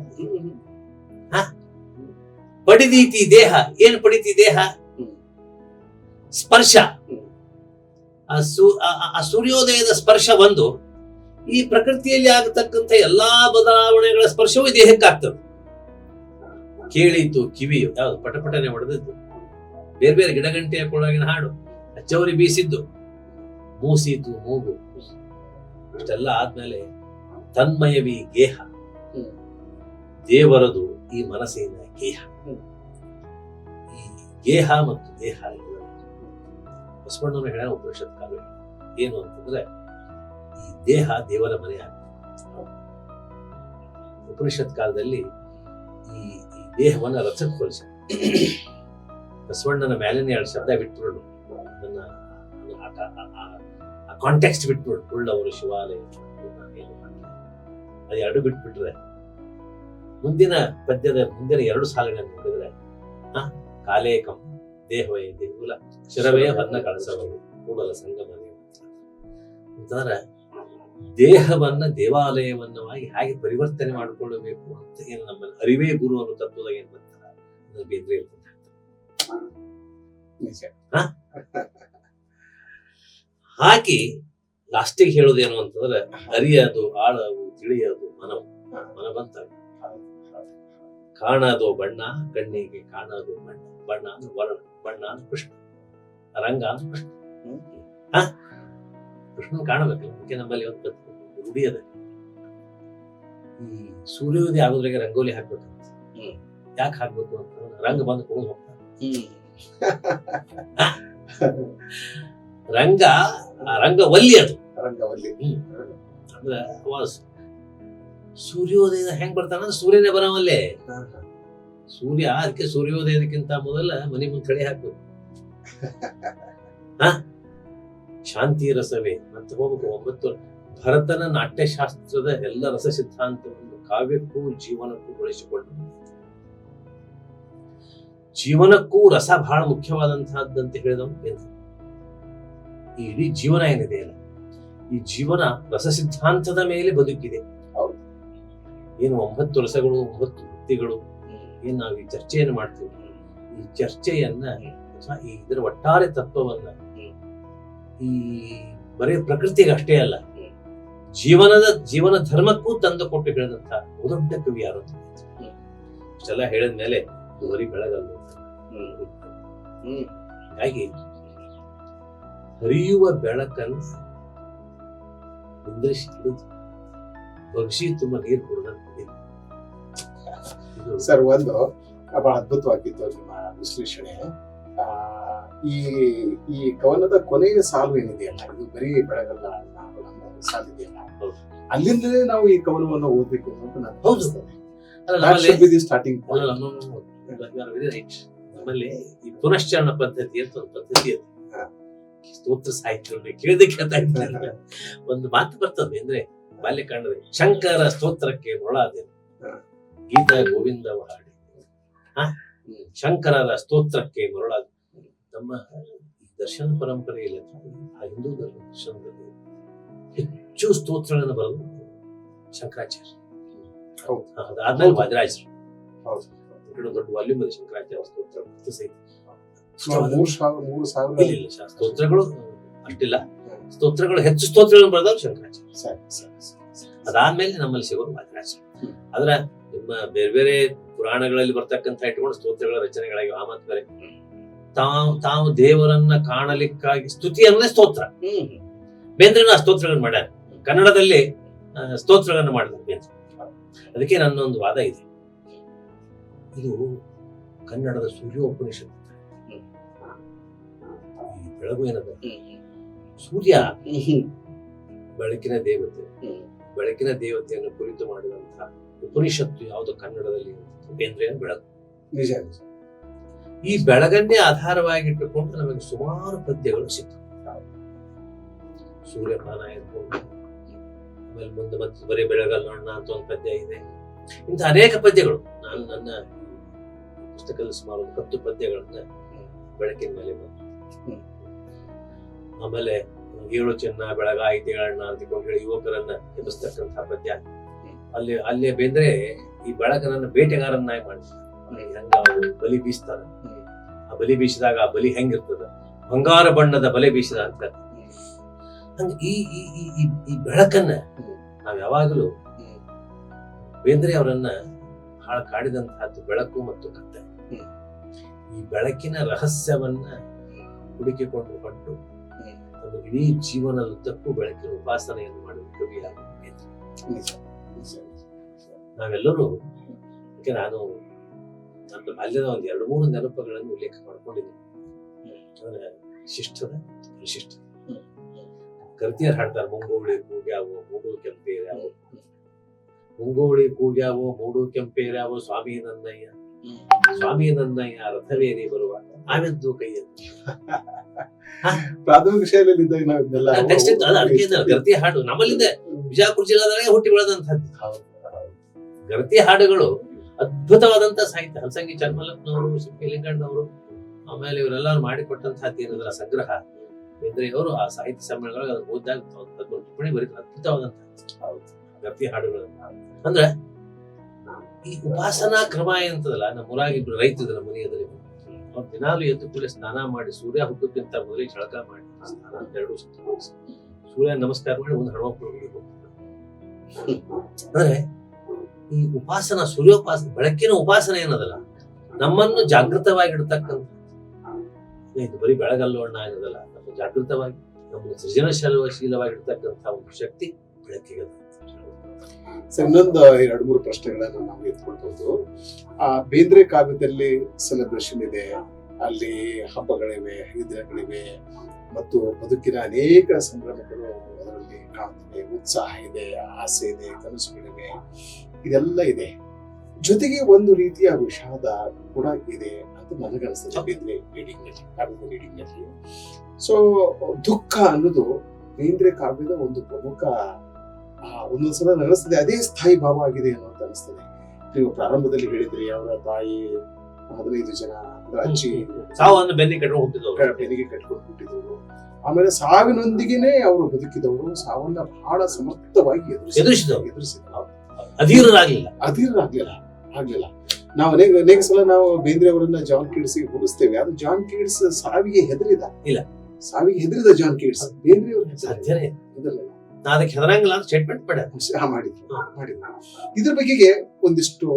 ಪಡಿದೀತಿ ದೇಹ, ಏನ್ ಪಡಿತಿ ದೇಹ? ಸ್ಪರ್ಶ. ಆ ಸೂರ್ಯೋದಯದ ಸ್ಪರ್ಶ ಒಂದು, ಈ ಪ್ರಕೃತಿಯಲ್ಲಿ ಆಗತಕ್ಕಂಥ ಎಲ್ಲಾ ಬದಲಾವಣೆಗಳ ಸ್ಪರ್ಶವೂ ದೇಹಕ್ಕೆ ಆಗ್ತದೆ. ಕೇಳಿತು ಕಿವಿಯು, ಯಾವ್ದು ಪಟಪಟನೆ ಹೊಡೆದಿದ್ದು, ಬೇರೆ ಬೇರೆ ಗಿಡಗಂಟೆಯ ಕೊಳಗಿನ ಹಾಡು, ಚೌರಿ ಬೀಸಿದ್ದು, ಮೂಸೀತು ಮೂಗು. ಇಷ್ಟೆಲ್ಲ ಆದ್ಮೇಲೆ ತನ್ಮಯವೀ ಗೇಹ, ದೇವರದು ಈ ಮನಸ್ಸಿನ ಗೇಹ. ಈ ಗೇಹ ಮತ್ತು ದೇಹ ಬಸವಣ್ಣನ ಹೇಳ ಉಪನಿಷತ್ ಕಾಲ ಏನು ಅಂತಂದ್ರೆ, ಈ ದೇಹ ದೇವರ ಮನೆ ಆಗ್ತದೆ. ಉಪನಿಷತ್ ಕಾಲದಲ್ಲಿ ಈ ದೇಹವನ್ನ ರಥಕ್ಕೆ ಹೋಲಿಸ, ಬಸವಣ್ಣನ ಮೇಲಿನ 2 ಶಬ್ದ ಬಿಟ್ಬಿಡು, ಅದನ್ನ ಕಾಂಟೆಕ್ಸ್ಟ್ ಬಿಟ್ಬಿಡು, ಉಳ್ಳವರು ಶಿವಾಲಯ ಅದು 2 ಬಿಟ್ಬಿಟ್ರೆ ಮುಂದಿನ ಪದ್ಯದ ಮುಂದಿನ 2 ಸಾಲುಗಳನ್ನು ನೋಡಿದ್ರೆ, ಕಾಲೇಕಂ ದೇಹವೇ ದೇಗುಲ ಶಿರವೇ ಹೊನ್ನ ಕಳಸವರು ಕೂಡಲ ಸಂಗಮನೇ ಅಂತಂದ್ರೆ, ದೇಹವನ್ನ ದೇವಾಲಯವನ್ನವಾಗಿ ಹಾಗೆ ಪರಿವರ್ತನೆ ಮಾಡಿಕೊಳ್ಳಬೇಕು ಅಂತ ಏನು ನಮ್ಮಲ್ಲಿ ಅರಿವೇ ಗುರು ಅನ್ನೋ ತತ್ವದಾಗ ಏನ್ ಬರ್ತಾರೆ ಬೇಂದ್ರೆ ಹಾಕಿ ಲಾಸ್ಟಿಗೆ ಹೇಳೋದೇನು ಅಂತಂದ್ರೆ, ಅರಿಯದು ಆಳವು ತಿಳಿಯದು ಮನವು, ಮನ ಬಂತ ಕಾಣದು ಬಣ್ಣ ಕಣ್ಣಿಗೆ ಕಾಣದು ಬಣ್ಣ, ಬಣ್ಣ ಅಂದ್ರೆ ವರ್ಣ, ಬಣ್ಣ ಅಂದ್ರೆ ಕೃಷ್ಣ, ರಂಗ ಅಂದ್ರೆ ಕೃಷ್ಣ. ಕೃಷ್ಣನ್ ಕಾಣಬೇಕಲ್ಲ, ಅದಕ್ಕೆ ನಮ್ಮಲ್ಲಿ ಒಂದು ರೂಢಿ ಅದ, ಈ ಸೂರ್ಯೋದಯ ಆಗೋದ್ರಾಗೆ ರಂಗೋಲಿ ಹಾಕ್ಬೇಕಂತ. ಯಾಕೆ ಹಾಕ್ಬೇಕು ಅಂತ ರಂಗ ಬಂದು ಕೊಡು ಹೋಗ್ತಾನೆ. ರಂಗವಲ್ಲಿ ಅದು ರಂಗವಲ್ಲಿ ಅಂದ್ರೆ ಸೂರ್ಯೋದಯದ ಹೆಂಗ್ ಬರ್ತಾನಂದ್ರೆ ಸೂರ್ಯನೇ ಬರೋವಲ್ಲೇ. ಸೂರ್ಯ ಅದಕ್ಕೆ ಸೂರ್ಯೋದಯದಕ್ಕಿಂತ ಮೊದಲ ಮನೆ ಮುಂದೆ ತಡೆ ಹಾಕ್ಬೇಕು. ಶಾಂತಿ ರಸವೇ ಮತ್ತೆ ಹೋಗ್ಬೇಕು. 9 ಭರತನ ನಾಟ್ಯಶಾಸ್ತ್ರದ ಎಲ್ಲ ರಸ ಸಿದ್ಧಾಂತವನ್ನು ಕಾವ್ಯಕ್ಕೂ ಜೀವನಕ್ಕೂ ಬಳಸಿಕೊಂಡು, ಜೀವನಕ್ಕೂ ರಸ ಬಹಳ ಮುಖ್ಯವಾದಂತಹದ್ದಂತ ಹೇಳಿದವನು ಬೇಂದ್ರೆ. ಈ ಇಡೀ ಜೀವನ ಏನಿದೆ ಅಲ್ಲ, ಈ ಜೀವನ ರಸ ಸಿದ್ಧಾಂತದ ಮೇಲೆ ಬದುಕಿದೆ. ಏನು 9 ರಸಗಳು 9 ವೃತ್ತಿಗಳು ಏನ್ ನಾವು ಈ ಚರ್ಚೆಯನ್ನು ಮಾಡ್ತೀವಿ, ಈ ಚರ್ಚೆಯನ್ನ ಇದರ ಒಟ್ಟಾರೆ ತತ್ವವನ್ನ ಈ ಬರೀ ಪ್ರಕೃತಿಗೆ ಅಷ್ಟೇ ಅಲ್ಲ, ಜೀವನ ಧರ್ಮಕ್ಕೂ ತಂದು ಕೊಟ್ಟು ಹೇಳಿದಂತ ದೊಡ್ಡ ಕವಿ ಯಾರು ಅಂತ ಇಷ್ಟೆಲ್ಲ ಹೇಳಿದ ಮೇಲೆ ಬರೀ ಬೆಳಗಲ್ಲ. ಹಾಗಾಗಿ ಹರಿಯುವ ಬೆಳಕನ್ನು ನಿಂದ್ರಿಸಿ ಬಗ್ಸಿ ತುಂಬಾ ನೀರು ಕುಡಿದ ಸರ್, ಒಂದು ಬಹಳ ಅದ್ಭುತವಾಗಿತ್ತು ನಿಮ್ಮ ವಿಶ್ಲೇಷಣೆ. ಈ ಕವನದ ಕೊನೆಯ ಸಾಲು ಏನಿದೆಯಲ್ಲ, ಇದು ಬರೀ ಬೆಳಗಲ್ಲ ಸಾಲಿದೆಯಲ್ಲ, ಅಲ್ಲಿಂದಲೇ ನಾವು ಈ ಕವನವನ್ನು ಓದಬೇಕು ಅಂತ ನಾನು ಸ್ಟಾರ್ಟಿಂಗ್. ನಮ್ಮಲ್ಲಿ ಈ ಪುನಶ್ಚರಣ ಪದ್ಧತಿ ಅಂತ ಒಂದು ಪದ್ಧತಿ ಅದು. ಸ್ತೋತ್ರ ಸಾಹಿತ್ಯ ಕೇಳಿದೆ ಕೇಳ್ತಾ ಇದ್ದಾರೆ. ಒಂದು ಮಾತು ಬರ್ತದೆ ಅಂದ್ರೆ ಬಾಲ್ಯಕಾಂಡದಲ್ಲಿ, ಶಂಕರ ಸ್ತೋತ್ರಕ್ಕೆ ಮೊಳಾದೆ ಗೀತ ಗೋವಿಂದವ ಹಾಡಿ. ಶಂಕರರ ಸ್ತೋತ್ರಕ್ಕೆ ಮರಳಾದ. ನಮ್ಮ ದರ್ಶನ ಪರಂಪರೆಯಲ್ಲಿ ಆ ಹಿಂದೂ ಧರ್ಮ ದರ್ಶನದಲ್ಲಿ ಹೆಚ್ಚು ಸ್ತೋತ್ರಗಳನ್ನು ಬರೆದು ಶಂಕರಾಚಾರ್ಯ, ಅದಾದ್ಮೇಲೆ ವಾದಿರಾಜರು. ದೊಡ್ಡ ವಾಲ್ಯೂಮ್ ಇದೆ ಶಂಕರಾಚಾರ್ಯ ಸ್ತೋತ್ರ ಸಹಿತ. ಇಲ್ಲ ಸ್ತೋತ್ರಗಳು ಅಷ್ಟಿಲ್ಲ, ಸ್ತೋತ್ರಗಳು ಹೆಚ್ಚು ಸ್ತೋತ್ರಗಳನ್ನು ಬರೆದವ್ರು ಶಂಕರಾಚಾರ್ಯ. ಅದಾದ್ಮೇಲೆ ನಮ್ಮಲ್ಲಿ ಸಿಗೋರು ವಾದಿರಾಜರು. ಆದ್ರ ನಿಮ್ಮ ಬೇರೆ ಬೇರೆ ಪುರಾಣಗಳಲ್ಲಿ ಬರ್ತಕ್ಕಂಥ ಇಟ್ಕೊಂಡು ಸ್ತೋತ್ರಗಳ ರಚನೆಗಳಾಗಿ ಆ ಮಾತು ಬೇರೆ. ತಾವು ದೇವರನ್ನ ಕಾಣಲಿಕ್ಕಾಗಿ ಸ್ತುತಿ ಅನ್ನೋದೇ ಸ್ತೋತ್ರ. ಬೇಂದ್ರೆನೂ ಆ ಸ್ತೋತ್ರಗಳನ್ನು ಮಾಡ್ಯಾರ, ಕನ್ನಡದಲ್ಲಿ ಸ್ತೋತ್ರಗಳನ್ನು ಮಾಡಿದ್ರು ಬೇಂದ್ರೆ. ಅದಕ್ಕೆ ನನ್ನ ಒಂದು ವಾದ ಇದೆ, ಇದು ಕನ್ನಡದ ಸೂರ್ಯೋಪನಿಷತ್ತು. ಈ ಬೆಳಗು ಏನದ, ಸೂರ್ಯ ಬೆಳಕಿನ ದೇವತೆ, ಬೆಳಕಿನ ದೇವತೆಯನ್ನು ಕುರಿತು ಮಾಡಿದಂತಹ ಉಪನಿಷತ್ತು ಯಾವುದು ಕನ್ನಡದಲ್ಲಿ ಬೇಂದ್ರೆ ಬೆಳಕು. ನಿಜ. ಈ ಬೆಳಗನ್ನೇ ಆಧಾರವಾಗಿಟ್ಟುಕೊಂಡು ನಮಗೆ ಸುಮಾರು ಪದ್ಯಗಳು ಸಿಗ್ತವೆ. ಸೂರ್ಯಪಾನ ಇರ್ಬೋದು, ಆಮೇಲೆ ಮುಂದೆ ಮತ್ತೆ ಬರೀ ಬೆಳಗಲ್ಲಣ್ಣ ಅಂತ ಒಂದು ಪದ್ಯ ಇದೆ. ಇಂಥ ಅನೇಕ ಪದ್ಯಗಳು ನಾನು ನನ್ನ ಪುಸ್ತಕದಲ್ಲಿ ಸುಮಾರು 10 ಪದ್ಯಗಳನ್ನ ಬೆಳಕಿನ ಮೇಲೆ ಬಂತು. ಆಮೇಲೆ ಏಳು ಚೆನ್ನ ಬೆಳಗಾಯಿತಿಗಳನ್ನ ಅಂತಿಕೊಂಡು ಹೇಳಿ ಯುವಕರನ್ನ ಎಬ್ಬಿಸ್ತಕ್ಕಂಥ ಪದ್ಯ. ಅಲ್ಲೇ ಬೇಂದ್ರೆ ಈ ಬೆಳಕನನ್ನ ಬೇಟೆಗಾರನ್ನಾಗಿ ಮಾಡ್ತಾರೆ. ಹೆಂಗ ಬಲಿ ಬೀಸ್ತಾರ, ಆ ಬಲಿ ಬೀಸಿದಾಗ ಆ ಬಲಿ ಹೆಂಗಿರ್ತದ, ಬಂಗಾರ ಬಣ್ಣದ ಬಲೆ ಬೀಸಿದ ಅಂತ. ಹಂಗ ಈ ಬೆಳಕನ್ನ ನಾವ್ ಯಾವಾಗಲೂ ಬೇಂದ್ರೆ ಅವರನ್ನ ಹಾಳ ಕಾಡಿದಂತಹದ್ದು ಬೆಳಕು ಮತ್ತು ಕತ್ತಲೆ. ಈ ಬೆಳಕಿನ ರಹಸ್ಯವನ್ನ ಹುಡುಕಿಕೊಂಡು ಹೊರಟು ಅದು ಇಡೀ ಜೀವನದುದ್ದಕ್ಕೂ ಬೆಳಕಿನ ಉಪಾಸನೆಯನ್ನು ಮಾಡಿದ ಕವಿಯಾಗ ಬೇಂದ್ರೆ. ನಾವೆಲ್ಲರೂ, ನಾನು ನನ್ನ ಬಾಲ್ಯದ ಒಂದು 2-3 ನೆನಪುಗಳನ್ನು ಉಲ್ಲೇಖ ಮಾಡ್ಕೊಂಡಿದ್ದೀನಿ. ಅಂದ್ರೆ ಶಿಷ್ಟದ ವಿಶಿಷ್ಟ ಕರ್ತಿಯರ್ ಹಾಡ್ತಾರೆ, ಮುಂಗೋಳಿ ಕೂಗ್ಯಾವೋ ಮೂಡು ಕೆಂಪೇರ್ಯಾವೋ, ಮುಂಗೋಳಿ ಕೂಗ್ಯಾವೋ ಮೂಡು ಕೆಂಪೇರ್ಯಾವೋ, ಸ್ವಾಮಿ ನನ್ನಯ್ಯ ಸ್ವಾಮಿ ನನ್ನಯ್ಯ ರಥವೇರಿ ಬರುವಾಗ ನಾವೆದ್ದು ಕೈಯಲ್ಲಿ. ಪ್ರಾಥಮಿಕ ಶಾಲೆಯಲ್ಲಿ ಇದ್ದಾಗ ನಾವೆಲ್ಲ ಗರ್ತಿ ಹಾಡು ನಮ್ಮಲ್ಲಿಂದ ಬಿಜಾಪುರ ಜಿಲ್ಲಾದಾಗ ಹುಟ್ಟಿ ಬೆಳೆದಂತಹದ್ದು. ಗರ್ತಿ ಹಾಡುಗಳು ಅದ್ಭುತವಾದಂತ ಸಾಹಿತ್ಯ. ಹಲಸಂಗಿ ಚರ್ಮಲಪ್ಪನವರು, ಸಿಪ್ಪಿ ಲಿಂಗಣ್ಣವರು, ಆಮೇಲೆ ಇವರೆಲ್ಲರೂ ಮಾಡಿಕೊಟ್ಟಂತಹದ್ದು ಏನಂದ್ರ ಸಂಗ್ರಹ. ಬೇಂದ್ರೆ ಅವರು ಆ ಸಾಹಿತ್ಯ ಸಮ್ಮೇಳನಗಳು ಅದನ್ನ ಓದಿದಾಗ ಟಿಪ್ಪಣಿ ಬರೀತಾರೆ. ಅದ್ಭುತವಾದಂತ ಗರ್ತಿ ಹಾಡುಗಳು. ಅಂದ್ರೆ ಈ ಉಪಾಸನಾ ಕ್ರಮ ಏನಂತದಲ್ಲ, ನಮ್ಮ ಊರಾಗಿ ಇಬ್ರು ರೈತರು ನಮ್ಮ ಮನೆಯಲ್ಲಿ ಅವ್ರು ದಿನಾಲು ಎದ್ದು ಕೂಡಲೇ ಸ್ನಾನ ಮಾಡಿ, ಸೂರ್ಯ ಹುಟ್ಟಕ್ಕಿಂತ ಮೊದಲಿಗೆ ಜಳಕ ಮಾಡಿ ಸ್ನಾನ 2 ಸುತ್ತ ಸೂರ್ಯ ನಮಸ್ಕಾರ ಮಾಡಿ ಒಂದು ಹಣಮಕ್ಕಳು ಹುಡುಗಿ ಹೋಗ್ತಾರೆ. ಅಂದ್ರೆ ಈ ಉಪಾಸನ, ಸೂರ್ಯೋಪಾಸನ, ಬೆಳಕಿನ ಉಪಾಸನೆ ಏನದಲ್ಲ, ನಮ್ಮನ್ನು ಜಾಗೃತವಾಗಿಡ್ತಕ್ಕಂಥ, ಇದು ಬರೀ ಬೆಳಗಲ್ಲೋಣ ಏನದಲ್ಲ, ನಮ್ಮ ಜಾಗೃತವಾಗಿ ನಮ್ಮನ್ನು ಸೃಜನಶೀಲವಾಗಿಡ್ತಕ್ಕಂಥ ಒಂದು ಶಕ್ತಿ ಬೆಳಕಿಗೆ. ಸರ್, ಇನ್ನೊಂದು 2-3 ಪ್ರಶ್ನೆಗಳನ್ನ ನಾವು ಎತ್ಕೊಳ್ಬಹುದು. ಬೇಂದ್ರೆ ಕಾವ್ಯದಲ್ಲಿ ಸೆಲೆಬ್ರೇಷನ್ ಇದೆ, ಅಲ್ಲಿ ಹಬ್ಬಗಳಿವೆ, ಹರಿದಿನಗಳಿವೆ, ಮತ್ತು ಬದುಕಿನ ಅನೇಕ ಸಂಭ್ರಮಗಳು ಅದರಲ್ಲಿ ಕಾಣ್ತವೆ. ಉತ್ಸಾಹ ಇದೆ, ಆಸೆ ಇದೆ, ಕನಸುಗಳಿವೆ, ಇದೆಲ್ಲ ಇದೆ. ಜೊತೆಗೆ ಒಂದು ರೀತಿಯ ವಿಷಾದ ಕೂಡ ಇದೆ ಅಂತ ನನಗನ್ನಿಸ್ತದೆ ಬೇಂದ್ರೆ ರೀಡಿಂಗ್ ನಲ್ಲಿ, ಕಾವ್ಯದ ರೀಡಿಂಗ್ ನಲ್ಲಿ. ಸೊ ದುಃಖ ಅನ್ನೋದು ಬೇಂದ್ರೆ ಕಾವ್ಯದ ಒಂದು ಪ್ರಮುಖ, ಒಂದೊಂದ್ಸಲ ಅನಿಸ್ತದೆ ಅದೇ ಸ್ಥಾಯಿ ಭಾವ ಆಗಿದೆ ಅನ್ನೋದು ಅನಿಸ್ತದೆ. ನೀವು ಪ್ರಾರಂಭದಲ್ಲಿ ಹೇಳಿದ್ರಿ, ಅವರ ತಾಯಿ 15 ಜನ ಅಂದ್ರೆ ಅಜ್ಜಿ ಸಾವನ್ನು ಬೆನ್ನಿಗೆ ಕಟ್ಕೊಂಡು ಹುಟ್ಟಿದವರು, ಆಮೇಲೆ ಸಾವಿನೊಂದಿಗೆನೆ ಅವರು ಬದುಕಿದವರು, ಸಾವನ್ನ ಬಹಳ ಸಮರ್ಥವಾಗಿ ಎದುರಿಸಿದವರು, ಅಧೀರರಾಗ್ಲಿಲ್ಲ. ನಾವು ಅನೇಕ ಸಲ ನಾವು ಬೇಂದ್ರೆ ಅವರನ್ನ ಜಾನ್ ಕೀಟ್ಸ್ ಹೋಲಿಸ್ತೇವೆ. ಅದು ಜಾನ್ ಕೀಟ್ಸ್ ಸಾವಿಗೆ ಹೆದರಿದ ಜಾನ್ ಕೀಟ್ಸ್, ಬೇಂದ್ರೆ ಅವರು ಹೆದರಲಿಲ್ಲ. ನಾ ಅದಕ್ಕೆ ಹೆದರಂಗಿಲ್ಲ ಅಂತ ಸ್ಟೇಟ್ಮೆಂಟ್ ಬೇಡ. ಮಾಡಿದ್ರು. ಇದ್ರ ಬಗೆಗೆ ಒಂದಿಷ್ಟು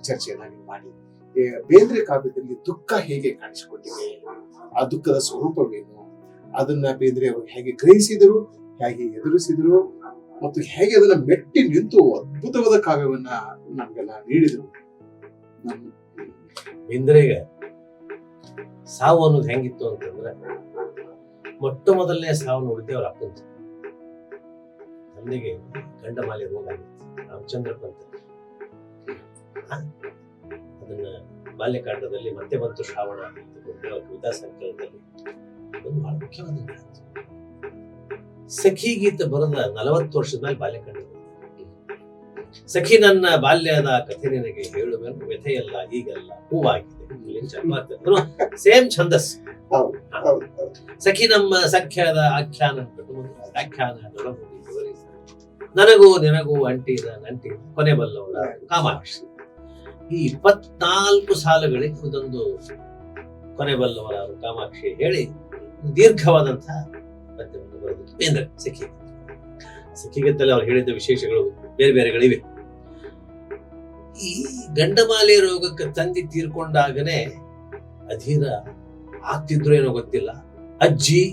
ಚರ್ಚೆಯನ್ನಾಗಿ ಮಾಡಿ, ಬೇಂದ್ರೆ ಕಾವ್ಯದಲ್ಲಿ ದುಃಖ ಹೇಗೆ ಕಾಣಿಸಿಕೊಂಡಿದೆ, ಆ ದುಃಖದ ಸ್ವರೂಪವೇನು, ಅದನ್ನ ಬೇಂದ್ರೆ ಅವರು ಹೇಗೆ ಗ್ರಹಿಸಿದರು, ಹೇಗೆ ಎದುರಿಸಿದರು, ಮತ್ತು ಹೇಗೆ ಅದನ್ನ ಮೆಟ್ಟಿ ನಿಂತು ಅದ್ಭುತವಾದ ಕಾವ್ಯವನ್ನ ನಮ್ಗೆಲ್ಲ ನೀಡಿದರು. ಬೇಂದ್ರೆಗೆ ಸಾವು ಅನ್ನೋದು ಹೆಂಗಿತ್ತು ಅಂತಂದ್ರೆ, ಮೊಟ್ಟ ಮೊದಲನೇ ಸಾವು ನೋಡಿದ್ದೆ ಅವ್ರ ಅಪ್ಪಂತ. ತಂದೆಗೆ ಗಂಡಮಾಲೆ ರೋಗ ಆಗಿತ್ತು, ರಾಮಚಂದ್ರಪ್ಪ ಅಂತ. ಅದನ್ನ ಬಾಲ್ಯಕಾಂಡದಲ್ಲಿ ಮತ್ತೆ ಬಂತು ಶ್ರಾವಣ ಕವಿತಾ ಸಂಕಲನದಲ್ಲಿ ಒಂದು ಬಹಳ ಮುಖ್ಯವಾದ ಸಖಿ ಗೀತ ಬರೆದ 40 ವರ್ಷದ ಮೇಲೆ ಬಾಲ್ಯಕಾಂಡ. ಸಖಿ ನನ್ನ ಬಾಲ್ಯದ ಕಥೆ ನಿನಗೆ ಹೇಳುವೆನು, ವ್ಯಥೆಯಲ್ಲ ಈಗಲ್ಲ ಹೂವಾಗಿದೆ. ಸೇಮ್ ಛಂದಸ್. ಸಖಿ ನಮ್ಮ ಸಖ್ಯದ ಆಖ್ಯಾನ ವ್ಯಾಖ್ಯಾನ ನನಗೂ ನಿನಗೂ ಅಂಟಿದ ನಂಟಿದ ಕೊನೆ ಬಲ್ಲವಳ ಕಾಮಾಕ್ಷಿ. ಈ 24 ಸಾಲುಗಳಿಗೆ ಒಂದೊಂದು ಕೊನೆ ಬಲ್ಲವರ ಕಾಮಾಕ್ಷಿ ಹೇಳಿ ದೀರ್ಘವಾದಂತಹ ಪದ್ಯವನ್ನು ಬರೆದಿತ್ತು ಬೇಂದ್ರೆ ಸಖಿ. ಸಖಿಗತ್ತಲ್ಲಿ ಅವ್ರು ಹೇಳಿದ ವಿಶೇಷಗಳು ಬೇರೆ ಬೇರೆಗಳಿವೆ. ಈ ಗಂಡಮಾಲೆ ರೋಗಕ್ಕೆ ತಂದಿ ತೀರ್ಕೊಂಡಾಗನೇ ಅಧೀರ ಆಗ್ತಿದ್ರು ಏನೋ ಗೊತ್ತಿಲ್ಲ, ಅಜ್ಜಿ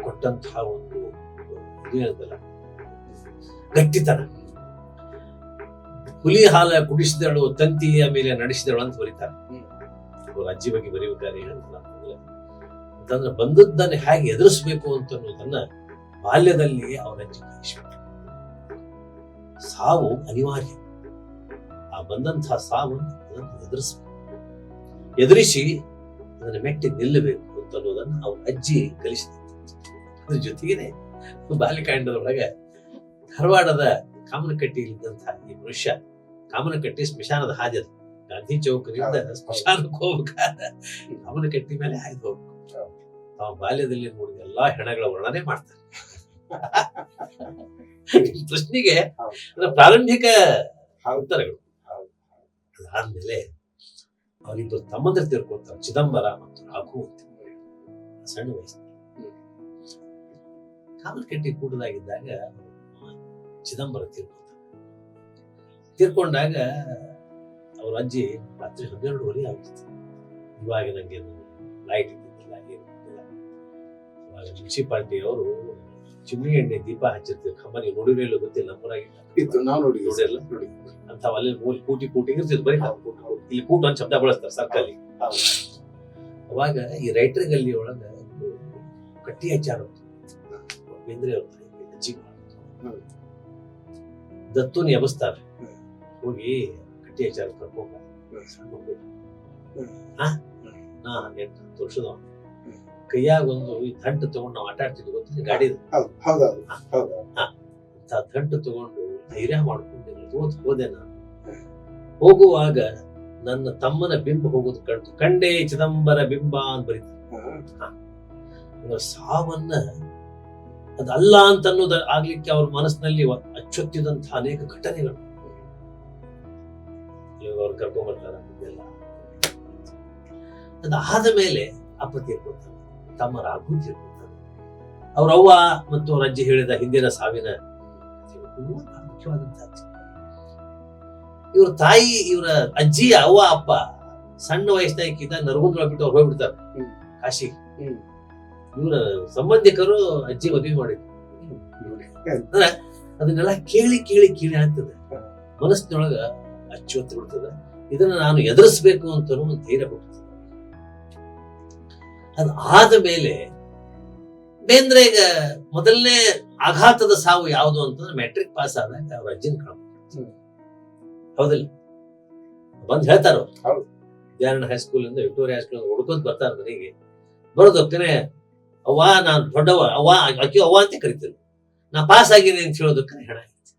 ಕೊಟ್ಟಂತಹ ಒಂದು ಇದೇನದಲ್ಲ ಗಟ್ಟಿತನ. ಹುಲಿ ಹಾಲ ಕುಡಿಸಿದಳು ತಂತಿಯ ಮೇಲೆ ನಡೆಸಿದಳು ಅಂತ ಬರೀತಾರೆ ಅವ್ರ ಅಜ್ಜಿ ಬಗ್ಗೆ ಬರೀಬೇಕಾದ್ರೆ. ಅಂತಂದ್ರೆ ಬಂದದ್ದನ್ನ ಹೇಗೆ ಎದುರಿಸ್ಬೇಕು ಅಂತ ಅನ್ನೋದನ್ನ ಬಾಲ್ಯದಲ್ಲಿ ಅವರ ಅಜ್ಜಿ ಕಲಿಸ್ಬಿಟ್ರು. ಸಾವು ಅನಿವಾರ್ಯ, ಆ ಬಂದಂತಹ ಸಾವನ್ನು ಎದುರಿಸಿ ಅದನ್ನ ಮೆಟ್ಟಿ ನಿಲ್ಲಬೇಕು ಅಂತ ಅನ್ನೋದನ್ನ ಅವ್ರ ಅಜ್ಜಿ ಕಲಿಸಿದ. ಅದ್ರ ಜೊತೆಗೇನೆ ಬಾಲ್ಯಕಾಂಡದೊಳಗೆ ಧಾರವಾಡದ ಕಾಮನಕಟ್ಟಿಯಲ್ಲಿದ್ದಂತಹ ಈ ಮನುಷ್ಯ, ಕಾಮನಕಟ್ಟಿ ಸ್ಮಶಾನದ ಹಾದಿ ಅದು, ಗಾಂಧಿ ಚೌಕದಿಂದ ಸ್ಮಶಾನಕ್ಕೆ ಹೋಗ್ಬೇಕಾದ್ರೆ ಕಾಮನಕಟ್ಟಿ ಮೇಲೆ ಹಾಯ್ದು ಹೋಗ್ಬೇಕು. ತಾವು ಬಾಲ್ಯದಲ್ಲಿ ನೋಡಿದ ಎಲ್ಲಾ ಹೆಣಗಳ ವರ್ಣನೆ ಮಾಡ್ತಾರೆ. ಪ್ರಶ್ನೆಗೆ ಪ್ರಾರಂಭಿಕ ಉತ್ತರಗಳು. ಅದಾದ್ಮೇಲೆ ಅವರಿಬ್ಬರು ತಮ್ಮಂದ್ರೆ ತಿರ್ಕೊತಾರೆ, ಚಿದಂಬರ ಮತ್ತು ರಾಘು ಅಂತ. ಸಣ್ಣ ವಯಸ್ಸು ಕಾಮನಕಟ್ಟಿ ಕೂಡದಾಗಿದ್ದಾಗ ಚಿದಂಬರ ತೀರ್ಕೊಂಡಾಗ ಅವ್ರ ಅಜ್ಜಿ ರಾತ್ರಿ 12:30 ಆಗ್ತಿತ್ತು. ಇವಾಗ ನಂಗೆ ಲೈಟ್ ಇದ್ದಿದ್ದಿಲ್ಲ, ಏನಿದ್ದಿಲ್ಲ. ಇವಾಗ ಮುನ್ಸಿಪಾಲಿಟಿ ಅವರು ಚಿಮ್ನಿ ಎಣ್ಣೆ ದೀಪ ಹಚ್ಚಿರ್ತೀವಿ, ಕಂಬನಿ ನೋಡಿರೋ ಇಲ್ಲ ಗೊತ್ತಿಲ್ಲ, ನಮ್ಮೂರಾಗಿತ್ತು, ನಾವು ನೋಡಿಲ್ಲ ಅಂತ. ಅಲ್ಲಿ ಮೂಲ ಕೂಟಿ ಇರ್ತಿದ್ರು, ಬರೀ ಇಲ್ಲಿ ಕೂಟ ಅಂತ ಶಬ್ದ ಬಳಸ್ತಾರೆ ಸರ್ಕಲ್ಲಿ. ಅವಾಗ ಈ ರೈಟರ್ ಗಲ್ಲಿ ಒಳಗ ಕಟ್ಟಿ ಹಚ್ಚಾರ ಬೇಂದ್ರೆ ಅವ್ರ ಅಜ್ಜಿ ದತ್ತುನ ಎಬಸ್ತಾರೆ. ಹೋಗಿ ಕಟ್ಟಿ ಹಚ್ಚಾರ ಕರ್ಕೊಂಡ ನಾ 18 ವರ್ಷದ ಕೈಯಾಗ ಒಂದು ಈ ದಂಟು ತಗೊಂಡು ನಾವು ಆಟ ಆಡ್ತಿದ್ವಿ ಗೊತ್ತಿಲ್ಲ, ಗಾಡಿ ದಂಟು ತಗೊಂಡು ಧೈರ್ಯ ಮಾಡ್ಕೊಂಡು ಹೋದೆ. ನಾನು ಹೋಗುವಾಗ ನನ್ನ ತಮ್ಮನ ಬಿಂಬ ಹೋಗೋದು ಕಂಡೇ ಚಿದಂಬರ ಬಿಂಬ ಅಂತ ಬರೀತಾರೆ. ಸಾವನ್ನ ಅದಲ್ಲ ಅಂತ ಅನ್ನೋದು ಆಗ್ಲಿಕ್ಕೆ ಅವ್ರ ಮನಸ್ಸಿನಲ್ಲಿ ಅಚ್ಚೊತ್ತಿದಂತಹ ಅನೇಕ ಘಟನೆಗಳು ಅವ್ರು ಕರ್ಕೊಂಡ್ಬರ್ತಾರೆ. ಅದಾದ ಮೇಲೆ ಅಪ್ಪ ತೀರ್ಕೊತಾನೆ, ತಮ್ಮ ರಾಘು ತೀರ್ಕೊತಾನೆ. ಅವ್ರ ಅವ್ವ ಮತ್ತು ಅವ್ರ ಅಜ್ಜಿ ಹೇಳಿದ ಹಿಂದಿನ ಸಾವಿನ ಮುಖ್ಯವಾದಂತಹ. ಇವ್ರ ತಾಯಿ, ಇವರ ಅಜ್ಜಿ, ಅವ್ವ, ಅಪ್ಪ ಸಣ್ಣ ವಯಸ್ಸಿನಾಗಿದ್ದ ನರಗುಂದ್ರ ಬಿಟ್ಟು ಅವ್ರು ಹೋಗ್ಬಿಡ್ತಾರೆ ಕಾಶಿ. ಇವರ ಸಂಬಂಧಿಕರು ಅಜ್ಜಿ ಮದುವೆ ಮಾಡಿದ್ರು. ಅಂದ್ರೆ ಅದನ್ನೆಲ್ಲ ಕೇಳಿ ಕೇಳಿ ಕೇಳಿ ಆಗ್ತದೆ, ಮನಸ್ಸಿನೊಳಗ ಅಚ್ಚೊತ್ತು ಬಿಡ್ತದೆ. ಇದನ್ನ ನಾನು ಎದುರಿಸ್ಬೇಕು ಅಂತ ಒಂದು ಧೈರ್ಯ ಕೊಡ್ತದೆ. ಅದಾದ ಮೇಲೆ ಬೇಂದ್ರೆಗ ಮೊದಲನೇ ಆಘಾತದ ಸಾವು ಯಾವುದು ಅಂತಂದ್ರೆ ಮ್ಯಾಟ್ರಿಕ್ ಪಾಸ್ ಆದಾಗ ಅವ್ರ ಅಜ್ಜಿನ ಕಾಣ್ಬೋದು. ಹೌದಿಲ್ಲ? ಬಂದ್ ಹೇಳ್ತಾರ ವಿದ್ಯಾರಣ್ಯ ಹೈಸ್ಕೂಲ್ ಇಂದ ವಿಕ್ಟೋರಿಯಾ ಹೈಸ್ಕೂಲ್ ಹುಡ್ಕೊಂತ ಬರ್ತಾರ ಮನೆಗೆ. ಬರೋದಕ್ಕನೆ ಅವ್ವ ನಾನು ದೊಡ್ಡವ, ಅವ್ವ ಅಕ್ಕಿ ಅವ್ವ ಅಂತ ಕರಿತಿದ್ರು. ನಾ ಪಾಸ್ ಆಗಿನಿ ಅಂತ ಹೇಳೋದಕ್ಕೆ ಹೆಣ ಆಯ್ತು.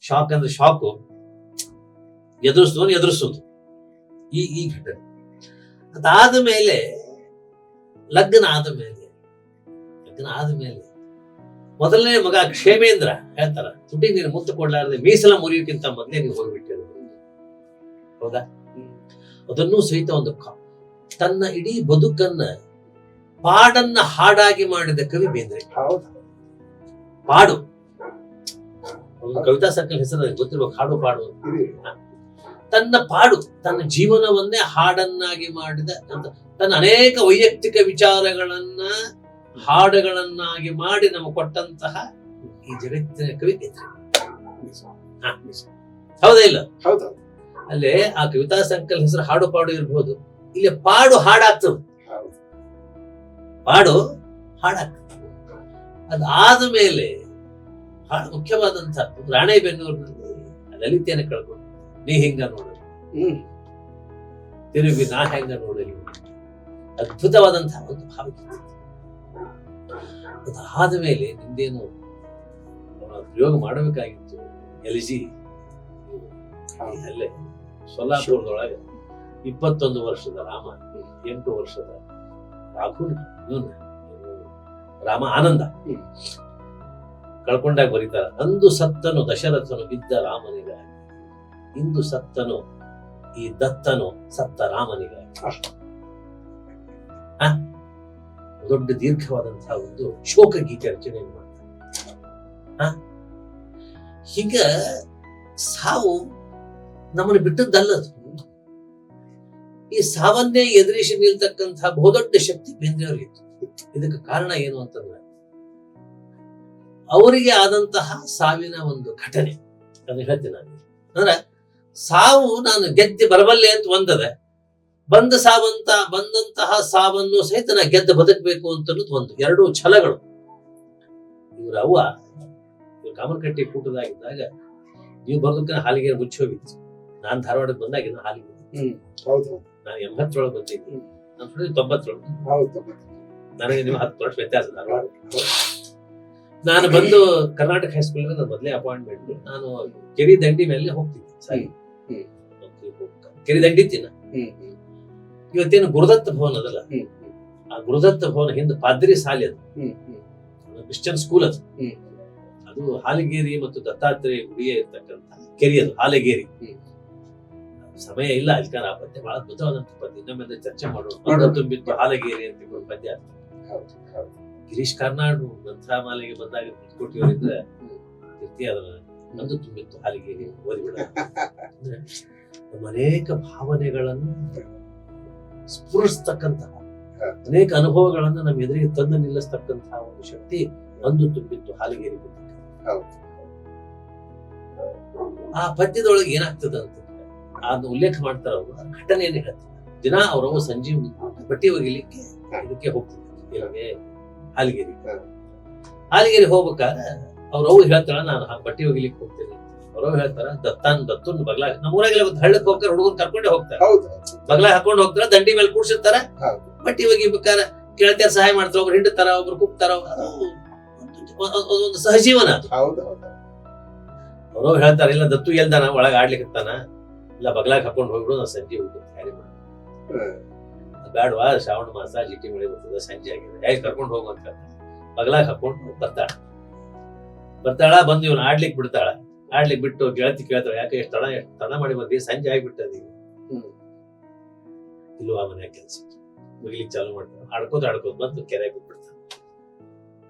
ಶಾಕ್ ಅಂದ್ರೆ ಶಾಕು, ಎದುರಿಸೋದು ಈ ಘಟನೆ. ಅದಾದ ಮೇಲೆ ಲಗ್ನ ಆದ ಮೇಲೆ ಮೊದಲನೇ ಮಗ ಕ್ಷೇಮೇಂದ್ರ ಹೇಳ್ತಾರ, ತುಟಿ ನೀನು ಮುತ್ತು ಕೊಡ್ಲಾರದೆ ಮೀಸಲ ಮುರಿಯೋಕ್ಕಿಂತ ಮೊದಲೇ ನೀವು ಹೋಗ್ಬಿಟ್ಟಿರು. ಹೌದಾ? ಅದನ್ನೂ ಸಹಿತ ಒಂದು ತನ್ನ ಇಡೀ ಬದುಕನ್ನ ಪಾಡನ್ನ ಹಾಡಾಗಿ ಮಾಡಿದ ಕವಿ ಬೇಂದ್ರೆ. ಪಾಡು, ಒಂದು ಕವಿತಾ ಸಂಕಲನ ಹೆಸರು ನನಗೆ ಗೊತ್ತಿರ್ಬೇಕು, ಹಾಡು ಪಾಡು. ತನ್ನ ಪಾಡು, ತನ್ನ ಜೀವನವನ್ನೇ ಹಾಡನ್ನಾಗಿ ಮಾಡಿದ, ತನ್ನ ಅನೇಕ ವೈಯಕ್ತಿಕ ವಿಚಾರಗಳನ್ನ ಹಾಡುಗಳನ್ನಾಗಿ ಮಾಡಿ ನಮಗೆ ಕೊಟ್ಟಂತಹ ಈ ಜಗತ್ತಿನ ಕವಿ ಬೇಂದ್ರೆ. ಹೌದಾ ಇಲ್ಲ? ಹೌದು. ಅಲ್ಲೇ ಆ ಕವಿತಾ ಸಂಕಲನ ಹೆಸರು ಹಾಡು ಪಾಡು ಇರ್ಬೋದು, ಇಲ್ಲಿ ಪಾಡು ಹಾಡಾಗ್ತದೆ, ಪಾಡು ಹಾಡಾಗ್ತದೆ. ಅದಾದ ಮೇಲೆ ಬಹಳ ಮುಖ್ಯವಾದಂತಹ ರಾಣೆಬೆನ್ನೂರಿನಲ್ಲಿ ಲಲಿತೆಯನ್ನು ಕಳ್ಕೊಂಡು ನೀ ಹಿಂಗ ನೋಡಲಿ, ತಿರುಗಿ ನಾ ಹೆಂಗ ನೋಡಲಿ, ಅದ್ಭುತವಾದಂತಹ ಒಂದು ಭಾವಗೀತೆ. ಅದಾದ ಮೇಲೆ ನಿಂದೇನು ಪ್ರಯೋಗ ಮಾಡಬೇಕಾಗಿತ್ತು. LG ಅಲ್ಲೇ ಸೊಲ್ಲಾಪುರದೊಳಗೆ 21 ವರ್ಷದ ರಾಮ, 8 ವರ್ಷದ ರಾಘುಲ್, ರಾಮ ಆನಂದ ಕಳ್ಕೊಂಡಾಗ ಬರೀತಾರ, ಅಂದು ಸತ್ತನು ದಶರಥನು ಇದ್ದ ರಾಮನಿಗಾಗಿ, ಇಂದು ಸತ್ತನು ಈ ದತ್ತನು ಸತ್ತ ರಾಮನಿಗಾಗಿ. ದೊಡ್ಡ ದೀರ್ಘವಾದಂತಹ ಒಂದು ಶೋಕ ಗೀತೆ ರಚನೆಯನ್ನು ಮಾಡ್ತಾರೆ. ಹೀಗ ಸಾವು ನಮ್ಮನ್ನು ಬಿಟ್ಟದ್ದಲ್ಲದು. ಈ ಸಾವನ್ನೇ ಎದುರಿಸಿ ನಿಲ್ತಕ್ಕಂತಹ ಬಹುದೊಡ್ಡ ಶಕ್ತಿ ಬೇಂದ್ರೆಯವರಿಗಿತ್ತು. ಇದಕ್ಕೆ ಕಾರಣ ಏನು ಅಂತಂದ್ರೆ ಅವರಿಗೆ ಆದಂತಹ ಸಾವಿನ ಒಂದು ಘಟನೆ. ಅದನ್ನ ಹೇಳ್ತೀನಿ ನಾನು. ಅಂದ್ರೆ ಸಾವು ನಾನು ಗೆದ್ದು ಬರಬಲ್ಲೆ ಅಂತ ಒಂದದ, ಬಂದಂತಹ ಸಾವನ್ನು ಸಹಿತ ನಾ ಗೆದ್ದು ಬದುಕಬೇಕು ಅಂತ ಒಂದು, ಎರಡು ಛಲಗಳು. ಇವ್ರ ಅವ್ವ ಕಾಮನಕಟ್ಟಿ ಕೂಟದಾಗಿದ್ದಾಗ ನೀವು ಬರೋದಕ್ಕೆ ಹಾಲಿಗೆ ಮುಚ್ಚಿ ಹೋಗಿತ್ತು. ನಾನ್ ಧಾರವಾಡಕ್ಕೆ ಬಂದಾಗ ಹಾಲಿಗೆ ನಾನು 80 ಬಂದಿದ್ದೀನಿ, ನನ್ನ 90. ನನಗೆ ನೀವು 10 ವರ್ಷ ವ್ಯತ್ಯಾಸ. ಧಾರವಾಡ ನಾನು ಬಂದು ಕರ್ನಾಟಕ ಹೈಸ್ಕೂಲ್ ಮೊದಲೇ ಅಪಾಯಿಂಟ್ಮೆಂಟ್. ನಾನು ಕೆರಿ ದಂಡಿ ಮೇಲೆ ಹೋಗ್ತಿದ್ದೆ, ಸಾರಿ ಕೆರಿ ದಂಡಿ ತಿನ್ನ. ಇವತ್ತೇನು ಗುರುದತ್ತ ಭವನ್ ಅದಲ್ಲ, ಆ ಗುರುದತ್ತ ಭವನ ಹಿಂದೆ ಪಾದ್ರಿ ಸಾಲಿ ಅದು, ಕ್ರಿಶ್ಚಿಯನ್ ಸ್ಕೂಲ್ ಅದು. ಅದು ಹಾಲಗೇರಿ ಮತ್ತು ದತ್ತಾತ್ರೇಯ ಗುಡಿಯೇ ಇರ್ತಕ್ಕಂಥ ಕೆರಿ ಅದು, ಹಾಲಗೇರಿ. ಸಮಯ ಇಲ್ಲ, ಅದಕ್ಕೆ ಆ ಪದ್ಯ ಬಹಳ ಅದ್ಭುತವಾದಂತ ಪದ್ಯ. ಇನ್ನೊಮ್ಮೆ ಚರ್ಚೆ ಮಾಡೋಣ. ತುಂಬಿತ್ತು ಹಾಲಗೇರಿ ಅಂತ ಪದ್ಯ. ಗಿರೀಶ್ ಕಾರ್ನಾಡ್ ಗ್ರಂಥಮಾಲೆಗೆ ಬಂದಾಗ ಕುತ್ಕೊಟ್ಟಿಯವರಿದ್ರೆ ಕೀರ್ತಿ ಅದನ್ನ ಒಂದು ತುಂಬಿತ್ತು ಹಾಲಿಗೇರಿ ಓದಿಬಿಡ. ಅಂದ್ರೆ ನಮ್ಮ ಅನೇಕ ಭಾವನೆಗಳನ್ನು ಸ್ಫುರಿಸ್ತಕ್ಕಂತಹ, ಅನೇಕ ಅನುಭವಗಳನ್ನು ನಮ್ಮ ಎದುರಿಗೆ ತಂದು ನಿಲ್ಲಿಸ್ತಕ್ಕಂತಹ ಒಂದು ಶಕ್ತಿ ಒಂದು ತುಂಬಿತ್ತು ಹಾಲಿಗೇರಿ. ಆ ಪದ್ಯದೊಳಗೆ ಏನಾಗ್ತದೆ ಅಂತಂದ್ರೆ ಅದನ್ನ ಉಲ್ಲೇಖ ಮಾಡ್ತಾರ ಅವರು, ಘಟನೆಯನ್ನು ಹೇಳ್ತಾರೆ. ದಿನ ಅವರವ ಸಂಜೆ ಬಟ್ಟೆ ಒಗಿಲಿಕ್ಕೆ ಇದಕ್ಕೆ ಹೋಗ್ತಿದ್ರು, ಇಲ್ಲಿಗೆ ಹಾಲಿಗೇರಿ ಹೋಗ್ಬೇಕಾದ್ರೆ ಅವ್ರವ್ ಹೇಳ್ತಾಳ ನಾನು ಬಟ್ಟೆ ಒಗಿಲಿಕ್ಕೆ ಹೋಗ್ತೇನೆ. ಅವ್ರವ್ ಹೇಳ್ತಾರ ದತ್ತನ್ ಬಗ್ಲಾಗ, ನಮ್ಮ ಊರಾಗೆಲ್ಲ ಹಳ್ಳಕ್ ಹೋಗ್ತಾರೆ, ಹುಡುಗರು ಕರ್ಕೊಂಡೇ ಹೋಗ್ತಾರೆ, ಬಗ್ಲಾಗ ಹಾಕೊಂಡು ಹೋಗ್ತಾರ, ದಂಡಿ ಮೇಲೆ ಕೂಡ್ಸಿರ್ತಾರ, ಬಟ್ಟೆ ಒಗಿಬೇಕಾರೆ ಕೇಳ್ತಾರ, ಸಹಾಯ ಮಾಡ್ತಾರ, ಒಬ್ರು ಹಿಂಡ್ತಾರ, ಒಬ್ರು ಕುಗ್ತಾರ. ಒಂದು ಸಹಜೀವನ ಅದು. ಅವ್ರವ್ ಹೇಳ್ತಾರ, ಇಲ್ಲ ದತ್ತು ಎಲ್ದಾನ ಒಳಗ ಆಡ್ಲಿಕ್ಕತ್ತಾನ, ಇಲ್ಲ ಬಗ್ಲಾಗ ಹಾಕೊಂಡು ಹೋಗ್ಬಿಡು, ನಾವು ಸಂಜೆ ಹೋಗ್ಬೇಕು, ಕ್ಯಾರಿ ಮಾಡ ಬ್ಯಾಡ್ವಾ, ಶ್ರಾವಣ ಮಾಸ ಜಿಟ್ಟಿ ಮಳೆ ಬರ್ತದ, ಸಂಜೆ ಆಗಿದೆ, ಹೇಗೆ ಕರ್ಕೊಂಡು ಹೋಗುವಂತ ಬಗ್ಲಾಗ ಹಾಕೊಂಡು ಬರ್ತಾಳ. ಬಂದು ಇವನು ಆಡ್ಲಿಕ್ಕೆ ಬಿಡ್ತಾಳ. ಆಡ್ಲಿಕ್ಕೆ ಬಿಟ್ಟು ಗೆಳತಿ ಕೇಳ್ತಾಳ, ಯಾಕೆ ಎಷ್ಟು ತಡ ಮಾಡಿ ಬಂದಿ, ಸಂಜೆ ಆಗಿಬಿಟ್ಟದ ಈಗ ಇಲ್ವಾ ಮನೆ ಕೆಲಸ ಮುಗಿಲಿಕ್ಕೆ ಚಾಲು ಮಾಡ್ತಾಳ. ಆಡ್ಕೋದ್ ಬಂದು ಕೆರೆಯಾಗಿ ಬಿಟ್ಬಿಡ್ತಾಳ.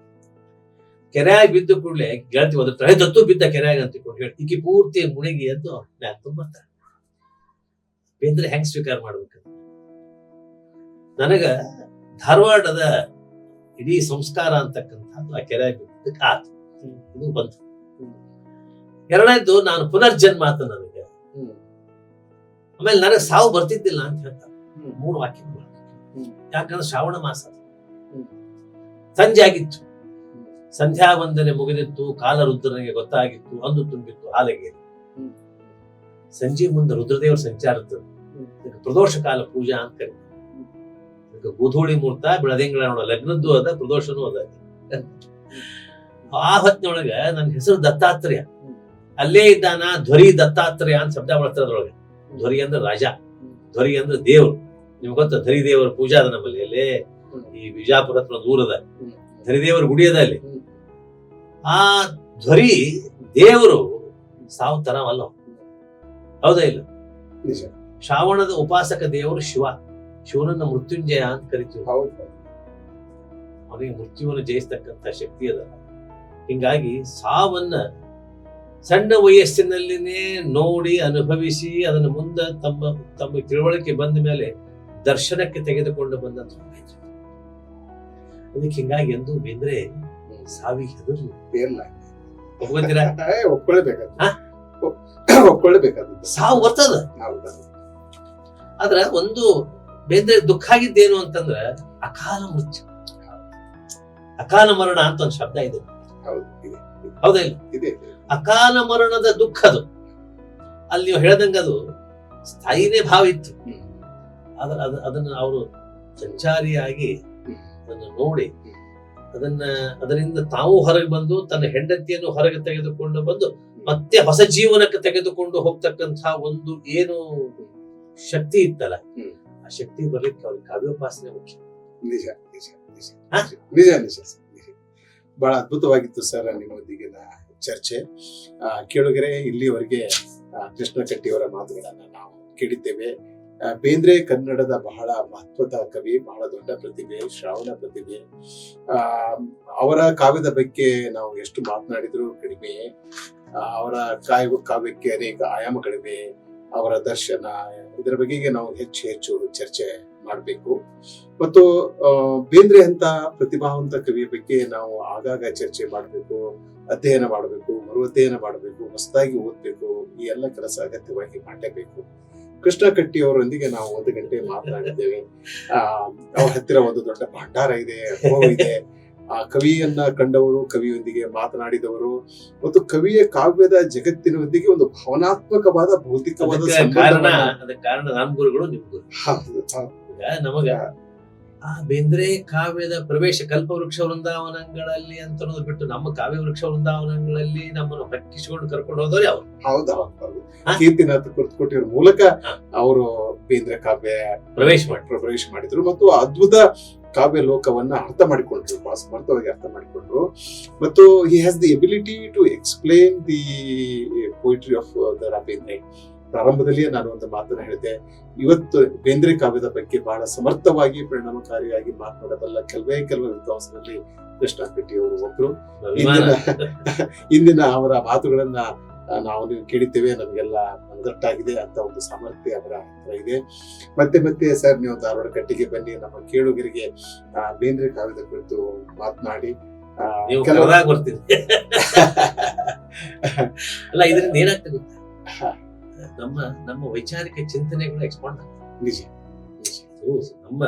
ಕೆರೆಯಾಗಿ ಬಿದ್ದು ಕೂಡಲೇ ಗೆಳತಿ ಓದಿರ್ತಾಳೆ, ದತ್ತು ಬಿದ್ದ ಕೆರೆಯಾಗ ಅಂತ ಹೇಳಿ ಈಕಿ ಪೂರ್ತಿ ಮುಣಿಗಿ ಎಂದು ಮ್ಯಾಕ್ ತುಂಬ್ತಾಳ. ಬೇಂದ್ರೆ ಹೆಂಗ್ ಸ್ವೀಕಾರ ಮಾಡ್ಬೇಕಂತ ನನಗ ಧಾರವಾಡದ ಇಡೀ ಸಂಸ್ಕಾರ ಅಂತಕ್ಕಂಥದ್ದು ಆ ಕೆರೆಯಾಗಿ ಬಿದ್ದಕ್ಕೆ ಆತು. ಇದು ಬಂತು. ಎರಡನೇದ್ದು, ನಾನು ಪುನರ್ಜನ್ಮ ಆತ ನನಗೆ. ಆಮೇಲೆ ನನಗೆ ಸಾವು ಬರ್ತಿದ್ದಿಲ್ಲ ಅಂತ ಹೇಳ್ತಾರೆ. 3 ವಾಕ್ಯ. ಯಾಕಂದ್ರೆ ಶ್ರಾವಣ ಮಾಸ, ಸಂಜೆ ಆಗಿತ್ತು, ಸಂಧ್ಯಾ ವಂದನೆ ಮುಗಿದಿತ್ತು, ಕಾಲ ರುದ್ರನಿಗೆ ಗೊತ್ತಾಗಿತ್ತು, ಅಂದು ತುಂಬಿತ್ತು ಹಾಲಗೇರಿ. ಸಂಜೆ ಮುಂದೆ ರುದ್ರದೇವರ ಸಂಚಾರ ಇರ್ತದೆ. ಪ್ರದೋಷ ಕಾಲ ಪೂಜಾ ಅಂತ ಕರೀತಾರೆ. ಗೋಧೂಳಿ ಮುಹೂರ್ತ, ಬೆಳದಿಂಗಳ ನೋಡ, ಲಗ್ನದ್ದು ಅದ, ಪ್ರದೋಷನೂ ಅದ. ಆ ಹೊತ್ತಿನೊಳಗ ನನ್ನ ಹೆಸರು ದತ್ತಾತ್ರೇಯ. ಅಲ್ಲೇ ಇದ್ದಾನ ಧ್ವರಿ ದತ್ತಾತ್ರೇಯ ಅಂತ ಶಬ್ದ ಬಳಸ್ತಾರೆ ಅದ್ರೊಳಗೆ. ಧ್ವರಿ ಅಂದ್ರೆ ರಾಜ, ಧ್ವರಿ ಅಂದ್ರೆ ದೇವರು. ನಿಮ್ಗೆ ಗೊತ್ತ, ಧರಿ ದೇವರ ಪೂಜಾ ಅದ ನಮ್ಮಲ್ಲಿ. ಅಲ್ಲೇ ಈ ಬಿಜಾಪುರ ಹತ್ರ ಒಂದು ಊರದ ಧರಿದೇವರ ಗುಡಿ ಅದ ಅಲ್ಲಿ. ಆ ಧ್ವರಿ ದೇವರು ಸಾವು ತರವಲ್ಲ, ಹೌದಾ ಇಲ್ಲ? ಶ್ರಾವಣದ ಉಪಾಸಕ ದೇವರು ಶಿವ. ಶಿವನನ್ನ ಮೃತ್ಯುಂಜಯ ಅಂತ ಕರಿತೀವಿ. ಅವನಿಗೆ ಮೃತ್ಯುವನ್ನು ಜಯಿಸ್ತಕ್ಕಂಥ ಶಕ್ತಿ ಅದ. ಹಿಂಗಾಗಿ ಸಾವನ್ನ ಸಣ್ಣ ವಯಸ್ಸಿನಲ್ಲಿನೇ ನೋಡಿ ಅನುಭವಿಸಿ ಅದನ್ನು ಮುಂದೆ ತಮ್ಮ ತಿಳುವಳಿಕೆ ಬಂದ ಮೇಲೆ ದರ್ಶನಕ್ಕೆ ತೆಗೆದುಕೊಂಡು ಬಂದಂತ ಬೇಂದ್ರೆ. ಅದಕ್ಕೆ ಹಿಂಗಾಗಿ ಎಂದು ಬೇಂದ್ರೆ ಸಾವಿಗೆ ಹೆದರ್ಲಿ. ಒಪ್ಕೊತೀರಾ? ಒಪ್ಕೊಳ್ಳೇಬೇಕಾದ ಸಾವು ಬರ್ತದ. ಆದ್ರ ಒಂದು ಬೇಂದ್ರೆ ದುಃಖ ಆಗಿದ್ದೇನು ಅಂತಂದ್ರ ಅಕಾಲ ಮೃತ್ಯು, ಅಕಾಲ ಮರಣ ಅಂತ ಒಂದು ಶಬ್ದ ಇದೆ. ಹೌದಾ ಇಲ್ಲ? ಅಕಾಲ ಮರಣದ ದುಃಖದು ಅಲ್ಲಿ ನೀವು ಹೇಳ್ದಂಗ ಅದು ಸ್ಥಾಯಿನೇ ಭಾವ ಇತ್ತು. ಆದ್ರೆ ಅದನ್ನ ಅವರು ಸಂಚಾರಿಯಾಗಿ ಅದನ್ನು ನೋಡಿ ಅದರಿಂದ ತಾವು ಹೊರಗೆ ಬಂದು ತನ್ನ ಹೆಂಡತಿಯನ್ನು ಹೊರಗೆ ತೆಗೆದುಕೊಂಡು ಬಂದು ಮತ್ತೆ ಹೊಸ ಜೀವನಕ್ಕೆ ತೆಗೆದುಕೊಂಡು ಹೋಗ್ತಕ್ಕಂತ ಒಂದು ಏನು ಶಕ್ತಿ ಇತ್ತಲ್ಲ, ಆ ಶಕ್ತಿ ಬರ್ಲಿಕ್ಕೆ ಅವ್ರಿಗೆ ಕಾವ್ಯೋಪಾಸನೆ ಮುಖ್ಯ. ನಿಜ ನಿಜ ನಿಜ ನಿಜ ನಿಜ ನಿಜ. ಬಹಳ ಅದ್ಭುತವಾಗಿತ್ತು ಸರ್ ನಿಮ್ಮೊಂದಿಗಿನ ಚರ್ಚೆ. ಕೇಳುಗರೆ, ಇಲ್ಲಿವರೆಗೆ ಕೃಷ್ಣ ಕಟ್ಟಿಯವರ ಮಾತುಗಳನ್ನ ನಾವು ಕೇಳಿದ್ದೇವೆ. ಬೇಂದ್ರೆ ಕನ್ನಡದ ಬಹಳ ಮಹತ್ವದ ಕವಿ, ಬಹಳ ದೊಡ್ಡ ಪ್ರತಿಭೆ, ಶ್ರಾವಣ ಪ್ರತಿಭೆ. ಅವರ ಕಾವ್ಯದ ಬಗ್ಗೆ ನಾವು ಎಷ್ಟು ಮಾತನಾಡಿದ್ರು ಕಡಿಮೆ. ಅವರ ಕಾವ್ಯಕ್ಕೆ ಅನೇಕ ಆಯಾಮಗಳಿವೆ. ಅವರ ದರ್ಶನ, ಇದರ ಬಗೆಗೆ ನಾವು ಹೆಚ್ಚು ಹೆಚ್ಚು ಚರ್ಚೆ ಮಾಡಬೇಕು. ಮತ್ತು ಬೇಂದ್ರೆ ಅಂತ ಪ್ರತಿಭಾವಂತ ಕವಿಯ ಬಗ್ಗೆ ನಾವು ಆಗಾಗ ಚರ್ಚೆ ಮಾಡಬೇಕು, ಅಧ್ಯಯನ ಮಾಡಬೇಕು, ಮರು ಅಧ್ಯಯನ ಮಾಡಬೇಕು, ಹೊಸದಾಗಿ ಓದ್ಬೇಕು. ಈ ಎಲ್ಲ ಕೆಲಸ ಅಗತ್ಯವಾಗಿ ಮಾಡಲೇಬೇಕು. ಕೃಷ್ಣ ಕಟ್ಟಿಯವರೊಂದಿಗೆ ನಾವು 1 ಗಂಟೆ ಮಾತನಾಡಿದ್ದೇವೆ. ಅವ್ರ ಹತ್ತಿರ ಒಂದು ದೊಡ್ಡ ಭಂಡಾರ ಇದೆ, ಅನುಭವ ಇದೆ. ಆ ಕವಿಯನ್ನ ಕಂಡವರು, ಕವಿಯೊಂದಿಗೆ ಮಾತನಾಡಿದವರು ಮತ್ತು ಕವಿಯ ಕಾವ್ಯದ ಜಗತ್ತಿನೊಂದಿಗೆ ಒಂದು ಭಾವನಾತ್ಮಕವಾದ, ಭೌತಿಕವಾದ ಕಾರಣ ನಮ್ಮ ಗುರುಗಳು, ನಿಮ್ ಗುರು. ನಮಗ ಆ ಬೇಂದ್ರೆ ಕಾವ್ಯದ ಪ್ರವೇಶ ಕಲ್ಪವೃಕ್ಷ ವೃಂದಾವನಗಳಲ್ಲಿ ಅಂತ ಅನ್ನೋದು ಬಿಟ್ಟು ನಮ್ಮ ಕಾವ್ಯ ವೃಕ್ಷ ವೃಂದಾವನಗಳಲ್ಲಿ ನಮ್ಮನ್ನು ಹಕ್ಕಿಸಿಕೊಂಡು ಕರ್ಕೊಂಡು ಹೋದವ್ರೆ ಅವರು. ಹೌದು. ಕೀರ್ತಿನಾಥ ಕುರ್ತಕೋಟಿಯವರ ಮೂಲಕ ಅವರು ಬೇಂದ್ರೆ ಕಾವ್ಯ ಪ್ರವೇಶ ಮಾಡಿದ್ರು ಮತ್ತು ಅದ್ಭುತ ಕಾವ್ಯ ಲೋಕವನ್ನ ಅರ್ಥ ಮಾಡಿಕೊಂಡ್ರು, ಬಹಳ ಸಮರ್ಥವಾಗಿ ಅರ್ಥ ಮಾಡಿಕೊಂಡ್ರು. ಮತ್ತು he has the ability to explain the poetry of the Bendre. ಪ್ರಾರಂಭದಲ್ಲಿಯೇ ನಾನು ಒಂದು ಮಾತನ್ನ ಹೇಳಿದೆ, ಇವತ್ತು ಬೇಂದ್ರೆ ಕಾವ್ಯದ ಬಗ್ಗೆ ಬಹಳ ಸಮರ್ಥವಾಗಿ, ಪರಿಣಾಮಕಾರಿಯಾಗಿ ಮಾತನಾಡಬಲ್ಲ ಕೆಲವೇ ವಿದ್ವಾಂಸರಲ್ಲಿ ಕೃಷ್ಣ ಕಟ್ಟಿಯವರು ಒಬ್ರು. ಇಂದಿನ ಅವರ ಮಾತುಗಳನ್ನ ನಾವು ನೀವು ಕೇಳಿದ್ದೇವೆ, ನಮಗೆಲ್ಲ ಮನದಟ್ಟಾಗಿದೆ ಅಂತ ಒಂದು ಸಾಮರ್ಥ್ಯ ಅವರ ಹತ್ರ ಇದೆ. ಮತ್ತೆ ಸರ್, ನೀವು ಧಾರವಾಡ ಕಟ್ಟಿಗೆ ಬನ್ನಿ, ನಮ್ಮ ಕೇಳುಗರಿಗೆ ಬೇಂದ್ರೆ ಕಾವ್ಯದ ಕುರಿತು ಮಾತನಾಡಿ. ಬರ್ತೀನಿ. ಅಲ್ಲ, ಇದರಿಂದ ಏನಾಗ್ತದೆ ಗೊತ್ತಾ, ನಮ್ಮ ವೈಚಾರಿಕ ಚಿಂತನೆಗಳು ಎಕ್ಸ್ಪಾಂಡ್ ಆಗ್ತದೆ. ನಿಜ. ನಮ್ಮ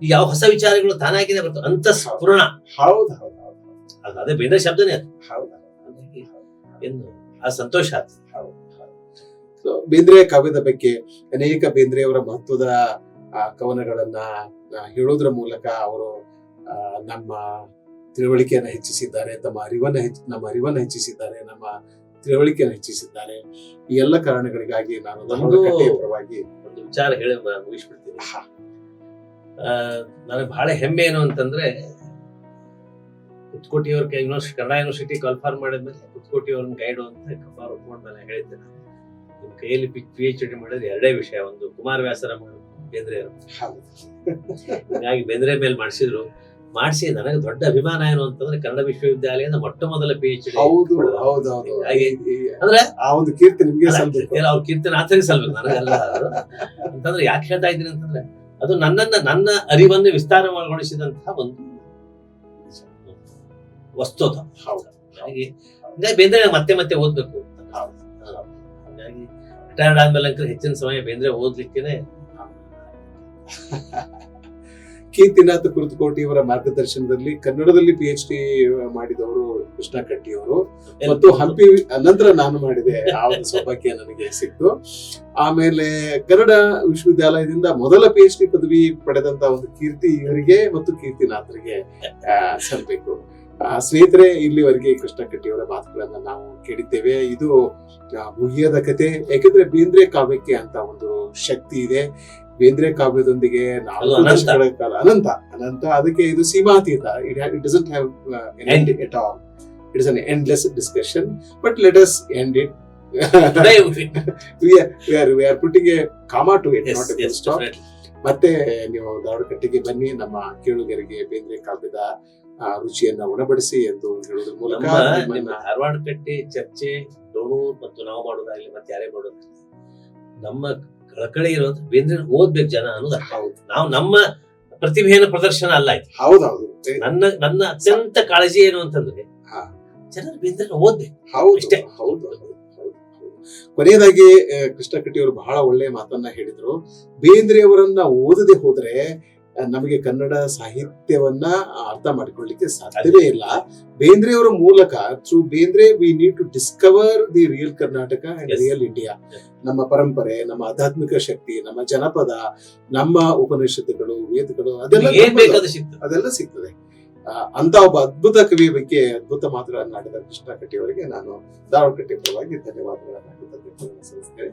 ಯಾವ ಹೊಸ ವಿಚಾರಗಳು ತಾನಾಗಿನೇ ಬರ್ತವೆ, ಅಂತಃಸ್ಫುರಣ. ಅದೇ ಬೇಂದ್ರೆ ಶಬ್ದನೇ ಅದು. ಏನು ಆ ಸಂತೋಷ ಆಗ್ತದೆ. ಬೇಂದ್ರೆ ಕಾವ್ಯದ ಬಗ್ಗೆ ಅನೇಕ ಬೇಂದ್ರೆಯವರ ಮಹತ್ವದ ಕವನಗಳನ್ನ ಹೇಳೋದ್ರ ಮೂಲಕ ಅವರು ನಮ್ಮ ತಿಳುವಳಿಕೆಯನ್ನ ಹೆಚ್ಚಿಸಿದ್ದಾರೆ, ನಮ್ಮ ಅರಿವನ್ನ ಹೆಚ್ಚಿಸಿದ್ದಾರೆ, ನಮ್ಮ ತಿಳುವಳಿಕೆಯನ್ನು ಹೆಚ್ಚಿಸಿದ್ದಾರೆ. ಈ ಎಲ್ಲ ಕಾರಣಗಳಿಗಾಗಿ ನಾನು ಪರವಾಗಿ ಒಂದು ವಿಚಾರ ಹೇಳಿ ಮುಗಿಸ್ಬಿಡ್ತೀನಿ. ನನಗೆ ಬಹಳ ಹೆಮ್ಮೆ ಏನು ಅಂತಂದ್ರೆ, ಕುತ್ಕೋಟಿಯವ್ರ ಕನ್ನಡ ಯೂನಿವರ್ಸಿಟಿ ಕಾಲ್ಫಾರ್ ಮಾಡಿದ್ಮೇಲೆ ಕುತ್ಕೋಟಿಯವ್ರನ್ನ ಗೈಡು ಅಂತ ಕಫಾರ್ ಒಪ್ಕೊಂಡ್ಮೇಲೆ ಹೇಳಿದ್ದೆ ನಾನು, ನಿಮ್ ಕೈಯಲ್ಲಿ PhD ಮಾಡಿದ್ರೆ 2 ವಿಷಯ, ಒಂದು ಕುಮಾರವ್ಯಾಸರ ಬೇಂದ್ರೆ. ಹೀಗಾಗಿ ಬೇಂದ್ರೆ ಮೇಲೆ ಮಾಡಿಸಿ ನನಗೆ ದೊಡ್ಡ ಅಭಿಮಾನ ಏನು ಅಂತಂದ್ರೆ, ಕನ್ನಡ ವಿಶ್ವವಿದ್ಯಾಲಯದ ಮೊಟ್ಟ ಮೊದಲ PhD. ಅಂದ್ರೆ ಆ ಒಂದು ಕೀರ್ತಿ ನಿಮ್ಗೆ ಅವ್ರ ಕೀರ್ತನ ಆಚರಣೆ ಸಲ್ಬೇಕು ನನಗೆಲ್ಲ. ಅಂತಂದ್ರೆ ಯಾಕೆ ಹೇಳ್ತಾ ಇದ್ದೀನಿ ಅಂತಂದ್ರೆ, ಅದು ನನ್ನ ಅರಿವನ್ನು ವಿಸ್ತಾರಗೊಳಿಸಿದಂತಹ ಒಂದು ವಸ್ತು ಅದು. ಹಾಗಾಗಿ ಬೇಂದ್ರೆ ಮತ್ತೆ ಓದ್ಬೇಕು. ಹಾಗಾಗಿ ರಿಟೈರ್ಡ್ ಆದ್ಮೇಲೆ ಹೆಚ್ಚಿನ ಸಮಯ ಬೇಂದ್ರೆ ಓದ್ಲಿಕ್ಕೇನೆ. ಕೀರ್ತಿನಾಥ ಕುರ್ತಕೋಟಿಯವರ ಮಾರ್ಗದರ್ಶನದಲ್ಲಿ ಕನ್ನಡದಲ್ಲಿ PhD ಮಾಡಿದವರು ಕೃಷ್ಣ ಕಟ್ಟಿಯವರು. ಮತ್ತು ಹಂಪಿ ನಂತರ ನಾನು ಮಾಡಿದೆ, ಆ ಒಂದು ಸೌಭಾಗ್ಯ ನನಗೆ ಸಿಕ್ತು. ಆಮೇಲೆ ಕನ್ನಡ ವಿಶ್ವವಿದ್ಯಾಲಯದಿಂದ ಮೊದಲ PhD ಪದವಿ ಪಡೆದಂತ ಒಂದು ಕೀರ್ತಿ ಇವರಿಗೆ ಮತ್ತು ಕೀರ್ತಿನಾಥರಿಗೆ ಸಲ್ಬೇಕು. ಸ್ನೇಹಿತರೆ, ಇಲ್ಲಿವರೆಗೆ ಕೃಷ್ಣ ಕಟ್ಟಿಯವರ ಮಾತುಗಳನ್ನ ನಾವು ಕೇಳಿದ್ದೇವೆ. ಇದು ಮುಗಿಯದ ಕತೆ, ಯಾಕಂದ್ರೆ ಬೇಂದ್ರೆ ಕಾವ್ಯಕ್ಕೆ ಅಂತ ಒಂದು ಶಕ್ತಿ ಇದೆ. ಬೇಂದ್ರೆ ಕಾವ್ಯದೊಂದಿಗೆ 4 ದಶಕಗಳ ಕಾಲ ಅನಂತ, ಅದಕ್ಕೆ ಇದು ಸೀಮಾತೀತ. It doesn't have an end at all. It is an endless discussion, but let us end it. we are putting a comma to it, not a full stop. ಮತ್ತೆ ನೀವು ಧಾರವಾಡ ಕಟ್ಟಿಗೆ ಬನ್ನಿ, ನಮ್ಮ ಕೇಳುಗರಿಗೆ ಬೇಂದ್ರೆ ಕಾವ್ಯದ ಆ ರುಚಿಯನ್ನ ಉಣಬಡಿಸಿ ಎಂದು ಹೇಳೋದ್ರ ಮೂಲಕ ನಮ್ಮ ನಿಮ್ಮನ್ನ ಧಾರವಾಡ ಕಟ್ಟಿ ಚರ್ಚೆ ಡೋಣೂರ್ ಮತ್ತು ನಾವು ಮಾಡೋದಾಗ್ಲಿ ಮತ್ತೆ ಯಾರೇ ಮಾಡೋದಾಗ್ಲಿ ನಮ್ಮ ಕಳಕಳಿ ಇರುವಂತ ಬೇಂದ್ರೆ ಓದ್ಬೇಕು ಜನ ಅನ್ನೋದು ಅರ್ಥ. ಹೌದು ನಾವು ನಮ್ಮ ಪ್ರತಿಭೆಯನ್ನು ಪ್ರದರ್ಶನ ಅಲ್ಲ ಇದು. ಹೌದೌದು ನನ್ನ ಅತ್ಯಂತ ಕಾಳಜಿ ಏನು ಅಂತಂದ್ರೆ ಹಾ. ಜನರು ಬೇಂದ್ರೆ ಓದ್ಬೇಕು ಹೌದು ಅಷ್ಟೇ. ಹೌದು ಹೌದು, ಹೌದು. ಕೊನೆಯದಾಗಿ ಕೃಷ್ಣ ಕಟ್ಟಿ ಅವರು ಬಹಳ ಒಳ್ಳೆಯ ಮಾತನ್ನ ಹೇಳಿದ್ರು. ಬೇಂದ್ರೆ ಅವರನ್ನ ಓದದೆ ಹೋದ್ರೆ ನಮಗೆ ಕನ್ನಡ ಸಾಹಿತ್ಯವನ್ನ ಅರ್ಥ ಮಾಡಿಕೊಳ್ಳಿಕ್ಕೆ ಸಾಧ್ಯವೇ ಇಲ್ಲ. ಬೇಂದ್ರೆ ಅವರ ಮೂಲಕ through Bendre we need to discover the real Karnataka and Yes. Real India. ನಮ್ಮ ಪರಂಪರೆ, ನಮ್ಮ ಆಧ್ಯಾತ್ಮಿಕ ಶಕ್ತಿ, ನಮ್ಮ ಜನಪದ, ನಮ್ಮ ಉಪನಿಷತ್ತುಗಳು, ವೇದಗಳು ಅದೆಲ್ಲ ಏನ್ ನಮ್ಮದು. ಬೇಕಾದ್ರೂ ಸಿಗ್ತದೆ. ಅದೆಲ್ಲ ಸಿಗ್ತದೆ. ಅಂತ ಒಬ್ಬ ಅದ್ಭುತ ಕವಿಯ ಬಗ್ಗೆ ಅದ್ಭುತ ಮಾತುಗಳನ್ನಾಡಿದ ಕೃಷ್ಣ ಕಟ್ಟಿ ಅವರಿಗೆ ನಾನು ಧಾರವಾಡ ಕಟ್ಟಿ ಪರವಾಗಿ ಧನ್ಯವಾದಗಳನ್ನ ಸಲ್ಲಿಸ್ತೇನೆ.